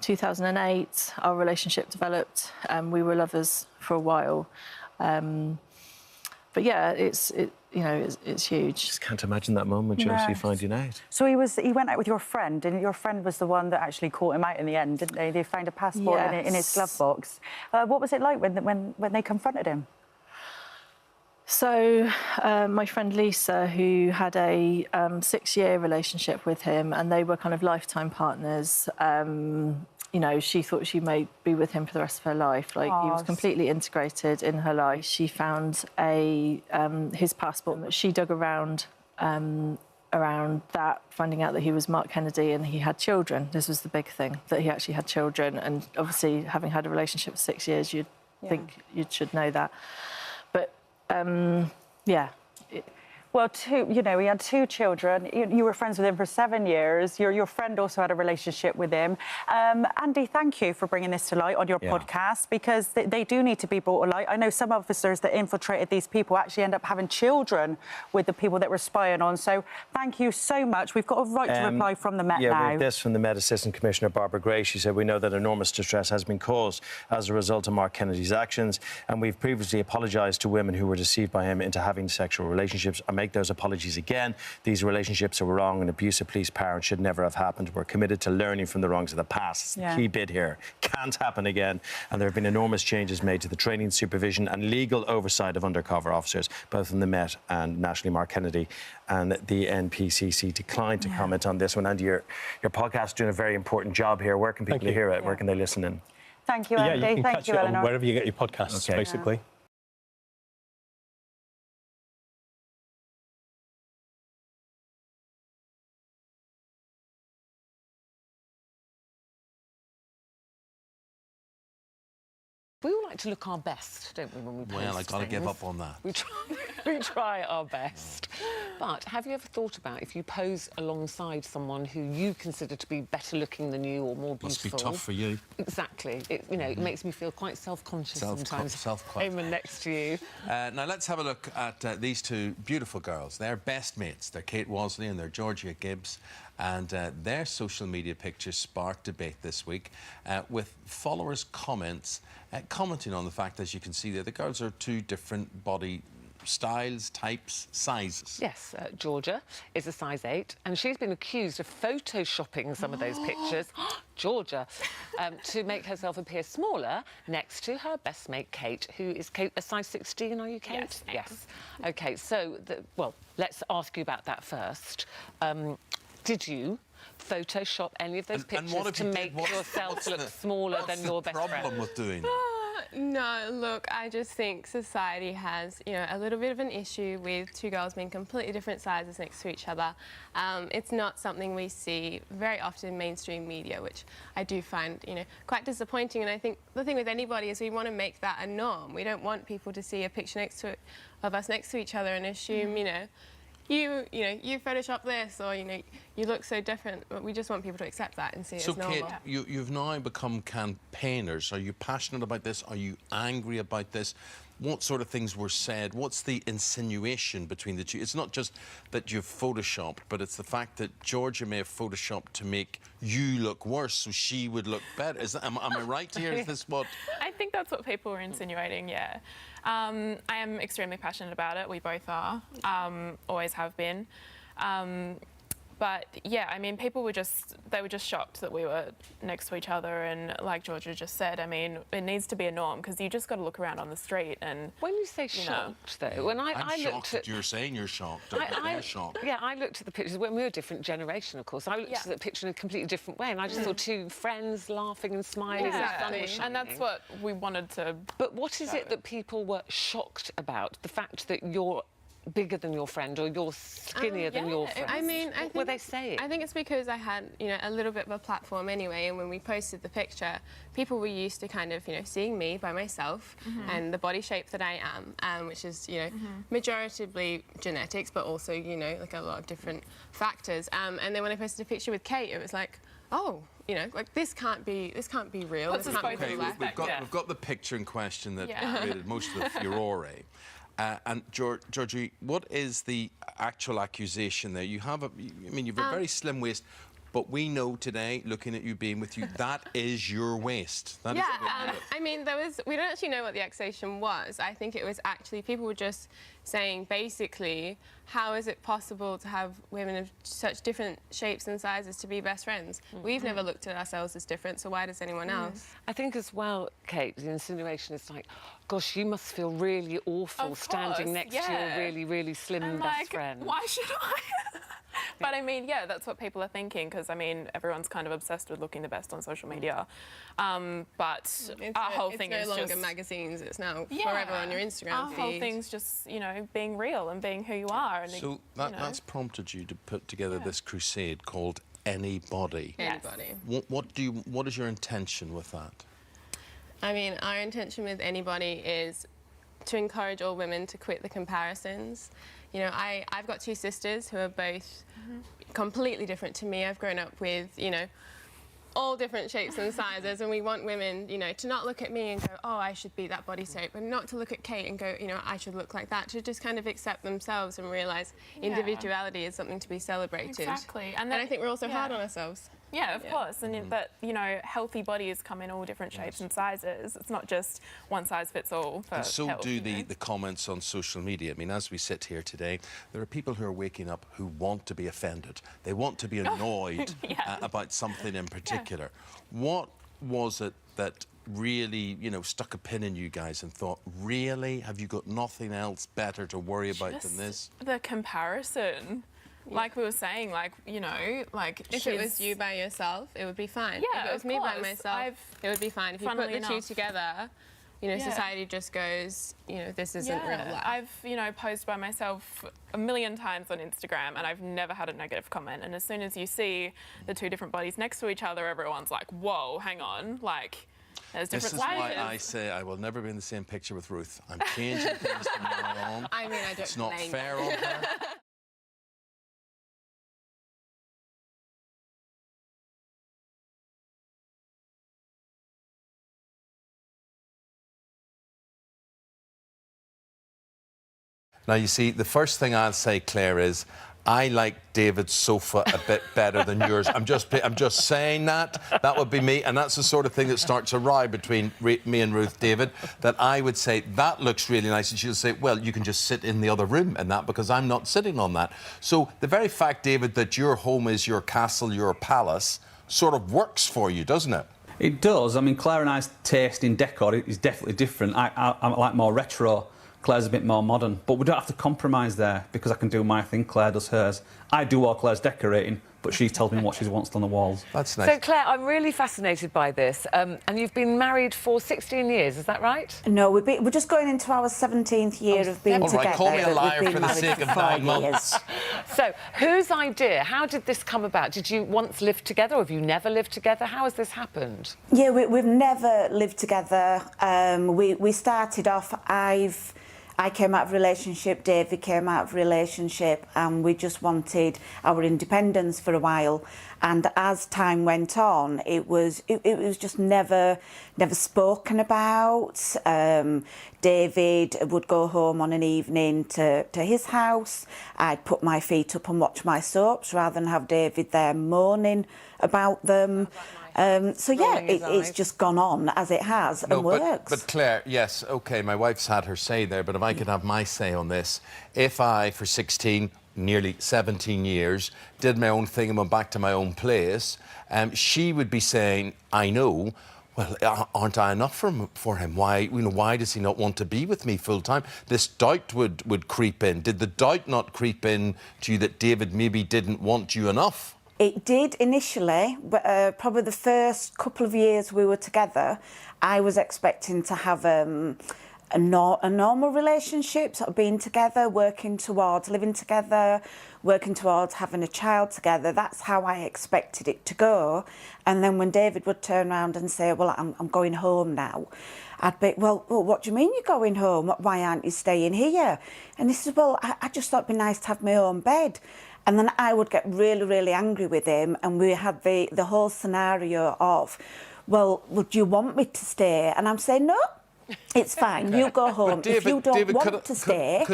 2008, our relationship developed. We were lovers for a while. But yeah, it's huge. Just can't imagine that moment, Josie, finding out. So he went out with your friend, and your friend was the one that actually caught him out in the end, didn't they? They found a passport in his glove box. What was it like when they confronted him? So my friend Lisa, who had a 6-year relationship with him, and they were kind of lifetime partners. You know, she thought she may be with him for the rest of her life. Like, he was completely integrated in her life. She found his passport that she dug around that, finding out that he was Mark Kennedy and he had children. This was the big thing, that he actually had children. And obviously, having had a relationship for 6 years, you'd think you should know that. But, yeah. Well, he had 2 children. You were friends with him for 7 years. Your friend also had a relationship with him. Andy, thank you for bringing this to light on your podcast, because they do need to be brought to light. I know some officers that infiltrated these people actually end up having children with the people that were spying on. So thank you so much. We've got a right to reply from the Met now. Yeah, we have this from the Met Assistant Commissioner Barbara Gray. She said, "We know that enormous distress has been caused as a result of Mark Kennedy's actions, and we've previously apologised to women who were deceived by him into having sexual relationships. I make those apologies again. These relationships are wrong, and abuse of police power should never have happened. We're committed to learning from the wrongs of the past." It's the key bit here. Can't happen again. And there have been enormous changes made to the training, supervision and legal oversight of undercover officers, both in the Met and nationally. Mark Kennedy and the NPCC declined to comment on this one. And your podcast is doing a very important job here. Where can people hear it? Where can they listen in? Thank you, Andy. Yeah, you can Thank catch you, it Eleanor. on wherever you get your podcasts, basically. We all like to look our best, don't we, when we post Well, I got to give things? up on that. We try our best. But have you ever thought about if you pose alongside someone who you consider to be better looking than you or more beautiful? Must be tough for you. Exactly. It makes me feel quite self-conscious sometimes. Self-conscious. Aiming next to you. Now, let's have a look at these 2 beautiful girls. They're best mates. They're Kate Walsley and they're Georgia Gibbs. And their social media pictures sparked debate this week with followers' comments commenting on the fact, as you can see there, the girls are 2 different body styles, types, sizes. Yes, Georgia is a size 8, and she's been accused of photoshopping some of those pictures, Georgia, to make herself appear smaller next to her best mate, Kate, who is a size 16, are you, Kate? Yes. OK, so, let's ask you about that first. Did you Photoshop any of those pictures to make yourself look smaller than your best friend? What's the problem with doing that? No, look, I just think society has, a little bit of an issue with 2 girls being completely different sizes next to each other. It's not something we see very often in mainstream media, which I do find, quite disappointing. And I think the thing with anybody is we want to make that a norm. We don't want people to see a picture of us next to each other and assume, you Photoshop this, or, you look so different. But we just want people to accept that and see it as normal. So, Kate, you've now become campaigners. Are you passionate about this? Are you angry about this? what sort of things were said? What's the insinuation between the two? It's not just that you've photoshopped, but it's the fact that Georgia may have photoshopped to make you look worse, so she would look better. Am I right here? Is this what? I think that's what people were insinuating, yeah. I am extremely passionate about it. We both are, always have been. But yeah, I mean, they were just shocked that we were next to each other, and like Georgia just said, I mean, it needs to be a norm, because you just got to look around on the street and... When you say shocked, though, when I I'm looked shocked at... you're saying you're shocked. They're shocked. Yeah, I looked at the pictures, when we were a different generation, of course, I looked at the picture in a completely different way, and I just saw two friends laughing and smiling Exactly. and And that's what we wanted to... But what is it that people were shocked about? The fact that you're bigger than your friend, or you're skinnier than your friend? I mean, what were they saying? I think it's because I had, a little bit of a platform anyway, and when we posted the picture, people were used to kind of, seeing me by myself and the body shape that I am, which is, majoritively genetics, but also, like a lot of different factors. And then when I posted a picture with Kate, it was like, oh, like this can't be real. This can't be real. We've got the picture in question that created most of the furore. And Georgie, what is the actual accusation there? You have you've a very slim waist, but we know today, looking at you, being with you, that is your waist. That is I mean, we don't actually know what the accusation was. I think it was actually, people were just saying, basically, how is it possible to have women of such different shapes and sizes to be best friends? We've never looked at ourselves as different, so why does anyone else? I think as well, Kate, the insinuation is like, gosh, you must feel really awful standing next to your really, really slim best friend. Why should I? But I mean, yeah, that's what people are thinking, because I mean, everyone's kind of obsessed with looking the best on social media. But our whole thing is no longer just magazines. It's now forever on your Instagram Our feed. whole thing's just being real and being who you are. And so that's prompted you to put together this crusade called Anybody. Anybody. What is your intention with that? I mean, our intention with Anybody is to encourage all women to quit the comparisons. I've got two sisters who are both completely different to me. I've grown up with, all different shapes and sizes, and we want women, to not look at me and go, oh, I should be that body shape, and not to look at Kate and go, I should look like that, to just kind of accept themselves and realise individuality is something to be celebrated. Exactly. And I think we're also hard on ourselves. Yeah, of course. And that, healthy bodies come in all different shapes and sizes. It's not just one size fits all for And so health, do the comments on social media. I mean, as we sit here today, there are people who are waking up who want to be offended. They want to be annoyed about something in particular. What was it that really, stuck a pin in you guys and thought, really? Have you got nothing else better to worry about than this? The comparison. Like we were saying, if it was you by yourself, it would be fine. Yeah, if it was me by myself, it would be fine. If you put the two together, society just goes, this isn't real life. I've posed by myself a million times on Instagram, and I've never had a negative comment. And as soon as you see the two different bodies next to each other, everyone's like, whoa, hang on, there's different This is why I say I will never be in the same picture with Ruth. I'm changing things from now on. I mean, I don't It's not blame fair on her. Now, you see, the first thing I'll say, Claire, is I like David's sofa a bit better than yours. I'm just saying that. That would be me, and that's the sort of thing that starts a row between me and Ruth, David, that I would say, that looks really nice, and she'll say, well, you can just sit in the other room in that, because I'm not sitting on that. So the very fact, David, that your home is your castle, your palace, sort of works for you, doesn't it? It does. I mean, Claire and I's taste in decor is definitely different. I like more retro. Claire's a bit more modern, but we don't have to compromise there, because I can do my thing, Claire does hers. I do all Claire's decorating, but she tells me what she wants on the walls. That's nice. So, Claire, I'm really fascinated by this, and you've been married for 16 years, is that right? No, we're just going into our 17th year of being together. All right, call me a liar for the sake of 9 months. So, whose idea? How did this come about? Did you once live together, or have you never lived together? How has this happened? Yeah, we've never lived together. We started off, I came out of a relationship, David came out of a relationship, and we just wanted our independence for a while. And as time went on, it was just never spoken about. David would go home on an evening to his house. I'd put my feet up and watch my soaps rather than have David there moaning about them. So yeah, it's just gone on as it has and works. But Claire, yes, OK, my wife's had her say there, but if I could have my say on this, if I, for 16, nearly 17 years, did my own thing and went back to my own place, she would be saying, I know, well, aren't I enough for him? Why does he not want to be with me full time? This doubt would creep in. Did the doubt not creep in to you that David maybe didn't want you enough? It did initially, but probably the first couple of years we were together, I was expecting to have a normal relationship, sort of being together, working towards living together, working towards having a child together. That's how I expected it to go. And then when David would turn around and say, well, I'm going home now, I'd be, well, what do you mean you're going home? Why aren't you staying here? And he said, well, I just thought it'd be nice to have my own bed. And then I would get really, really angry with him, and we had the whole scenario of, well, would you want me to stay? And I'm saying, no, it's fine, you go home. David, if you don't want to stay...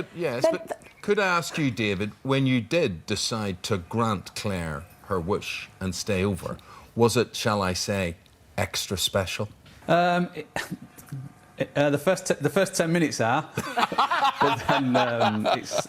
Could I ask you, David, when you did decide to grant Claire her wish and stay over, was it, shall I say, extra special? The first 10 minutes are, but then it's...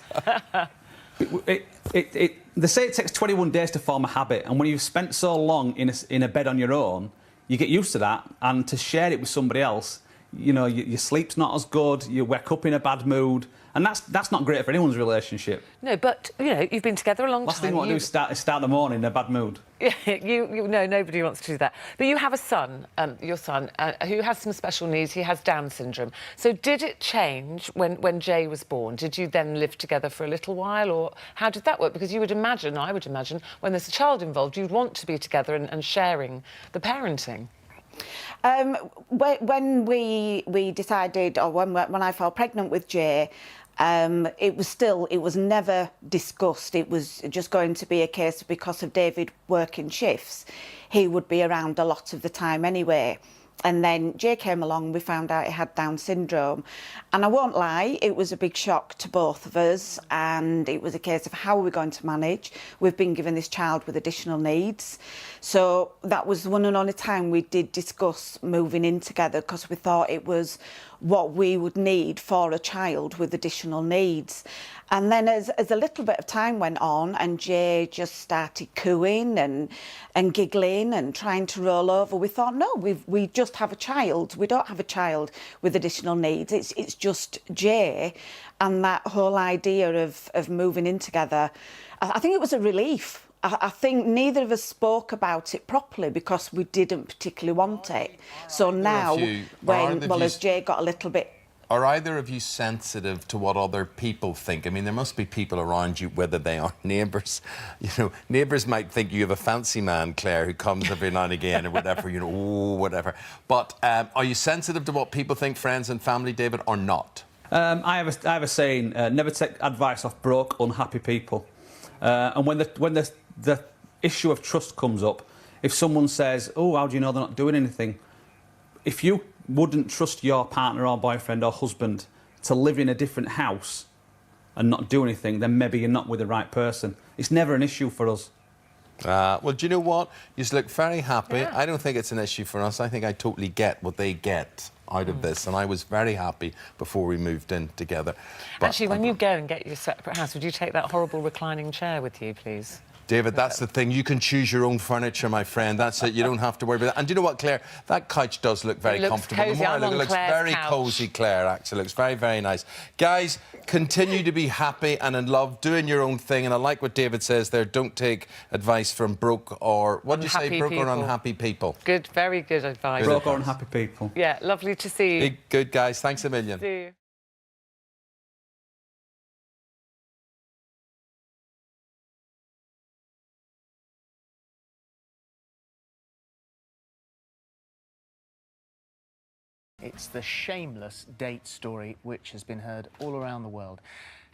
They say it takes 21 days to form a habit, and when you've spent so long in a bed on your own, you get used to that, and to share it with somebody else, you know, your sleep's not as good, you wake up in a bad mood, and that's not great for anyone's relationship. No, but, you know, you've been together a long time. Last thing you want to do is start the morning in a bad mood. No, nobody wants to do that. But you have a son, your son, who has some special needs. He has Down syndrome. So did it change when Jay was born? Did you then live together for a little while, or how did that work? Because you would imagine, I would imagine, when there's a child involved, you'd want to be together and sharing the parenting. When we decided, or when I fell pregnant with Jay, it was never discussed. It was just going to be a case because of David working shifts. He would be around a lot of the time anyway. And then Jay came along, we found out he had Down syndrome. And I won't lie, it was a big shock to both of us. And it was a case of how are we going to manage? We've been given this child with additional needs. So that was the one and only time we did discuss moving in together, because we thought it was what we would need for a child with additional needs. And then as a little bit of time went on and Jay just started cooing and giggling and trying to roll over, we thought, no, we just have a child. We don't have a child with additional needs. It's just Jay. And that whole idea of moving in together, I think it was a relief. I think neither of us spoke about it properly because we didn't particularly want it. So now, as Jay got a little bit... Are either of you sensitive to what other people think? I mean, there must be people around you, whether they are neighbours. You know, neighbours might think you have a fancy man, Claire, who comes every now and again or whatever, you know, whatever. But are you sensitive to what people think, friends and family, David, or not? I have a saying, never take advice off broke, unhappy people. And when the issue of trust comes up, if someone says, oh, how do you know they're not doing anything? If you wouldn't trust your partner or boyfriend or husband to live in a different house and not do anything, then maybe you're not with the right person. It's never an issue for us. Well, do you know what? You just look very happy. Yeah. I don't think it's an issue for us. I think I totally get what they get out of this, and I was very happy before we moved in together. But actually, when you go and get your separate house, would you take that horrible reclining chair with you, please? David, that's the thing. You can choose your own furniture, my friend. That's it. You don't have to worry about that. And do you know what, Claire? That couch does look very comfortable. Cozy. The more I look, it looks very cosy, Claire, actually. It looks very, very nice. Guys, continue to be happy and in love, doing your own thing. And I like what David says there. Don't take advice from broke or... What did you say? Broke or unhappy people? Good, very good advice. Broke or unhappy people. Yeah, lovely to see you. Good, guys. Thanks a million. See you. It's the shameless date story which has been heard all around the world.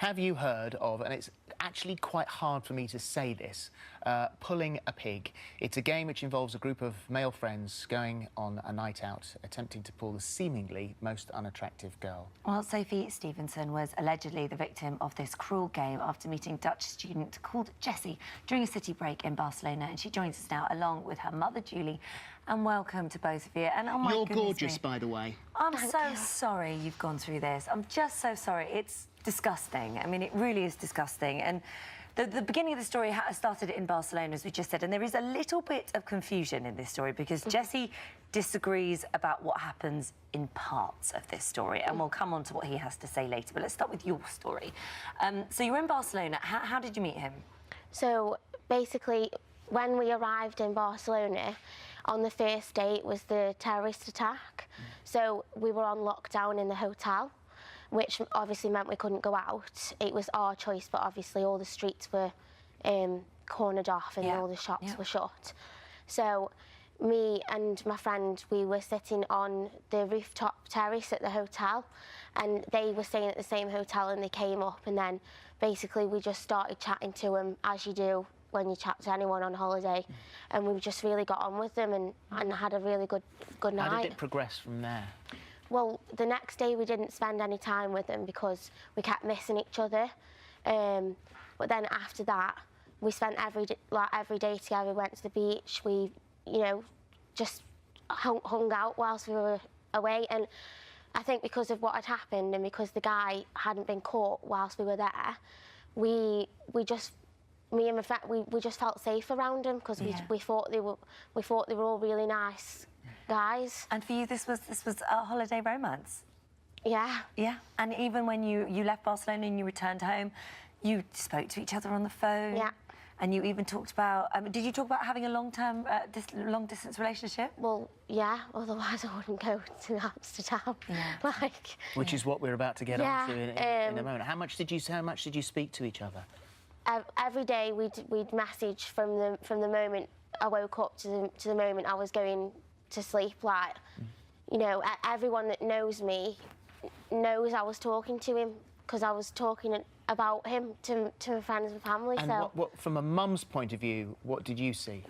Have you heard of, and it's actually quite hard for me to say this, pulling a pig? It's a game which involves a group of male friends going on a night out, attempting to pull the seemingly most unattractive girl. Well, Sophie Stevenson was allegedly the victim of this cruel game after meeting a Dutch student called Jessie during a city break in Barcelona, and she joins us now along with her mother, Julie. And welcome to both of you. And oh my You're goodness gorgeous, me. by the way. I'm so sorry you've gone through this. I'm just so sorry. It's disgusting. I mean, it really is disgusting. And the beginning of the story started in Barcelona, as we just said, and there is a little bit of confusion in this story because Jessie disagrees about what happens in parts of this story, and we'll come on to what he has to say later. But let's start with your story. So you were in Barcelona. How did you meet him? So basically, when we arrived in Barcelona, on the first day it was the terrorist attack. So we were on lockdown in the hotel, which obviously meant we couldn't go out. It was our choice, but obviously all the streets were cornered off and all the shops were shut. So me and my friend, we were sitting on the rooftop terrace at the hotel, and they were staying at the same hotel, and they came up, and then basically we just started chatting to them, as you do when you chat to anyone on holiday, and we just really got on with them and had a really good night. How did it progress from there? Well, the next day we didn't spend any time with them because we kept missing each other. But then after that, we spent every day together. We went to the beach. We, just hung out whilst we were away. And I think because of what had happened and because the guy hadn't been caught whilst we were there, me and my friend, we just felt safe around him because we thought they were all really nice guys. And for you, this was a holiday romance? Yeah. Yeah. And even when you left Barcelona and you returned home, you spoke to each other on the phone. Yeah. And you even talked about... did you talk about having a long-term, long-distance relationship? Well, yeah. Otherwise, I wouldn't go to Amsterdam. Yeah. Which is what we're about to get on to in a moment. How much did you speak to each other? Every day we'd message from the moment I woke up to the moment I was going to sleep. Everyone that knows me knows I was talking to him because I was talking about him to my friends and family. And so, what, from a mum's point of view, what did you see?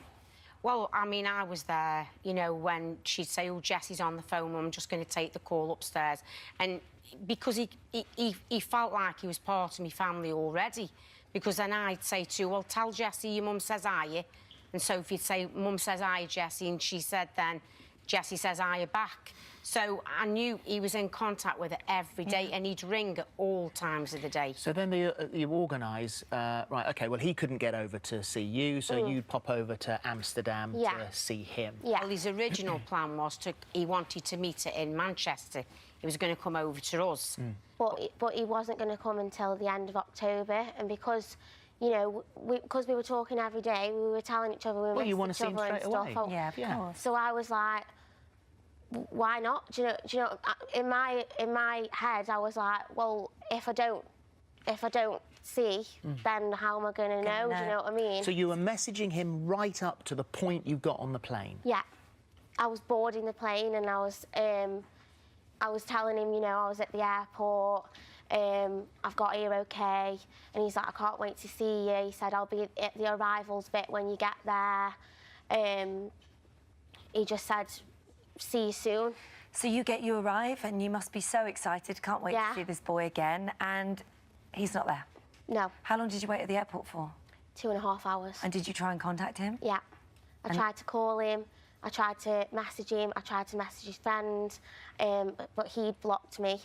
Well, I mean, I was there, when she'd say, oh, Jessie's on the phone, I'm just going to take the call upstairs. And because he felt like he was part of my family already, because then I'd say to her, well, tell Jessie your mum says hiya. And Sophie'd say, mum says hiya, Jessie, and she said then, Jessie says hiya back. So I knew he was in contact with her every day, and he'd ring at all times of the day. So then you organise, right, OK, well, he couldn't get over to see you, so you'd pop over to Amsterdam to see him. Yeah. Well, his original plan was he wanted to meet her in Manchester. He was going to come over to us. But he wasn't going to come until the end of October, and because... because we were talking every day, we were telling each other we missed you want to see him straight away. Yeah, of course. So I was like, why not? Do you know? In my head, I was like, well, if I don't see, then how am I going to know? Do you know what I mean? So you were messaging him right up to the point you got on the plane. Yeah, I was boarding the plane, and I was telling him, I was at the airport. I've got here okay, and he's like, I can't wait to see you. He said, I'll be at the arrivals bit when you get there. He just said, see you soon. So you arrive, and you must be so excited, can't wait to see this boy again, and he's not there? No. How long did you wait at the airport for? 2.5 hours. And did you try and contact him? Yeah. I tried to call him, I tried to message him, I tried to message his friend, but he'd blocked me.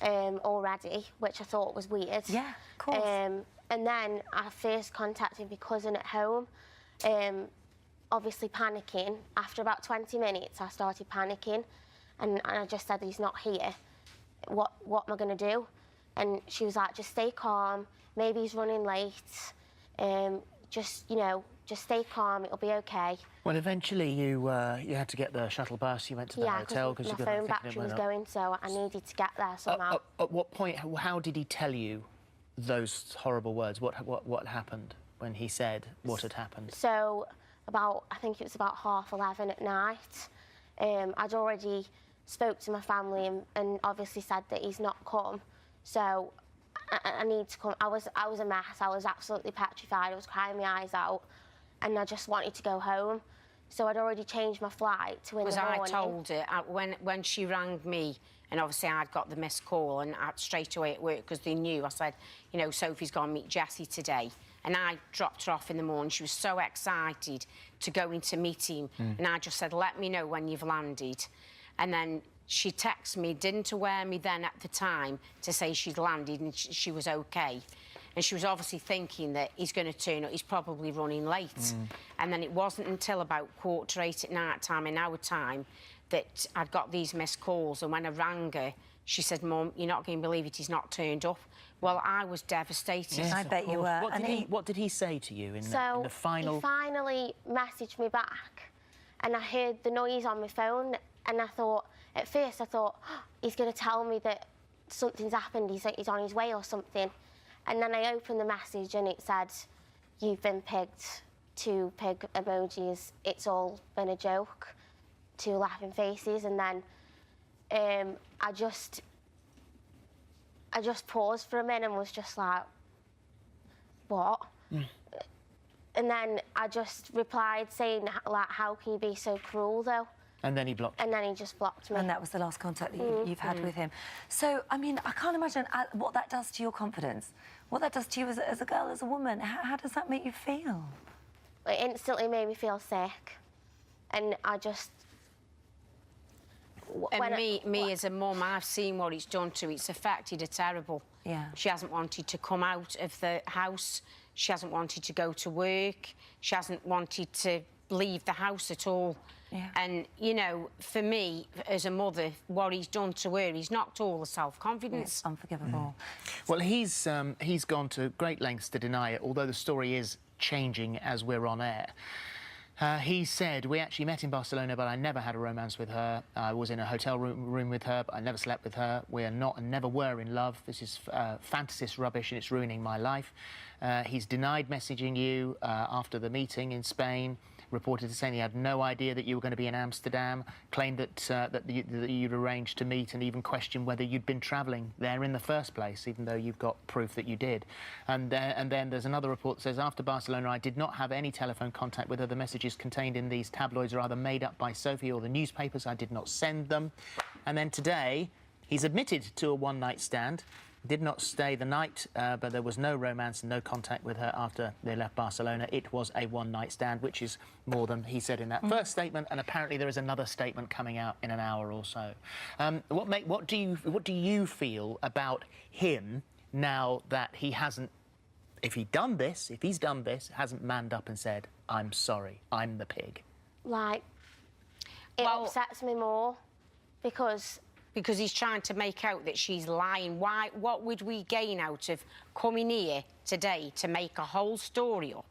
Already, which I thought was weird. Yeah, of course. And then I first contacted my cousin at home, obviously panicking. After about 20 minutes, I started panicking, and I just said, he's not here. What am I going to do? And she was like, just stay calm. Maybe he's running late. Just stay calm. It'll be okay. Well, eventually you had to get the shuttle bus. You went to the hotel because my phone battery was going, so I needed to get there somehow. At what point? How did he tell you those horrible words? What happened when he said what had happened? So I think it was about 11:30 at night. I'd already spoke to my family and obviously said that he's not come. So I need to come. I was a mess. I was absolutely petrified. I was crying my eyes out, and I just wanted to go home. So I'd already changed my flight to in the morning. Because I told her when she rang me, and obviously I'd got the missed call, and straight away at work, because they knew, I said, you know, Sophie's gone to meet Jessie today. And I dropped her off in the morning. She was so excited to go in to meet him. And I just said, let me know when you've landed. And then she texted me, didn't aware me then at the time, to say she'd landed and she was OK. And she was obviously thinking that he's going to turn up, he's probably running late. And then it wasn't until about 7:45 at night time, in our time, that I'd got these missed calls. And when I rang her, she said, Mum, you're not going to believe it, he's not turned up. Well, I was devastated. Yes, I bet you were. What did he say to you in the final... he finally messaged me back, and I heard the noise on my phone, and I thought, at first I thought, oh, he's going to tell me that something's happened, he's on his way or something. And then I opened the message and it said, you've been pigged, 2 pig emojis, it's all been a joke, 2 laughing faces. And then I just paused for a minute and was just like, what? And then I just replied saying, like, how can you be so cruel, though? And then he blocked you. And then he just blocked me. And that was the last contact that you've had with him. So, I mean, I can't imagine what that does to your confidence, what that does to you as a girl, as a woman. How does that make you feel? It instantly made me feel sick. And I just... And me as a mum, I've seen what it's done to her. It's affected her terrible. Yeah. She hasn't wanted to come out of the house. She hasn't wanted to go to work. She hasn't wanted to leave the house at all. Yeah. And, you know, for me, as a mother, what he's done to her, he's knocked all the self-confidence. It's unforgivable. Well, he's gone to great lengths to deny it, although the story is changing as we're on air. He said, we actually met in Barcelona, but I never had a romance with her. I was in a hotel room with her, but I never slept with her. We are not and never were in love. This is fantasist rubbish and it's ruining my life. He's denied messaging you after the meeting in Spain, reported to saying he had no idea that you were going to be in Amsterdam, claimed that you'd arranged to meet, and even questioned whether you'd been travelling there in the first place, even though you've got proof that you did. And then there's another report that says, after Barcelona, I did not have any telephone contact with her. The messages contained in these tabloids are either made up by Sophie or the newspapers. I did not send them. And then today, he's admitted to a one-night stand. Did not stay the night, but there was no romance and no contact with her after they left Barcelona. It was a one-night stand, which is more than he said in that first statement, and apparently there is another statement coming out in an hour or so. What do you feel about him now that he hasn't, if he's done this, hasn't manned up and said, I'm sorry, I'm the pig? Like, it upsets me more because he's trying to make out that she's lying. What would we gain out of coming here today to make a whole story up?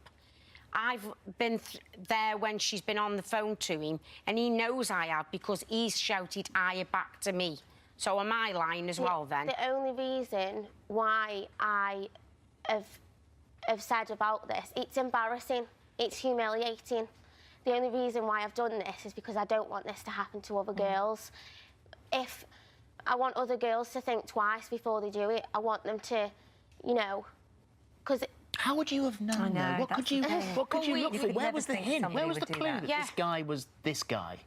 I've been there when she's been on the phone to him, and he knows I have because he's shouted "Aya" back to me. So am I lying as well then? The only reason why I have said about this, it's embarrassing, it's humiliating. The only reason why I've done this is because I don't want this to happen to other girls. If I want other girls to think twice before they do it, I want them to, you know, because... How would you have known, though? What could you look for? Where was the hint? Where was the clue that this guy was this guy?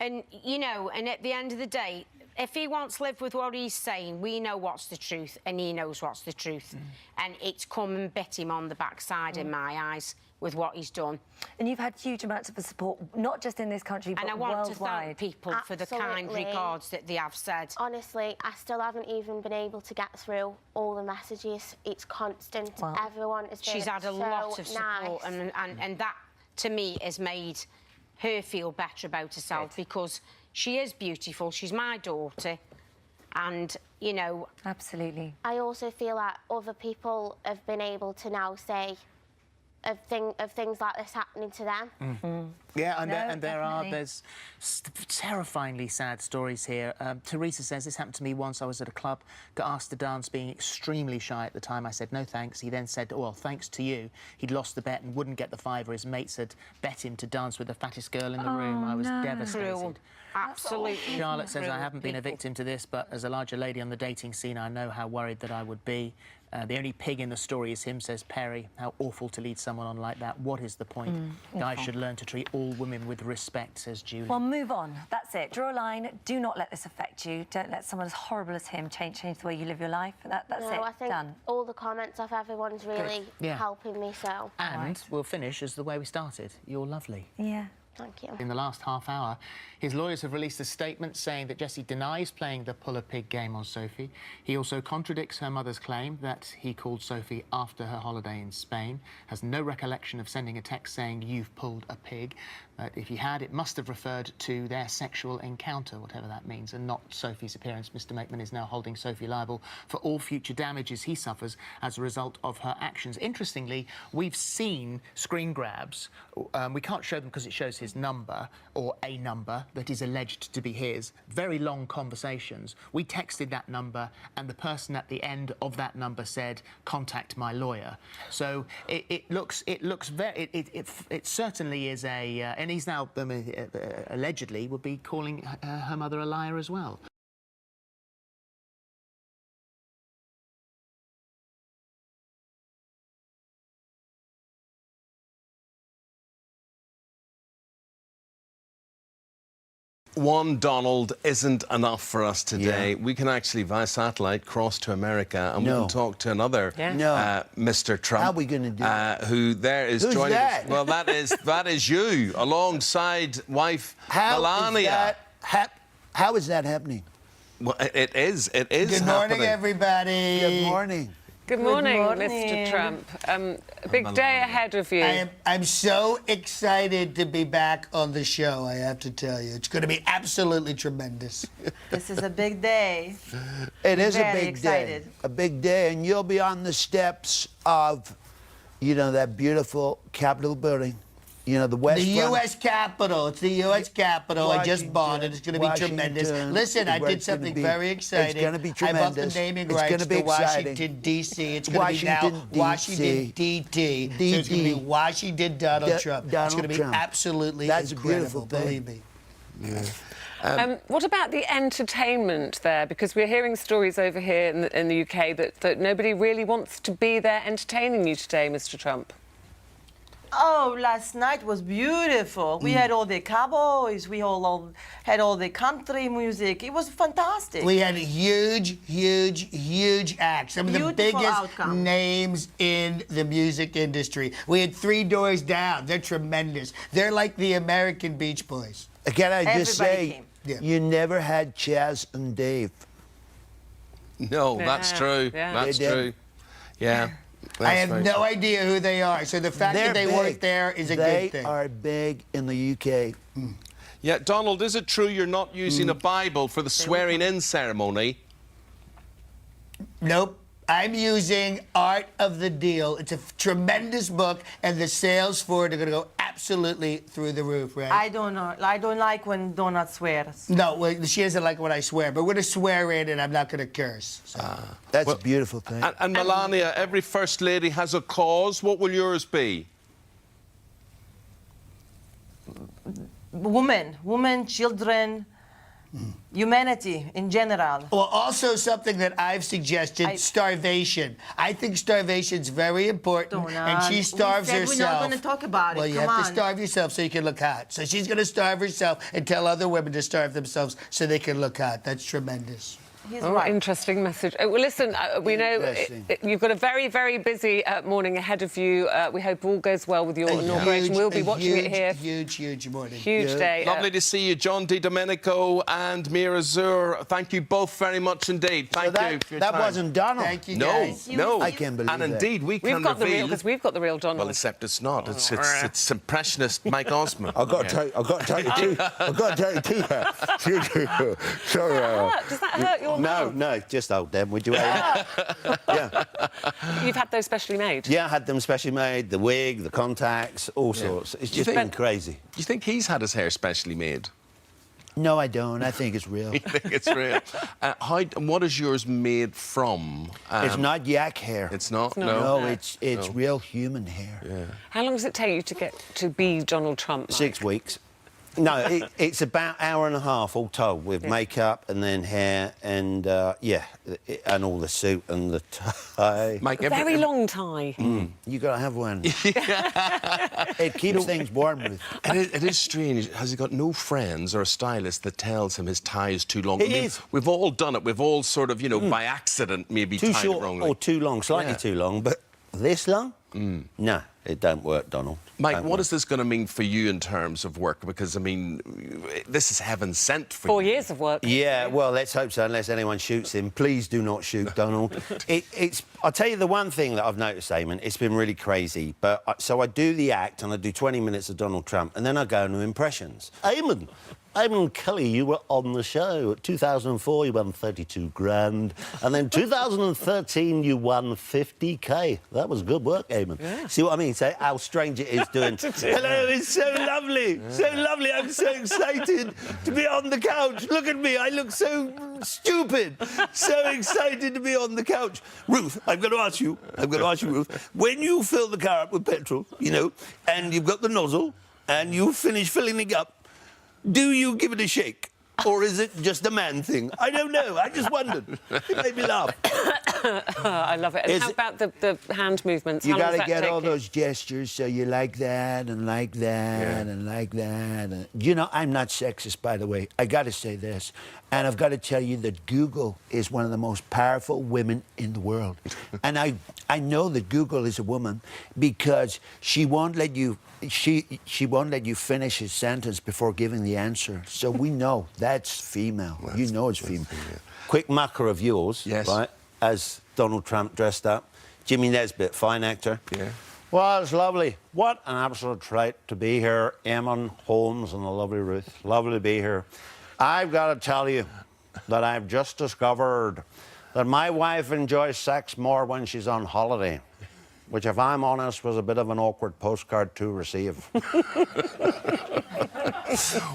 And, you know, and at the end of the day, if he wants to live with what he's saying, we know what's the truth and he knows what's the truth. And it's come and bit him on the backside in my eyes with what he's done. And you've had huge amounts of support, not just in this country, but worldwide. And I want to thank people for the kind regards that they have said. Honestly, I still haven't even been able to get through all the messages. It's constant. Well, everyone has been She's had a lot of support, and that, to me, has made her feel better about herself because she is beautiful. She's my daughter. And, you know... Absolutely. I also feel like other people have been able to now say, things like this happening to them. Yeah, and there's terrifyingly sad stories here. Teresa says, this happened to me once. I was at a club, got asked to dance, being extremely shy at the time. I said, no thanks. He then said, well, thanks to you. He'd lost the bet and wouldn't get the fiver. His mates had bet him to dance with the fattest girl in the room. I was devastated. Cruel. Absolutely. Charlotte says, I haven't been a victim to this, but as a larger lady on the dating scene, I know how worried that I would be. The only pig in the story is him, says Perry. How awful to lead someone on like that. What is the point? Guys should learn to treat all women with respect, says Julie. Well, move on. That's it. Draw a line. Do not let this affect you. Don't let someone as horrible as him change the way you live your life. That's it. I think Done. all the comments off everyone's really helping me, so... And we'll finish as the way we started. You're lovely. Yeah. Thank you. In the last half hour, his lawyers have released a statement saying that Jessie denies playing the pull a pig game on Sophie. He also contradicts her mother's claim that he called Sophie after her holiday in Spain, has no recollection of sending a text saying, you've pulled a pig. But if he had, it must have referred to their sexual encounter, whatever that means, and not Sophie's appearance. Mr. Makeman is now holding Sophie liable for all future damages he suffers as a result of her actions. Interestingly, we've seen screen grabs. We can't show them because it shows his number, or a number that is alleged to be his. Very long conversations. We texted that number, and the person at the end of that number said, contact my lawyer. So it certainly is a... and he's now, allegedly, would be calling her mother a liar as well. One Donald isn't enough for us today. We can actually, via satellite, cross to America and we can talk to another Mr. Trump. How are we going to do that? Who there is Who's joining that? us. Well, that is you, alongside wife Melania. How is that happening? Well, it is happening. Good morning, everybody. Good morning. Good morning, Mr. Trump. A big day ahead of you. I'm so excited to be back on the show, I have to tell you. It's going to be absolutely tremendous. This is a big day. It is Very a big excited. day. A big day, and you'll be on the steps of, that beautiful Capitol building. The West The Front. U.S. Capitol. It's the U.S. Capitol. I just bought it. It's going to be tremendous. Listen, I did something very exciting. It's going to be tremendous. I bought the naming rights to Washington, D.C. It's going to be now Washington, D.T. So it's going to be Washington, Donald Trump. It's going to be absolutely incredible, believe me. What about the entertainment there? Because we're hearing stories over here in the UK that nobody really wants to be there entertaining you today, Mr. Trump. Oh, last night was beautiful. We had all the cowboys. We all had all the country music. It was fantastic. We had huge acts. Some of the biggest names in the music industry. We had Three Doors Down. They're tremendous. They're like the American Beach Boys. Can I just say, you never had Chaz and Dave. No, that's true. That's true. Yeah. I have no idea who they are, so the fact that they work there is a good thing. They are big in the UK. Yeah, Donald, is it true you're not using a Bible for the swearing-in ceremony? Nope. I'm using Art of the Deal. It's a tremendous book, and the sales for it are going to go absolutely through the roof, right? I don't know. I don't like when Donald swears. No, well, she doesn't like when I swear, but we're going to swear in, and I'm not going to curse. So. That's a beautiful thing. And Melania, every First Lady has a cause. What will yours be? Women, children, humanity in general. Well, also something that I've suggested, starvation. I think starvation's very important, and she starves herself. We're not going to talk about it. Well, you have to starve yourself so you can look hot. So she's going to starve herself and tell other women to starve themselves so they can look hot. That's tremendous. Interesting message. Well, listen, we know you've got a very, very busy morning ahead of you. We hope all goes well with your inauguration. We'll be watching it here. Huge morning. Huge day. Lovely to see you, John Di Domenico and Mira Zur. Thank you both very much indeed. Thank you for your time. That wasn't Donald. Thank you, guys. No. I can't believe And indeed, we can reveal... Because we've got the real Donald. Well, except it's not. It's impressionist Mike Osmond. I've got to tell you too. Does that hurt your No, just old them. We do yeah. You've had those specially made? Yeah, I had them specially made, the wig, the contacts, all sorts. It's just been crazy. Do you think he's had his hair specially made? No, I don't. I think it's real. You think it's real? What is yours made from? It's not yak hair. It's not? No, it's real human hair. Yeah. How long does it take you to get to be Donald Trump? 6 weeks. No, it's about an hour and a half all told, with makeup and then hair and, and all the suit and the tie. A very long tie. You got to have one. It keeps things warm. It is strange. Has he got no friends or a stylist that tells him his tie is too long? It is. We've all done it. We've all sort of, by accident maybe too tied short it wrongly. or too long, slightly too long, but this long? No, it don't work, Donald. Mike, what is this going to mean for you in terms of work? Because, I mean, this is heaven sent for 4 years of work. Yeah, well, let's hope so, unless anyone shoots him. Please do not shoot Donald. I'll tell you the one thing that I've noticed, Eamon, it's been really crazy. So I do the act and I do 20 minutes of Donald Trump and then I go into impressions. Eamon Kelly, you were on the show. 2004, you won 32 grand. And then 2013, you won 50K. That was good work, Eamon. Yeah. See what I mean? Say how strange it is doing. Hello, it's so lovely. Yeah. So lovely. I'm so excited to be on the couch. Look at me. I look so stupid. So excited to be on the couch. Ruth, I'm going to ask you, Ruth, when you fill the car up with petrol, and you've got the nozzle, and you finish filling it up, do you give it a shake? Or is it just a man thing? I don't know. I just wondered. It made me laugh. I love it. And how about the hand movements? You got to get all those gestures, so you like that and like that and like that. And, I'm not sexist, by the way. I got to say this. And I've got to tell you that Google is one of the most powerful women in the world. And I know that Google is a woman because she won't let you won't let you finish his sentence before giving the answer. So we know that's female. You know it's female. Quick mucker of yours, right? As Donald Trump dressed up. Jimmy Nesbitt, fine actor. Yeah. Well, it's lovely. What an absolute treat to be here. Eamon, Holmes and the lovely Ruth. Lovely to be here. I've got to tell you that I've just discovered that my wife enjoys sex more when she's on holiday, which, if I'm honest, was a bit of an awkward postcard to receive.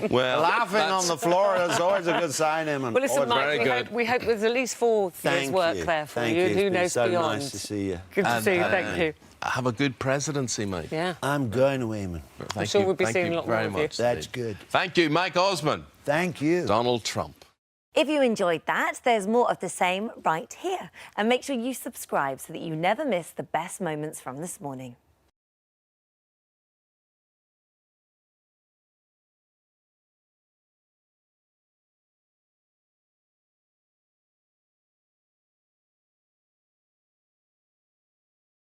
Well, laughing on the floor is always a good sign, Eamon. Well, listen, Mike, we hope there's at least 4 years' work there for you. Who knows so beyond? Nice to see you. Good to see you. Thank you. Have a good presidency, mate. Yeah. I'm going to, Eamon. I'm sure we'll be seeing a lot more of you. That's good. Thank you, Mike Osmond. Thank you. Donald Trump. If you enjoyed that, there's more of the same right here. And make sure you subscribe so that you never miss the best moments from this morning.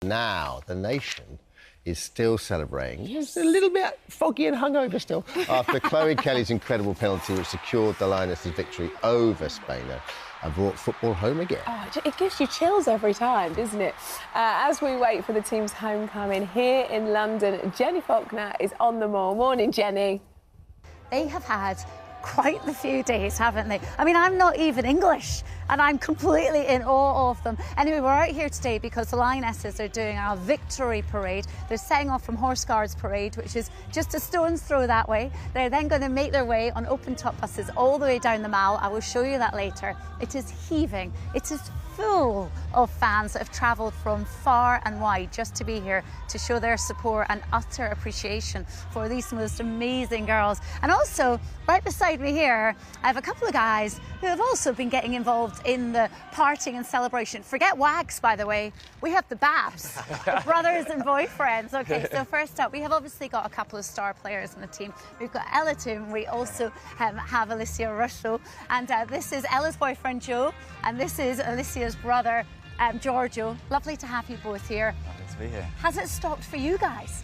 Now, the nation is still celebrating. It's a little bit foggy and hungover still. After Chloe Kelly's incredible penalty, which secured the Lionesses' victory over Spain, and brought football home again. Oh, it gives you chills every time, doesn't it? As we wait for the team's homecoming here in London, Jenny Faulkner is on the mall. Morning, Jenny. They have had quite the few days, haven't they? I mean, I'm not even English, and I'm completely in awe of them. Anyway, we're out here today because the Lionesses are doing our victory parade. They're setting off from Horse Guards Parade, which is just a stone's throw that way. They're then going to make their way on open-top buses all the way down the Mall. I will show you that later. It is heaving. It is full of fans that have travelled from far and wide just to be here to show their support and utter appreciation for these most amazing girls. And also, right beside me here, I have a couple of guys who have also been getting involved in the partying and celebration. Forget wags, by the way. We have the Babs, the brothers and boyfriends. Okay, so first up, we have obviously got a couple of star players in the team. We've got Ella Toon. We also have Alicia Russell. And this is Ella's boyfriend, Joe. And this is Alicia's brother, Giorgio. Lovely to have you both here. Lovely to be here. Has it stopped for you guys?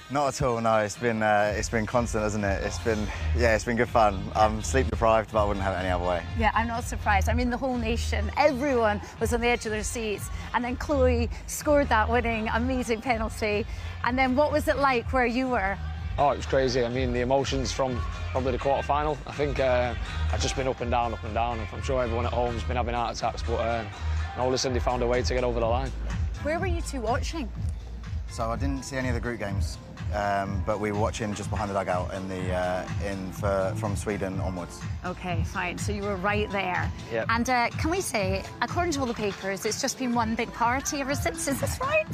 Not at all, no. It's been constant, hasn't it? It's been good fun. I'm sleep deprived, but I wouldn't have it any other way. Yeah, I'm not surprised. I mean, the whole nation, everyone was on the edge of their seats. And then Chloe scored that winning amazing penalty. And then what was it like where you were? Oh, it was crazy. I mean, the emotions from probably the quarter-final. I think I I've just been up and down, and I'm sure everyone at home's been having heart attacks, but no, listen, they found a way to get over the line. Where were you two watching? So I didn't see any of the group games, but we were watching just behind the dugout from Sweden onwards. OK, fine. So you were right there. Yep. And can we say, according to all the papers, it's just been one big party ever since. Is this right?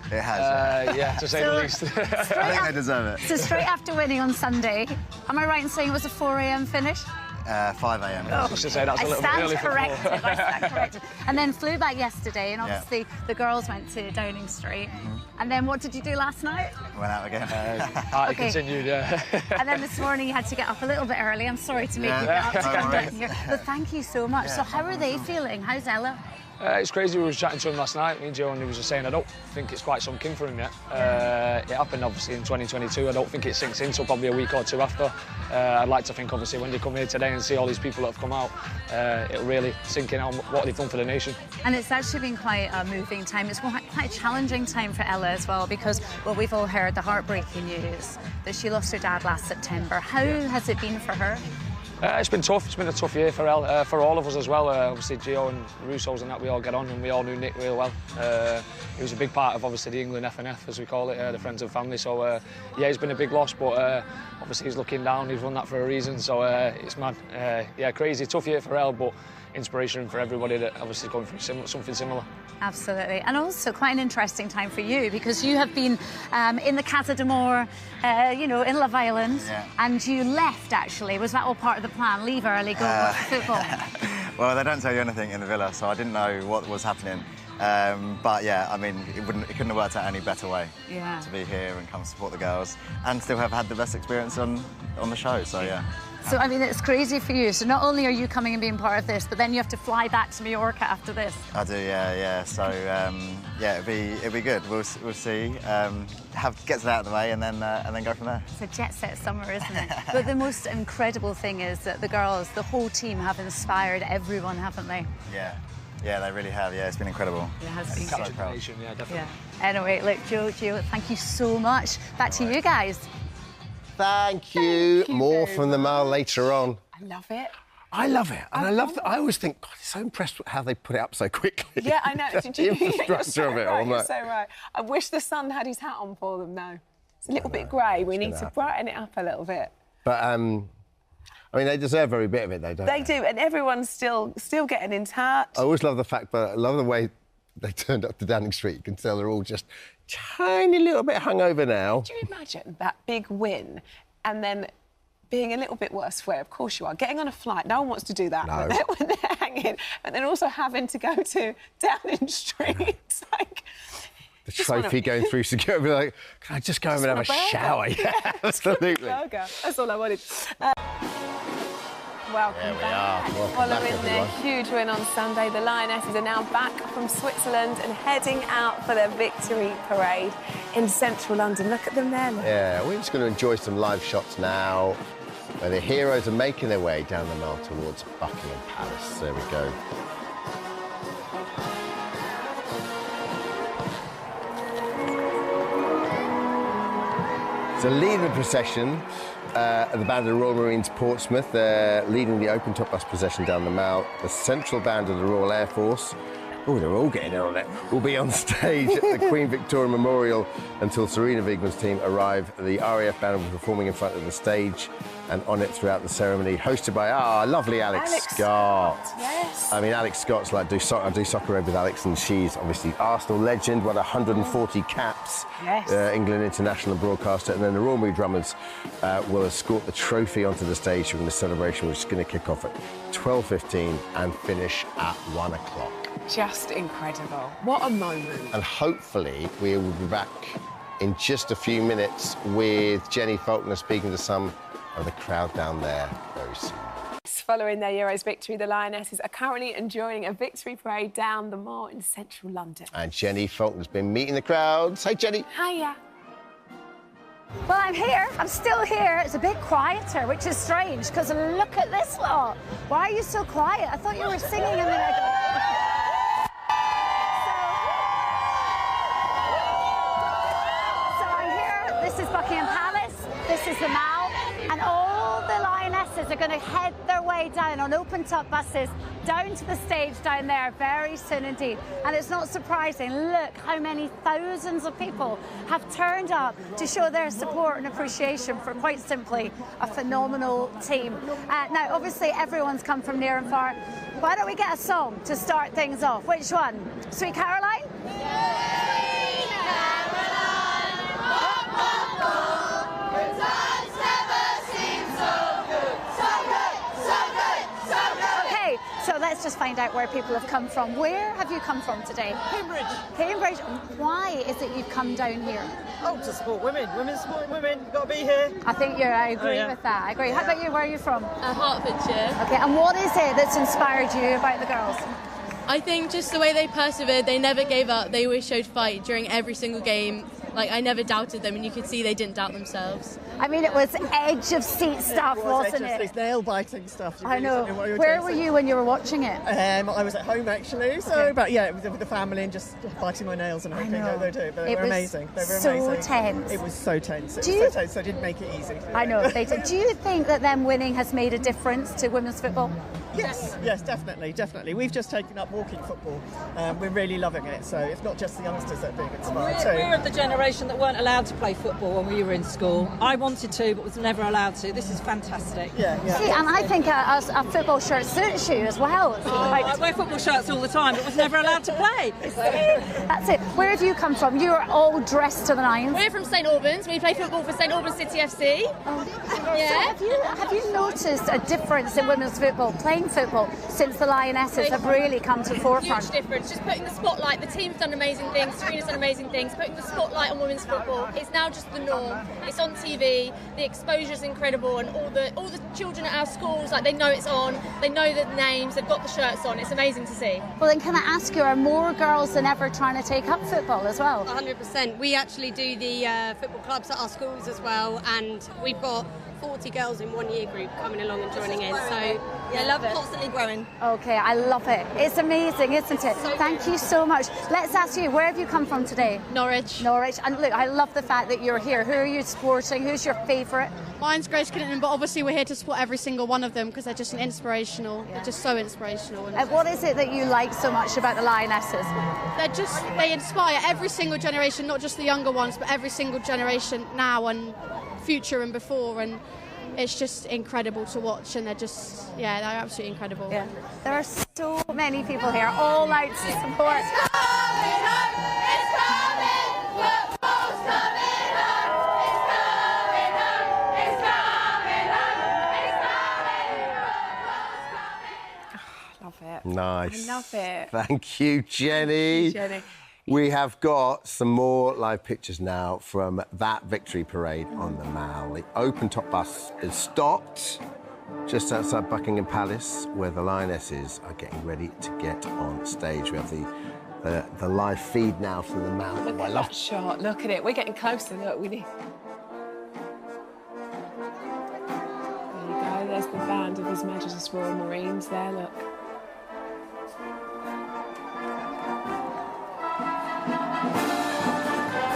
It has. Yeah, to say the least. I think they deserve it. So straight after winning on Sunday, am I right in saying it was a 4 a.m. finish? 5 a.m. I should say that's a little bit early for I stand corrected. And then flew back yesterday, and obviously the girls went to Downing Street. And then what did you do last night? Went out again. Party continued, yeah. And then this morning you had to get up a little bit early. I'm sorry to make you get up to come down here. But thank you so much. So how are they feeling? How's Ella? It's crazy. We were chatting to him last night, me and Joe, and he was just saying I don't think it's quite sunk in for him yet. It happened obviously in 2022. I don't think it sinks in till probably a week or two after. I'd like to think obviously when they come here today and see all these people that have come out, it'll really sink in on what they've done for the nation. And it's actually been quite a moving time. It's quite a challenging time for Ella as well because, well, we've all heard the heartbreaking news that she lost her dad last September. How has it been for her? It's been tough. It's been a tough year for all of us as well. Obviously, Gio and Russo's and that, we all get on, and we all knew Nick real well. He was a big part of, obviously, the England FNF, as we call it, the Friends and Family. So, yeah, it's been a big loss, but obviously he's looking down. He's won that for a reason, so it's mad. Yeah, crazy. Tough year for Elle, but inspiration for everybody that obviously going through something similar. Absolutely. And also quite an interesting time for you because you have been in the Casa de Mor, you know, in Love Island, and you left, actually. Was that all part of the plan? Leave early, go watch football? Well, they don't tell you anything in the villa, so I didn't know what was happening. But yeah, I mean, it couldn't have worked out any better way to be here and come support the girls and still have had the best experience on the show, so yeah. So, I mean, it's crazy for you. So not only are you coming and being part of this, but then you have to fly back to Mallorca after this. I do, yeah. So, yeah, it'll be good. We'll see. Get it out of the way and then go from there. It's a jet-set summer, isn't it? But the most incredible thing is that the girls, the whole team, have inspired everyone, haven't they? Yeah, they really have. Yeah, it's been incredible. It has been Captured the nation, yeah, definitely. Yeah. Anyway, look, Gio, thank you so much. Back to you guys. Thank you. More from the Mail later on. I love it. I love it. And I always think, God, I'm so impressed with how they put it up so quickly. Yeah, I know. Did you? The infrastructure of it all. You're so right. I wish the sun had his hat on for them now. It's a little bit grey. We need to brighten it up a little bit. But, I mean, they deserve every bit of it, though, don't they? They do, and everyone's still getting in touch. I always love the fact, but I love the way they turned up to Downing Street. You can tell they're all just tiny little bit hungover now. Could you imagine that big win and then being a little bit worse for it? Of course you are. Getting on a flight, no one wants to do that when they're hanging, but then also having to go to Downing Street. It's like... The trophy going through security, like, can I just go home and have a shower? Yeah, absolutely. Burger. That's all I wanted. Welcome back. Following their huge win on Sunday, the Lionesses are now back from Switzerland and heading out for their victory parade in central London. Look at them there. Look. Yeah, we're just going to enjoy some live shots now where the heroes are making their way down the Mall towards Buckingham Palace. There we go. So leading the procession, the band of the Royal Marines Portsmouth, they're leading the open-top bus procession down the Mall. The central band of the Royal Air Force, oh, they're all getting in on it, will be on stage at the Queen Victoria Memorial until Serena Wigman's team arrive. The RAF band will be performing in front of the stage and on it throughout the ceremony, hosted by lovely Alex Scott. Yes. I mean, Alex Scott's like, I do Soccer Road with Alex, and she's obviously Arsenal legend, won 140 caps, England international broadcaster, and then the Royal Mood Drummers will escort the trophy onto the stage during the celebration, which is going to kick off at 12:15 and finish at 1 o'clock. Just incredible. What a moment. And hopefully we will be back in just a few minutes with Jenny Faulkner speaking to some of the crowd down there very soon. Following their Euros victory, the Lionesses are currently enjoying a victory parade down the Mall in central London. And Jenny Faulkner's been meeting the crowds. Hey, Jenny. Hiya. Well, I'm here. I'm still here. It's a bit quieter, which is strange, because look at this lot. Why are you so quiet? I thought you were singing a minute ago. So I'm here. This is Buckingham Palace. This is the Mall. And all the Lionesses Lionesses are going to head their way down on open-top buses down to the stage down there very soon indeed. And it's not surprising. Look how many thousands of people have turned up to show their support and appreciation for, quite simply, a phenomenal team. Now, obviously, everyone's come from near and far. Why don't we get a song to start things off? Which one? Sweet Caroline? Sweet Caroline, oh, oh, oh. Good times never seem so good. So good, so good, so good. Okay, so let's just find out where people have come from. Where have you come from today? Cambridge. Cambridge. Why is it you've come down here? Oh, to support women. Women support women. Got to be here. I agree with that. I agree. How about you? Where are you from? Hertfordshire. Okay, and what is it that's inspired you about the girls? I think just the way they persevered, they never gave up, they always showed fight during every single game. Like, I never doubted them, and you could see they didn't doubt themselves. I mean, it was edge of seat stuff, wasn't it? It's nail-biting stuff. I know. Where were you when you were watching it? I was at home, actually, so, okay. But yeah, with the family and just biting my nails and everything. They do, but they were amazing. They were so amazing. Tense. It was so tense. It was so tense, so I didn't make it easy. I know, they did. Do you think that them winning has made a difference to women's football? Yes, definitely. We've just taken up walking football. We're really loving it, so it's not just the youngsters that are being inspired too. We're of the generation that weren't allowed to play football when we were in school. I wanted to, but was never allowed to. This is fantastic. Yeah. See, and I think a football shirt suits you as well. I wear football shirts all the time, but was never allowed to play. That's it. Where have you come from? You're all dressed to the nines. We're from St Albans. We play football for St Albans City FC. Yeah. So have you noticed a difference in women's football, playing football, since the Lionesses have really come to the forefront? Huge difference. Just putting the spotlight. The team's done amazing things. Serena's done amazing things. Putting the spotlight on women's football is now just the norm. It's on TV. The exposure's incredible, and all the children at our schools, like, they know it's on. They know the names. They've got the shirts on. It's amazing to see. Well, then, can I ask you, are more girls than ever trying to take up football as well? 100%. We actually do the football clubs at our schools as well, and we've got 40 girls in one year group coming along and joining in, so I love it. Constantly growing. Okay, I love it. It's amazing, isn't it? Thank you so much. Let's ask you, where have you come from today? Norwich. Norwich. And look, I love the fact that you're here. Who are you supporting? Who's your favourite? Mine's Grace Clinton, but obviously we're here to support every single one of them because they're just inspirational. Yeah. They're just so inspirational. And what is it that you like so much about the Lionesses? They inspire every single generation, not just the younger ones, but every single generation now and future and before, and it's just incredible to watch, and they're absolutely incredible. Yeah. There are so many people here, all out to support. It's coming up, it's coming, football's coming up, it's coming up, it's coming up, it's coming, Love it. Nice. I love it. Thank you, Jenny. Thank you, Jenny. We have got some more live pictures now from that victory parade on the Mall. The open-top bus is stopped just outside Buckingham Palace, where the Lionesses are getting ready to get on stage. We have the live feed now from the Mall. Look at that shot. Look at it. We're getting closer. Look, we need. There you go. There's the band of His Majesty's Royal Marines there. Look.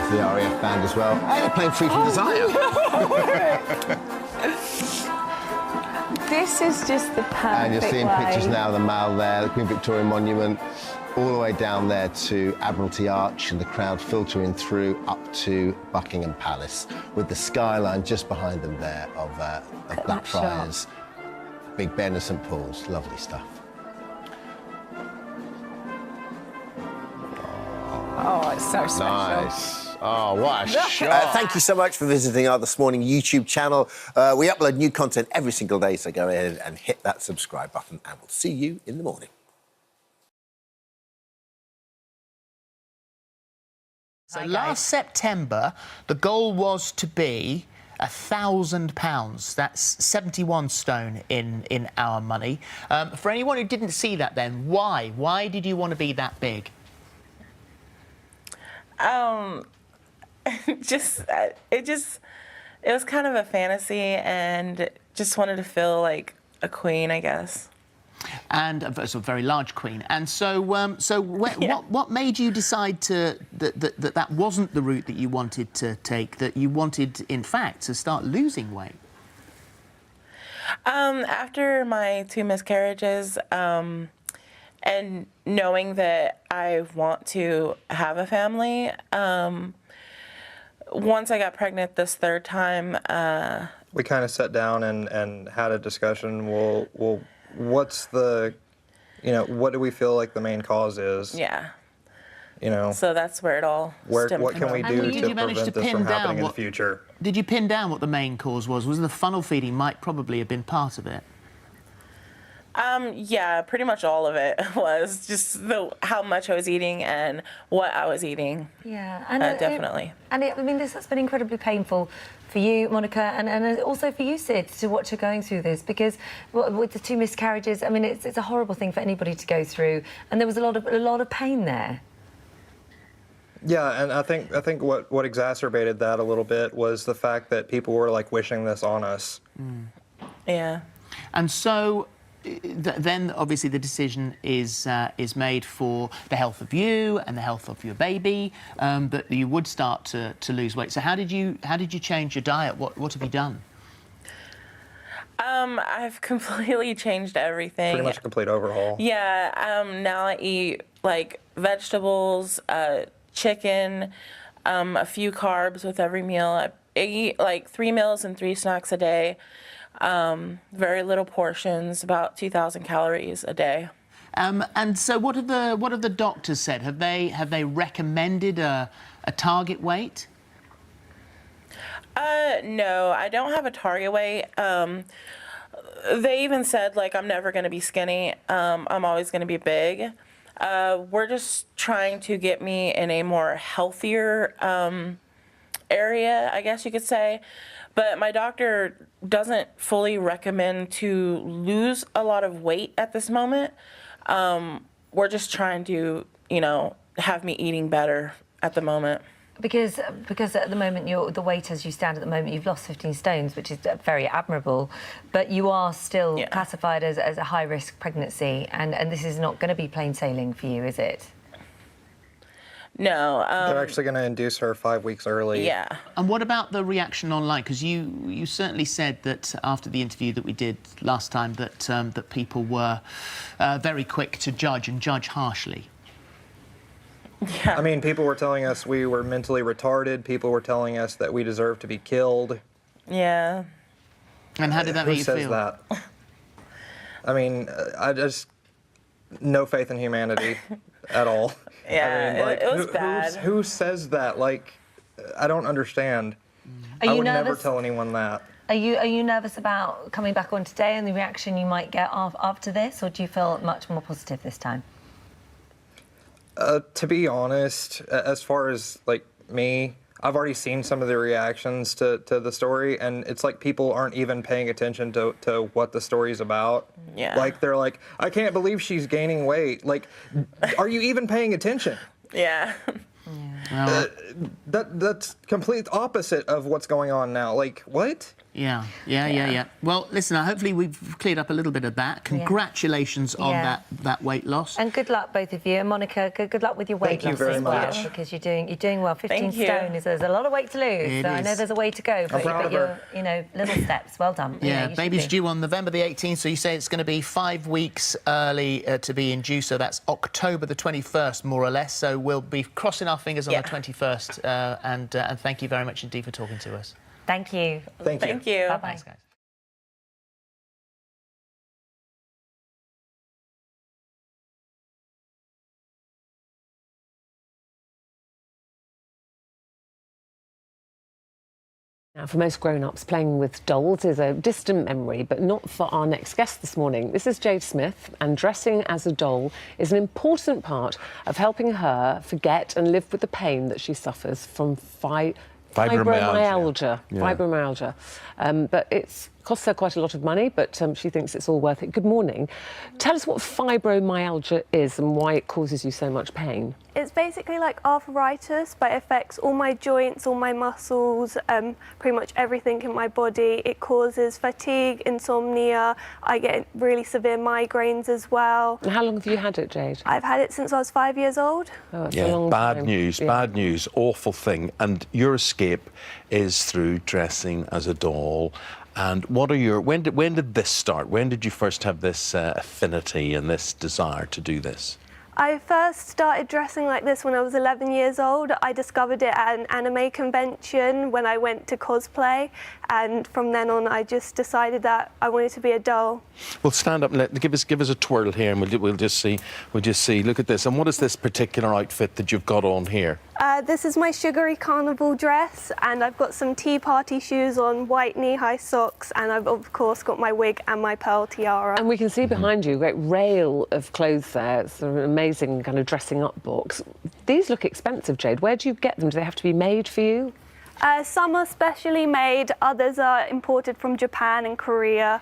The RAF band as well. Hey, they're playing Free From Desire. This is just the perfect And you're seeing way. pictures now of the Mall there, the Queen Victoria Monument, all the way down there to Admiralty Arch, and the crowd filtering through up to Buckingham Palace, with the skyline just behind them there of Blackfriars, Big Ben and St Paul's. Lovely stuff. Oh, it's so special. Nice. Oh, what a shot. Thank you so much for visiting our This Morning YouTube channel. We upload new content every single day, so go ahead and hit that subscribe button, and we'll see you in the morning. So last September, the goal was to be £1,000. That's 71 stone in our money. For anyone who didn't see that then, why? Why did you want to be that big? It was kind of a fantasy, and just wanted to feel like a queen, I guess. And a very large queen. And so, what made you decide that wasn't the route that you wanted to take? That you wanted, in fact, to start losing weight? After my 2 miscarriages, and knowing that I want to have a family, once I got pregnant this 3rd time, we kind of sat down and had a discussion. Well, what's the, what do we feel like the main cause is? Yeah. So that's where it all stemmed from. What can we do to prevent this from happening in the future? Did you pin down what the main cause was? Was the funnel feeding might probably have been part of it? Yeah, pretty much all of it was just how much I was eating and what I was eating. Yeah, and definitely. I mean, this has been incredibly painful for you, Monica, and also for you, Sid, to watch her going through this, because with the 2 miscarriages, I mean, it's a horrible thing for anybody to go through, and there was a lot of pain there. Yeah, and I think what exacerbated that a little bit was the fact that people were like wishing this on us. Yeah. And so then obviously the decision is made for the health of you and the health of your baby, that you would start to lose weight. So how did you change your diet? What have you done? I've completely changed everything. Pretty much a complete overhaul. Yeah. Now I eat like vegetables, chicken, a few carbs with every meal. I eat like 3 meals and 3 snacks a day. Very little portions, about 2,000 calories a day. And so what have the doctors said? Have they recommended a target weight? No, I don't have a target weight. They even said, like, I'm never going to be skinny. I'm always going to be big. We're just trying to get me in a more healthier area, I guess you could say. But my doctor doesn't fully recommend to lose a lot of weight at this moment. We're just trying to, have me eating better at the moment. Because at the moment, the weight as you stand at the moment, you've lost 15 stones, which is very admirable, but you are still classified as a high-risk pregnancy, and this is not going to be plain sailing for you, is it? No. They're actually going to induce her 5 weeks early. Yeah. And what about the reaction online? Because you certainly said that after the interview that we did last time that people were very quick to judge and judge harshly. Yeah. I mean, people were telling us we were mentally retarded. People were telling us that we deserve to be killed. Yeah. And how did that make you feel? Who says that? I mean, I just... no faith in humanity at all. Yeah, I mean, like, it was bad. Who says that? Like, I don't understand. I would never tell anyone that. Are you nervous about coming back on today and the reaction you might get after this, or do you feel much more positive this time? To be honest, as far as, like, me, I've already seen some of the reactions to the story, and it's like people aren't even paying attention to what the story's about. Yeah. Like, they're like, I can't believe she's gaining weight. Like, are you even paying attention? Yeah. That's complete opposite of what's going on now. Like, what? Yeah. Well, listen, hopefully we've cleared up a little bit of that. Congratulations on that weight loss. And good luck, both of you. And Monica, good luck with your weight loss as well, because you're doing well. 15 stone there's a lot of weight to lose. So I know there's a way to go, but you're little steps. Well done. Yeah, baby's due on November the 18th, so you say it's going to be 5 weeks early to be induced, so that's October the 21st, more or less. So we'll be crossing our fingers on the 21st, and thank you very much indeed for talking to us. Thank you. Thank you. Bye-bye. Thanks, guys. Now, for most grown-ups, playing with dolls is a distant memory, but not for our next guest this morning. This is Jade Smith, and dressing as a doll is an important part of helping her forget and live with the pain that she suffers from fibromyalgia. Fibromyalgia. But it costs her quite a lot of money, but she thinks it's all worth it. Good morning. Tell us what fibromyalgia is and why it causes you so much pain. It's basically like arthritis, but it affects all my joints, all my muscles, pretty much everything in my body. It causes fatigue, insomnia. I get really severe migraines as well. And how long have you had it, Jade? I've had it since I was 5 years old. Oh, it's a long bad time. news, bad news, awful thing. And your escape is through dressing as a doll. And what are your... When did this start? When did you first have this affinity and this desire to do this? I first started dressing like this when I was 11 years old. I discovered it at an anime convention when I went to cosplay, and from then on I just decided that I wanted to be a doll. Well, stand up and give us a twirl here, and we'll just see. Look at this. And what is this particular outfit that you've got on here? This is my sugary carnival dress, and I've got some tea party shoes on, white knee-high socks, and I've of course got my wig and my pearl tiara. And we can see behind you a great rail of clothes there. It's an amazing kind of dressing up box. These look expensive, Jade. Where do you get them? Do they have to be made for you? Some are specially made, others are imported from Japan and Korea.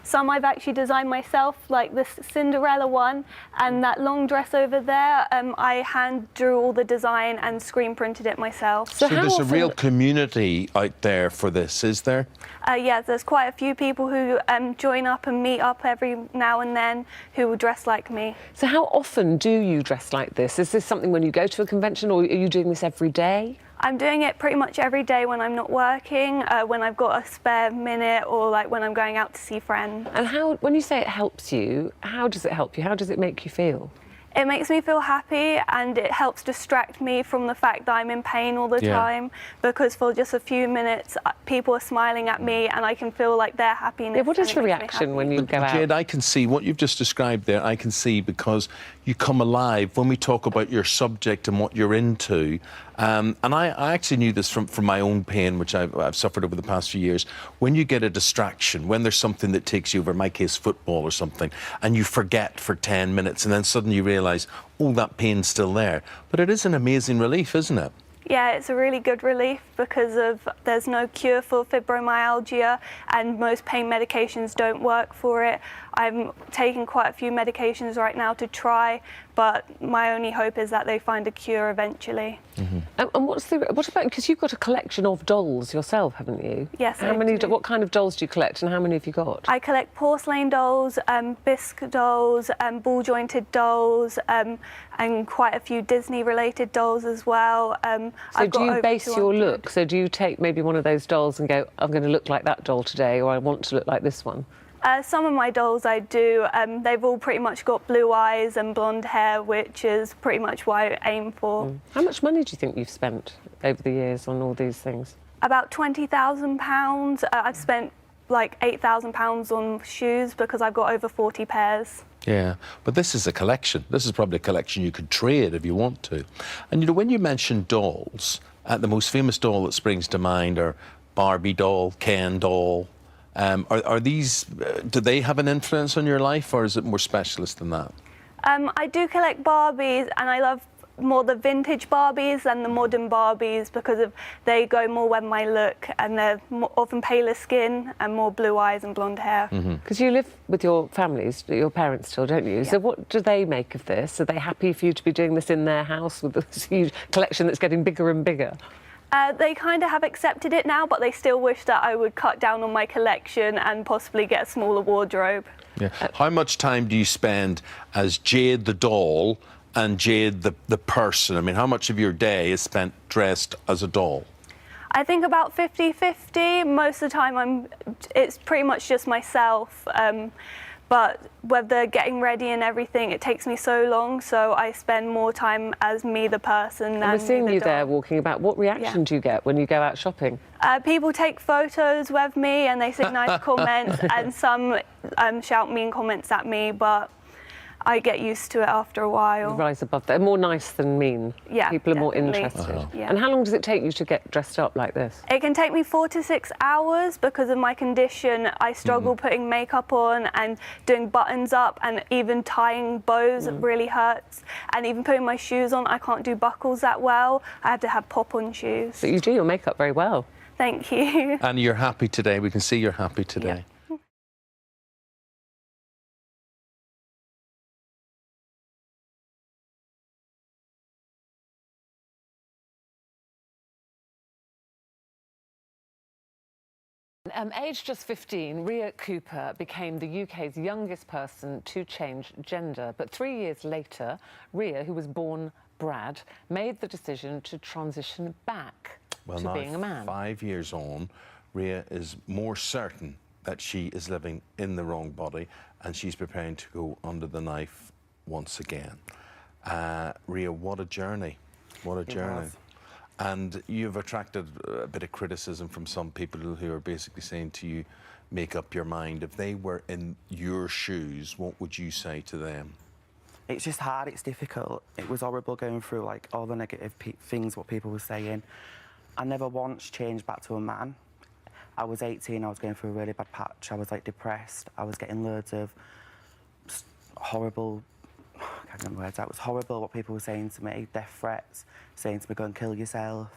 Some I've actually designed myself, like this Cinderella one, and that long dress over there, I hand drew all the design and screen printed it myself. So there's a real community out there for this, is there? Yeah, there's quite a few people who join up and meet up every now and then who will dress like me. So how often do you dress like this? Is this something when you go to a convention, or are you doing this every day? I'm doing it pretty much every day when I'm not working, when I've got a spare minute, or like when I'm going out to see friends. And how, when you say it helps you, how does it help you? How does it make you feel? It makes me feel happy, and it helps distract me from the fact that I'm in pain all the time, because for just a few minutes people are smiling at me and I can feel like their happiness. Yeah, what is the reaction when you go out? Jade, I can see what you've just described there. I can see, because you come alive when we talk about your subject and what you're into. And I actually knew this from my own pain, which I've suffered over the past few years. When you get a distraction, when there's something that takes you over, in my case, football or something, and you forget for 10 minutes, and then suddenly you realise, oh, that pain's still there. But it is an amazing relief, isn't it? Yeah, it's a really good relief because there's no cure for fibromyalgia, and most pain medications don't work for it. I'm taking quite a few medications right now to try, but my only hope is that they find a cure eventually. Mm-hmm. And what about, because you've got a collection of dolls yourself, haven't you? Yes, How many? What kind of dolls do you collect, and how many have you got? I collect porcelain dolls, bisque dolls, ball-jointed dolls, and quite a few Disney-related dolls as well. So do you base your look? So do you take maybe one of those dolls and go, I'm going to look like that doll today, or I want to look like this one? Some of my dolls I do. They've all pretty much got blue eyes and blonde hair, which is pretty much what I aim for. How much money do you think you've spent over the years on all these things? About £20,000. I've spent like £8,000 on shoes because I've got over 40 pairs. Yeah, but this is a collection. This is probably a collection you could trade if you want to. And, you know, when you mention dolls, the most famous doll that springs to mind are Barbie doll, Ken doll. Are these, do they have an influence on your life, or is it more specialist than that? I do collect Barbies, and I love more the vintage Barbies than the modern Barbies because they go more with my look, and they're often paler skin and more blue eyes and blonde hair. Because you live with your families, your parents still, don't you? Yeah. So what do they make of this? Are they happy for you to be doing this in their house with this huge collection that's getting bigger and bigger? They kind of have accepted it now, but they still wish that I would cut down on my collection and possibly get a smaller wardrobe. Yeah. How much time do you spend as Jade the doll and Jade the person? I mean, how much of your day is spent dressed as a doll? I think about 50-50. Most of the time it's pretty much just myself. But with the getting ready and everything, it takes me so long, so I spend more time as me, the person, than we're seeing you doll. there walking about. What reaction do you get when you go out shopping? People take photos with me and they say nice comments, and some shout mean comments at me, but I get used to it after a while. You rise above that. They're more nice than mean. Yeah, people are more definitely. interested. Yeah. And how long does it take you to get dressed up like this? It can take me 4 to 6 hours because of my condition. I struggle putting makeup on and doing buttons up, and even tying bows really hurts. And even putting my shoes on, I can't do buckles that well. I have to have pop-on shoes. But you do your makeup very well. Thank you. And you're happy today. We can see you're happy today. Yeah. Aged just 15, Rhea Cooper became the UK's youngest person to change gender. But 3 years later, Rhea, who was born Brad, made the decision to transition back to being a man. 5 years on, Rhea is more certain that she is living in the wrong body, and she's preparing to go under the knife once again. Rhea, what a journey. What a journey. And you've attracted a bit of criticism from some people who are basically saying to you, make up your mind. If they were in your shoes, what would you say to them? It's just hard, it's difficult. It was horrible going through like all the negative things what people were saying. I never once changed back to a man. I was 18, I was going through a really bad patch. I was like depressed. I was getting loads of horrible, I can't remember words. That was horrible what people were saying to me, death threats, saying to me, go and kill yourself.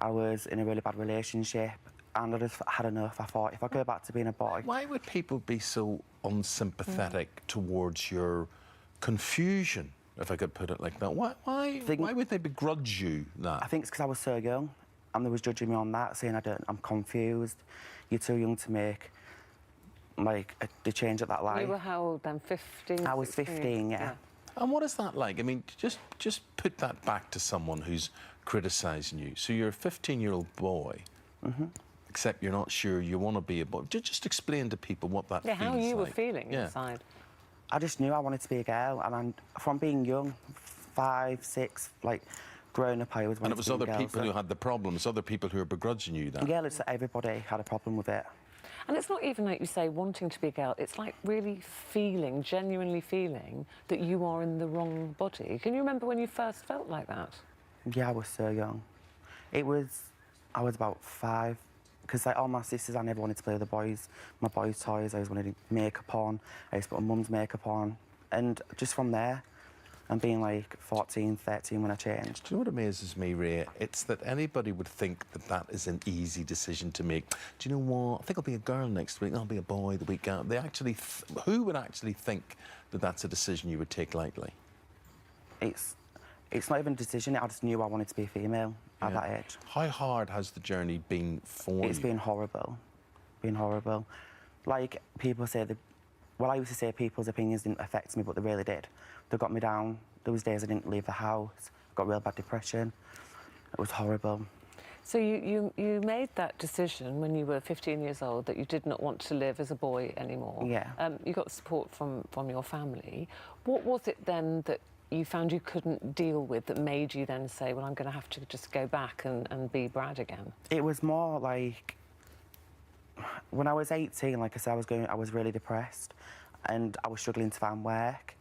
I was in a really bad relationship and I just had enough. I thought, if I go back to being a boy... Why would people be so unsympathetic towards your confusion, if I could put it like that? Why would they begrudge you that? I think it's because I was so young and they was judging me on that, saying I'm confused. You're too young to make like the change at that life. You were how old then? 15? I was 15, yeah. And what is that like? I mean, just put that back to someone who's criticising you. So you're a 15-year-old boy, except you're not sure you want to be a boy. Just explain to people what that feels like. How you were feeling inside. I just knew I wanted to be a girl, and from being young, 5, 6, like, growing up, I always wanted to be a girl. And it was other people who had the problems, other people who were begrudging you that. Yeah, it's everybody had a problem with it. And it's not even like you say wanting to be a girl, it's like really feeling, genuinely feeling that you are in the wrong body. Can you remember when you first felt like that? Yeah, I was so young. I was about 5, because like all my sisters, I never wanted to play with the boys. My boys' toys, I always wanted makeup on, I used to put my mum's makeup on. And just from there, and being like 14, 13 when I changed. Do you know what amazes me, Ray? It's that anybody would think that that is an easy decision to make. Do you know what? I think I'll be a girl next week, I'll be a boy the week after. They actually, who would actually think that that's a decision you would take lightly? It's not even a decision, I just knew I wanted to be a female at that age. How hard has the journey been for you? It's been horrible. Been horrible. Like, people say that... Well, I used to say people's opinions didn't affect me, but they really did. They got me down. There was days I didn't leave the house. Got real bad depression. It was horrible. So you made that decision when you were 15 years old that you did not want to live as a boy anymore. Yeah. You got support from your family. What was it then that you found you couldn't deal with that made you then say, well, I'm going to have to just go back and be Brad again? It was more like... When I was 18, like I said, I was really depressed and I was struggling to find work.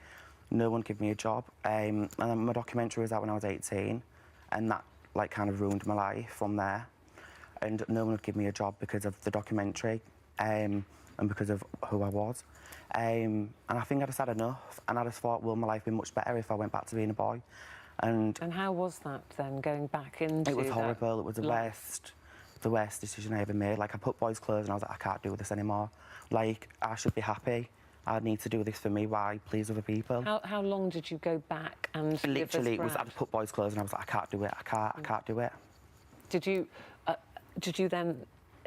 No one gave me a job. And then my documentary was out when I was 18 and that like kind of ruined my life from there. And no one would give me a job because of the documentary and because of who I was. And I think I just had enough and I just thought, well, my life would be much better if I went back to being a boy. And how was that then, going back into It was horrible. It was the worst decision I ever made. Like, I put boys' clothes and I was like, I can't do this anymore. Like, I should be happy. I need to do this for me. Why please other people? How long did you go back and literally, it was, I put boys' clothes and I was like, I can't do it. I can't do it. Did you then,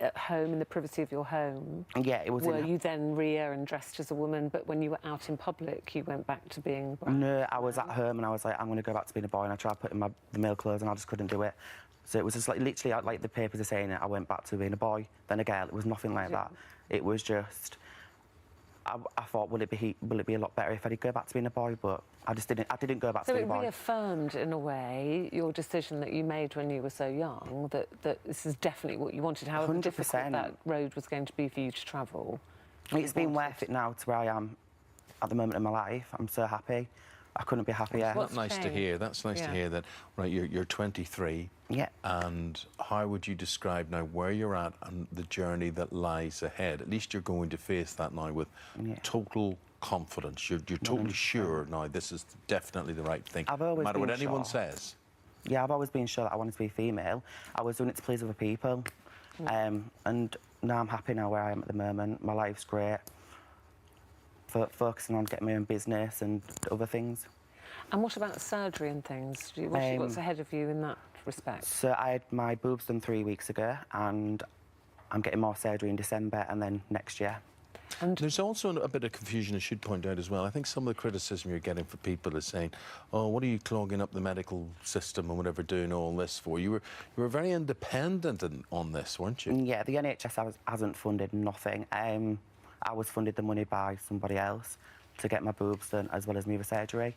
at home, in the privacy of your home... Yeah, it was... Were you then Rhea and dressed as a woman, but when you were out in public, you went back to being Brad? No, I was at home and I was like, I'm going to go back to being a boy, and I tried putting the male clothes and I just couldn't do it. So it was just like, literally, like the papers are saying it, I went back to being a boy, then a girl. It was nothing like that. It was just... I thought, will it be a lot better if I did go back to being a boy? But I didn't go back to being a boy. So it reaffirmed, in a way, your decision that you made when you were so young, that this is definitely what you wanted, however 100%. difficult that road was going to be for you to travel. It's been worth it now to where I am at the moment in my life. I'm so happy. I couldn't be happier. That's nice to hear. That's nice to hear that. Right, you're 23. Yeah. And how would you describe now where you're at and the journey that lies ahead? At least you're going to face that now with total confidence. You're totally sure now this is definitely the right thing, no matter what anyone says. Yeah, I've always been sure that I wanted to be female. I was doing it to please other people. And now I'm happy now where I am at the moment. My life's great. Focusing on getting my own business and other things. And what about surgery and things? What's ahead of you in that respect? So I had my boobs done 3 weeks ago and I'm getting more surgery in December and then next year. And there's also a bit of confusion I should point out as well. I think some of the criticism you're getting from people is saying, oh, what are you clogging up the medical system and whatever doing all this for? You were very independent on this, weren't you? Yeah, the NHS hasn't funded nothing. I was funded the money by somebody else to get my boobs done as well as me with surgery.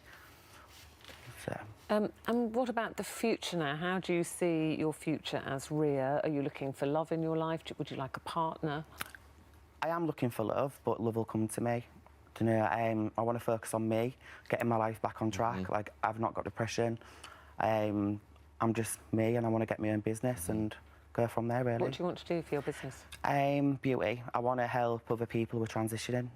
So. And what about the future now? How do you see your future as Ria? Are you looking for love in your life? Would you like a partner? I am looking for love, but love will come to me. You know, I want to focus on me, getting my life back on track. Like, I've not got depression. I'm just me, and I want to get my own business and go from there, really. What do you want to do for your business? Beauty. I want to help other people who are transitioning,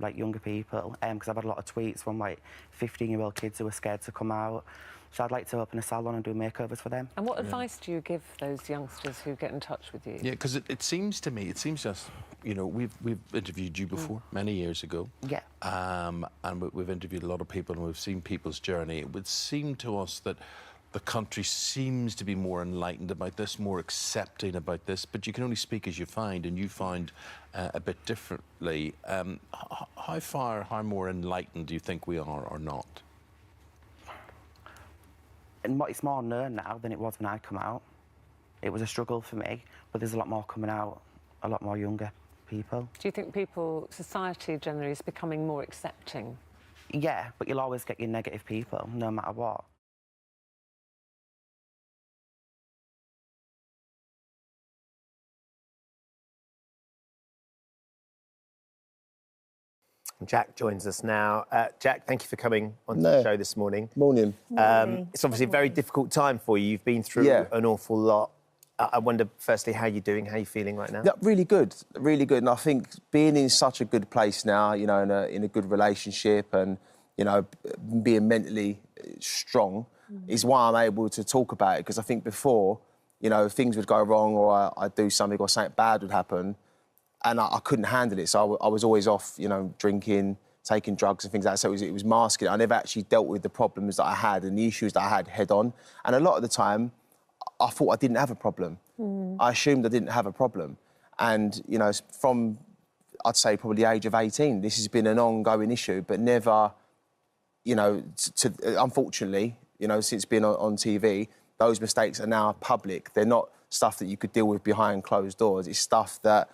like younger people, because I've had a lot of tweets from, like, 15-year-old kids who are scared to come out. So I'd like to open a salon and do makeovers for them. And what advice do you give those youngsters who get in touch with you? Yeah, because it seems to me, just, you know, we've interviewed you before, many years ago. Yeah. And we've interviewed a lot of people and we've seen people's journey. It would seem to us that the country seems to be more enlightened about this, more accepting about this, but you can only speak as you find, and you find a bit differently. How more enlightened do you think we are or not? And it's more known now than it was when I come out. It was a struggle for me, but there's a lot more coming out, a lot more younger people. Do you think society generally is becoming more accepting? Yeah, but you'll always get your negative people, no matter what. Jack joins us now. Jack, thank you for coming on the show this morning. Morning. It's obviously a very difficult time for you. You've been through an awful lot. I wonder, firstly, how you're doing, how you're feeling right now? Yeah, really good, really good. And I think being in such a good place now, you know, in a good relationship and, you know, being mentally strong is why I'm able to talk about it. Because I think before, you know, things would go wrong or I'd do something or something bad would happen. And I couldn't handle it, so I was always off, you know, drinking, taking drugs and things like that. So it was masking it. I never actually dealt with the problems that I had and the issues that I had head on. And a lot of the time, I thought I didn't have a problem. I assumed I didn't have a problem. And, you know, from, I'd say, probably the age of 18, this has been an ongoing issue, but never, you know, unfortunately, you know, since being on TV, those mistakes are now public. They're not stuff that you could deal with behind closed doors. It's stuff that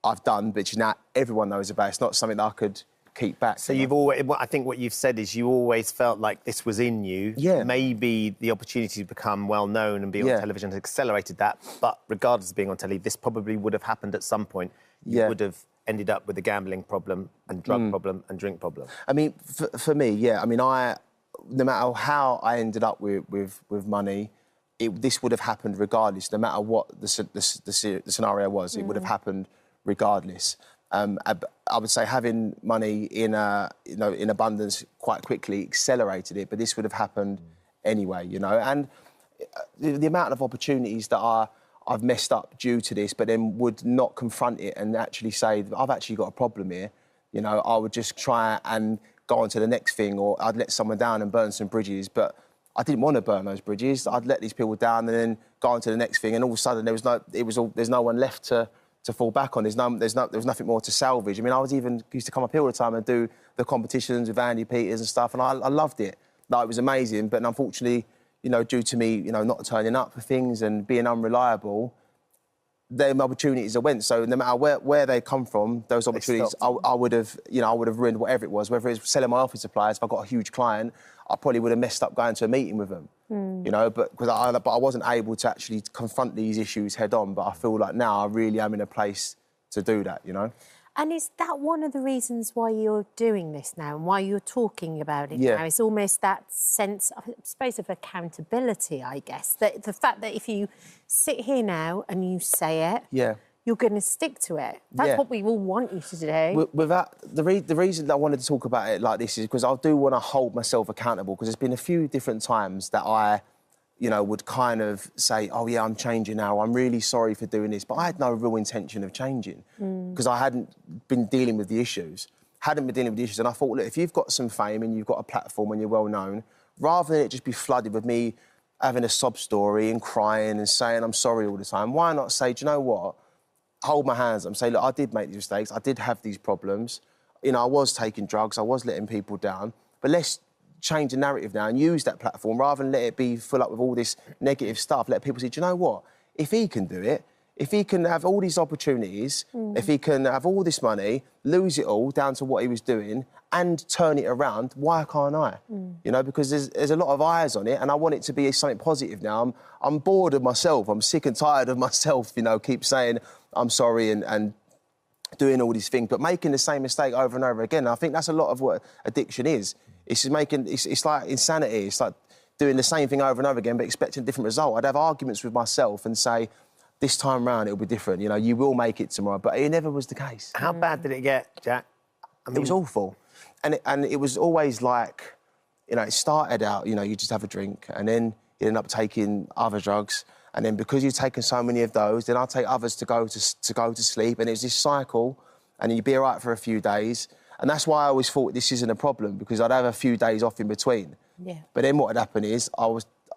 I've done, but now everyone knows about. It's not something that I could keep back. So you've always, I think what you've said is you always felt like this was in you. Yeah. Maybe the opportunity to become well known and be on television has accelerated that. But regardless of being on telly, this probably would have happened at some point. You would have ended up with a gambling problem and drug problem and drink problem. I mean, for me, yeah. I mean, no matter how I ended up with money, this would have happened regardless. No matter what the scenario was, it would have happened regardless. I would say having money in abundance quite quickly accelerated it, but this would have happened anyway, you know. And the amount of opportunities that I've messed up due to this, but then would not confront it and actually say, I've actually got a problem here, you know, I would just try and go on to the next thing, or I'd let someone down and burn some bridges, but I didn't want to burn those bridges. I'd let these people down and then go on to the next thing, and all of a sudden there's no one left to fall back on. There was nothing more to salvage. I mean, I used to come up here all the time and do the competitions with Andy Peters and stuff, and I loved it. Like, it was amazing, but unfortunately, you know, due to me, you know, not turning up for things and being unreliable, them opportunities that went. So no matter where they come from, those opportunities, I would have ruined whatever it was. Whether it's selling my office supplies, if I got a huge client, I probably would have messed up going to a meeting with them. You know, but I wasn't able to actually confront these issues head on. But I feel like now I really am in a place to do that, you know. And is that one of the reasons why you're doing this now and why you're talking about it now? It's almost that sense, I suppose, of accountability, I guess. That the fact that if you sit here now and you say it, you're going to stick to it. That's what we all want you to do. With that, the reason that I wanted to talk about it like this is because I do want to hold myself accountable, because there's been a few different times that I, you know, would kind of say, oh, yeah, I'm changing now. I'm really sorry for doing this. But I had no real intention of changing because I hadn't been dealing with the issues. And I thought, look, if you've got some fame and you've got a platform and you're well known, rather than it just be flooded with me having a sob story and crying and saying I'm sorry all the time, why not say, do you know what? hold my hands up and say, look, I did make these mistakes, I did have these problems, you know, I was taking drugs, I was letting people down, but let's change the narrative now and use that platform rather than let it be full up with all this negative stuff. Let people say, do you know what? If he can do it, if he can have all these opportunities, if he can have all this money, lose it all down to what he was doing and turn it around, why can't I? You know, because there's a lot of eyes on it and I want it to be something positive now. I'm bored of myself. I'm sick and tired of myself, you know, keep saying I'm sorry and doing all these things, but making the same mistake over and over again. I think that's a lot of what addiction is. It's just making, it's like insanity. It's like doing the same thing over and over again, but expecting a different result. I'd have arguments with myself and say, this time round it'll be different. You know, you will make it tomorrow, but it never was the case. How bad did it get, Jack? It was awful. And it was always like, you know, it started out, you know, you just have a drink and then you end up taking other drugs. And then because you've taken so many of those, then I'll take others to go to sleep. And it's this cycle and you'd be all right for a few days. And that's why I always thought this isn't a problem because I'd have a few days off in between. Yeah. But then what had happened is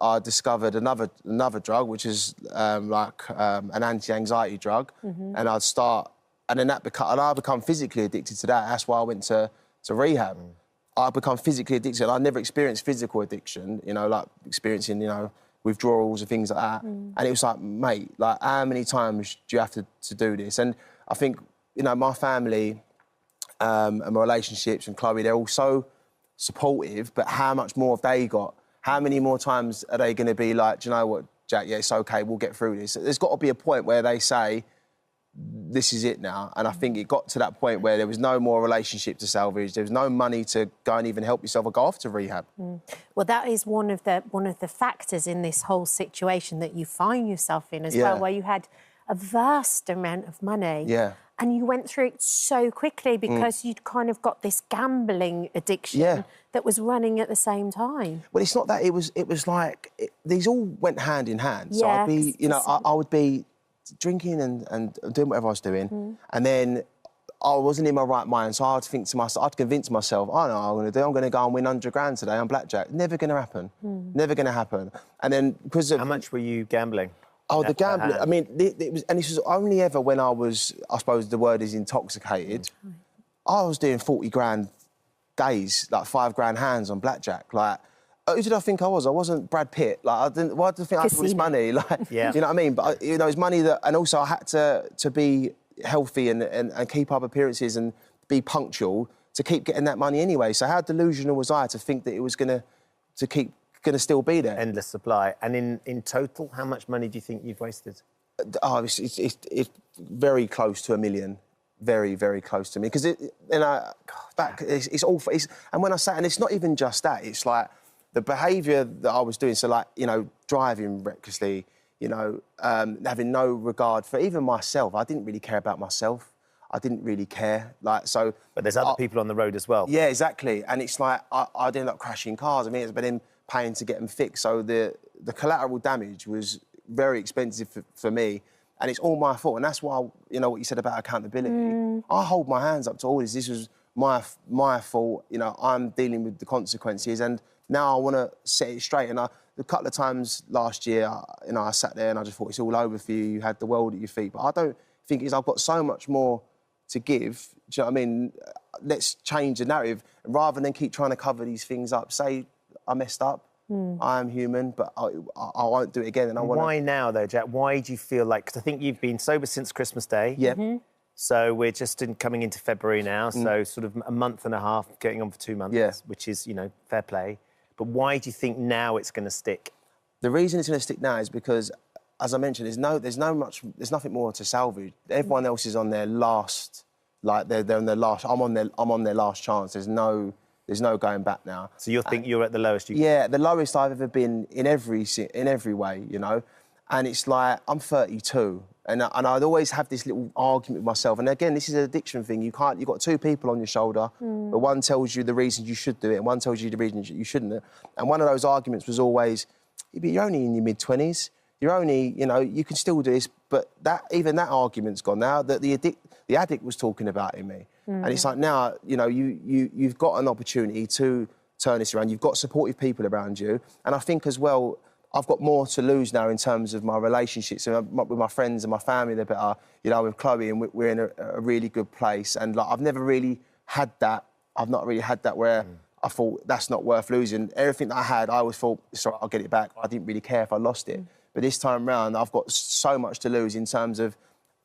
I discovered another drug, which is an anti-anxiety drug. And I'd start, and then I become physically addicted to that. That's why I went to rehab. I become physically addicted. I never experienced physical addiction, you know, like experiencing, you know, withdrawals and things like that. And it was like, mate, like how many times do you have to do this? And I think, you know, my family and my relationships and Chloe, they're all so supportive, but how much more have they got? How many more times are they going to be like, do you know what, Jack, yeah, it's OK, we'll get through this. There's got to be a point where they say, this is it now. And I think it got to that point where there was no more relationship to salvage. There was no money to go and even help yourself or go off to rehab. Well, that is one of the factors in this whole situation that you find yourself in as well, where you had a vast amount of money. Yeah. And you went through it so quickly because you'd kind of got this gambling addiction that was running at the same time. Well, it's not that. It was like these all went hand in hand. So I'd be, you know, I would be drinking and doing whatever I was doing, and then I wasn't in my right mind. So I'd think to myself, I'd convince myself, I know what I'm going to do. I'm going to go and win 100 grand today on blackjack. Never going to happen. Never going to happen. And then because of how much were you gambling? Oh, the gambling. I mean, it was, and this was only ever when I was, I suppose the word is intoxicated. I was doing 40 grand days, like 5 grand hands on blackjack. Like, who did I think I was? I wasn't Brad Pitt. Like, I didn't. Why did I think I had all this money? Like, do you know what I mean? But you know, it's money that, and also I had to be healthy and keep up appearances and be punctual to keep getting that money anyway. So how delusional was I to think that it was going to still be there? Endless supply. And in total, how much money do you think you've wasted? Oh, it's very close to $1 million. Very, very close to me. Because it's awful. And when I say, and it's not even just that, it's like the behaviour that I was doing. So, like, you know, driving recklessly, you know, having no regard for even myself. I didn't really care about myself. I didn't really care. Like, so. But there's other people on the road as well. Yeah, exactly. And it's like, I'd end up crashing cars. I mean, it's been paying to get them fixed. So the collateral damage was very expensive for me. And it's all my fault. And that's why, you know, what you said about accountability. I hold my hands up to all this. This was my fault. You know, I'm dealing with the consequences. And now I want to set it straight. And a couple of times last year, you know, I sat there and I just thought, it's all over for you. You had the world at your feet. But I don't think it's, I've got so much more to give. Do you know what I mean? Let's change the narrative. And rather than keep trying to cover these things up, say, I messed up. I am human, but I won't do it again. And I want. Why now, though, Jack? Why do you feel like? Because I think you've been sober since Christmas Day. Yeah. So we're just coming into February now. So sort of a month and a half, going on for 2 months. Yeah. Which is, you know, fair play. But why do you think now it's going to stick? The reason it's going to stick now is because, as I mentioned, there's nothing more to salvage. Everyone else is on their last, like they're on their last. I'm on their last chance. There's no going back now. So you think you're at the lowest you can? Yeah, the lowest I've ever been in every way, you know. And it's like, I'm 32, and I'd always have this little argument with myself. And again, this is an addiction thing. You've got 2 people on your shoulder, but one tells you the reasons you should do it, and one tells you the reasons you shouldn't. And one of those arguments was always, you're only in your mid-20s. You're only, you know, you can still do this. But even that argument's gone now, that the addict was talking about in me. And it's like now, you know, you've got an opportunity to turn this around. You've got supportive people around you. And I think as well, I've got more to lose now in terms of my relationships with my friends and my family. They're better, you know, with Chloe, and we're in a really good place. And like, I've never really had that. I've not really had that where I thought that's not worth losing. Everything that I had, I always thought, it's all right, I'll get it back. I didn't really care if I lost it. But this time round, I've got so much to lose in terms of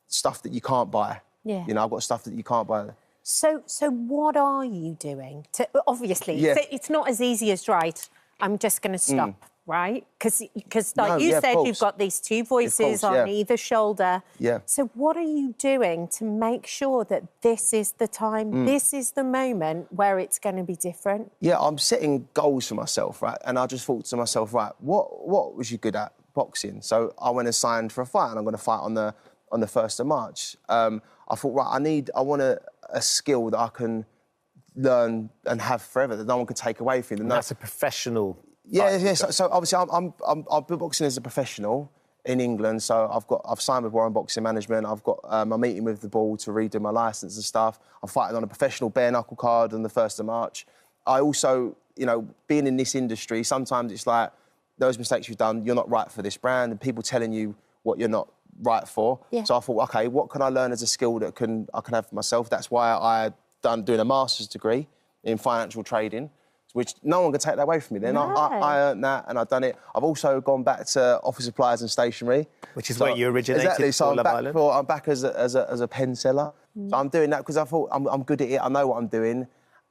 stuff that you can't buy. Yeah. You know, I've got stuff that you can't buy. So what are you doing? Obviously, Yeah. it's not as easy as, right, I'm just going to stop, right? Because like No, you yeah, said, of you've course. got these two voices on either shoulder. Yeah. So what are you doing to make sure that this is the time, this is the moment where it's going to be different? Yeah, I'm setting goals for myself, right? And I just thought to myself, right, what was you good at? Boxing. So I went and signed for a fight, and I'm going to fight on the 1st of March. I thought, right, I want a skill that I can learn and have forever, that no one can take away from me. And that's a professional. Yeah. So obviously, I've been boxing as a professional in England. So I've signed with Warren Boxing Management. I've got my meeting with the board to redo my licence and stuff. I'm fighting on a professional bare knuckle card on the 1st of March. I also, you know, being in this industry, sometimes it's like those mistakes you've done, you're not right for this brand, and people telling you what you're not right for. Yeah. So I thought, OK, what can I learn as a skill that I can have for myself? That's why doing a master's degree in financial trading, which no one can take that away from me then. No. I earned that and I've done it. I've also gone back to office supplies and stationery. Which is where you originated. Exactly, so for Love Island. I'm back as a pen seller. So I'm doing that because I thought I'm good at it, I know what I'm doing.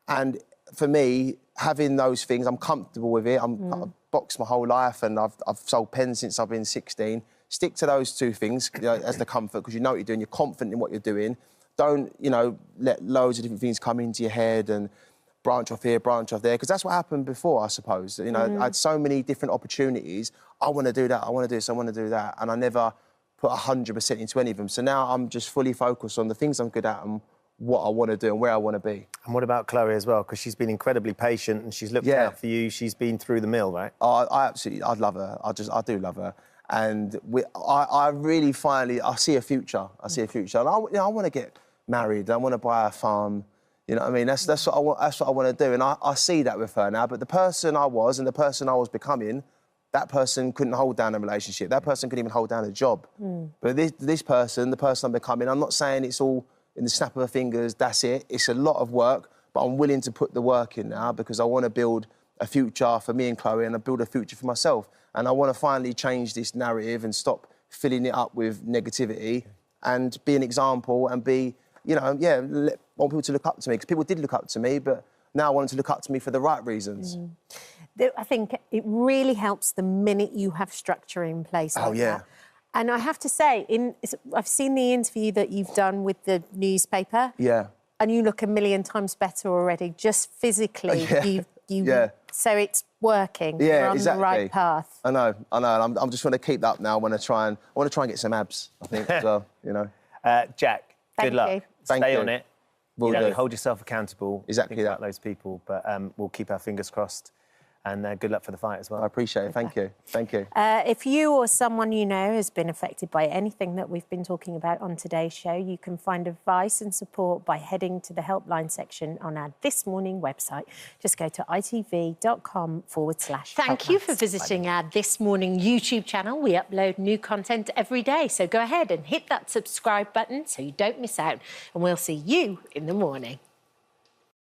And for me, having those things, I'm comfortable with it. I've boxed my whole life and I've sold pens since I've been 16. Stick to those two things, you know, as the comfort, because you know what you're doing, you're confident in what you're doing. Don't, you know, let loads of different things come into your head and branch off here, branch off there, because that's what happened before, I suppose. You know, I had so many different opportunities. I want to do that, I want to do this, I want to do that. And I never put 100% into any of them. So now I'm just fully focused on the things I'm good at and what I want to do and where I want to be. And what about Chloe as well? Because she's been incredibly patient and she's looked out for you. She's been through the mill, right? I love her. I do love her. And I really finally, I see a future. I see a future. And I want to get married. I want to buy a farm. You know what I mean? That's what I want. That's what I want to do. And I see that with her now. But the person I was and the person I was becoming, that person couldn't hold down a relationship. That person couldn't even hold down a job. But this person, the person I'm becoming, I'm not saying it's all in the snap of her fingers, that's it. It's a lot of work, but I'm willing to put the work in now because I want to build a future for me and Chloe and I build a future for myself. And I want to finally change this narrative and stop filling it up with negativity and be an example and be, you know, want people to look up to me, because people did look up to me, but now I want them to look up to me for the right reasons. I think it really helps the minute you have structure in place like that. And I have to say, I've seen the interview that you've done with the newspaper. Yeah. And you look a million times better already, just physically. So it's working. Yeah, You're on exactly. the right path. I know. I'm just going to keep that up now. I want to try and get some abs, I think, as well, you know. Jack, Thank good luck. you. Stay on it. Will You know, do. hold yourself accountable. Exactly Think that. about those people, but we'll keep our fingers crossed. And good luck for the fight as well. I appreciate it. Thank you. Thank you. If you or someone you know has been affected by anything that we've been talking about on today's show, you can find advice and support by heading to the helpline section on our This Morning website. Just go to itv.com/. Thank you for visiting our This Morning YouTube channel. We upload new content every day, so go ahead and hit that subscribe button so you don't miss out. And we'll see you in the morning.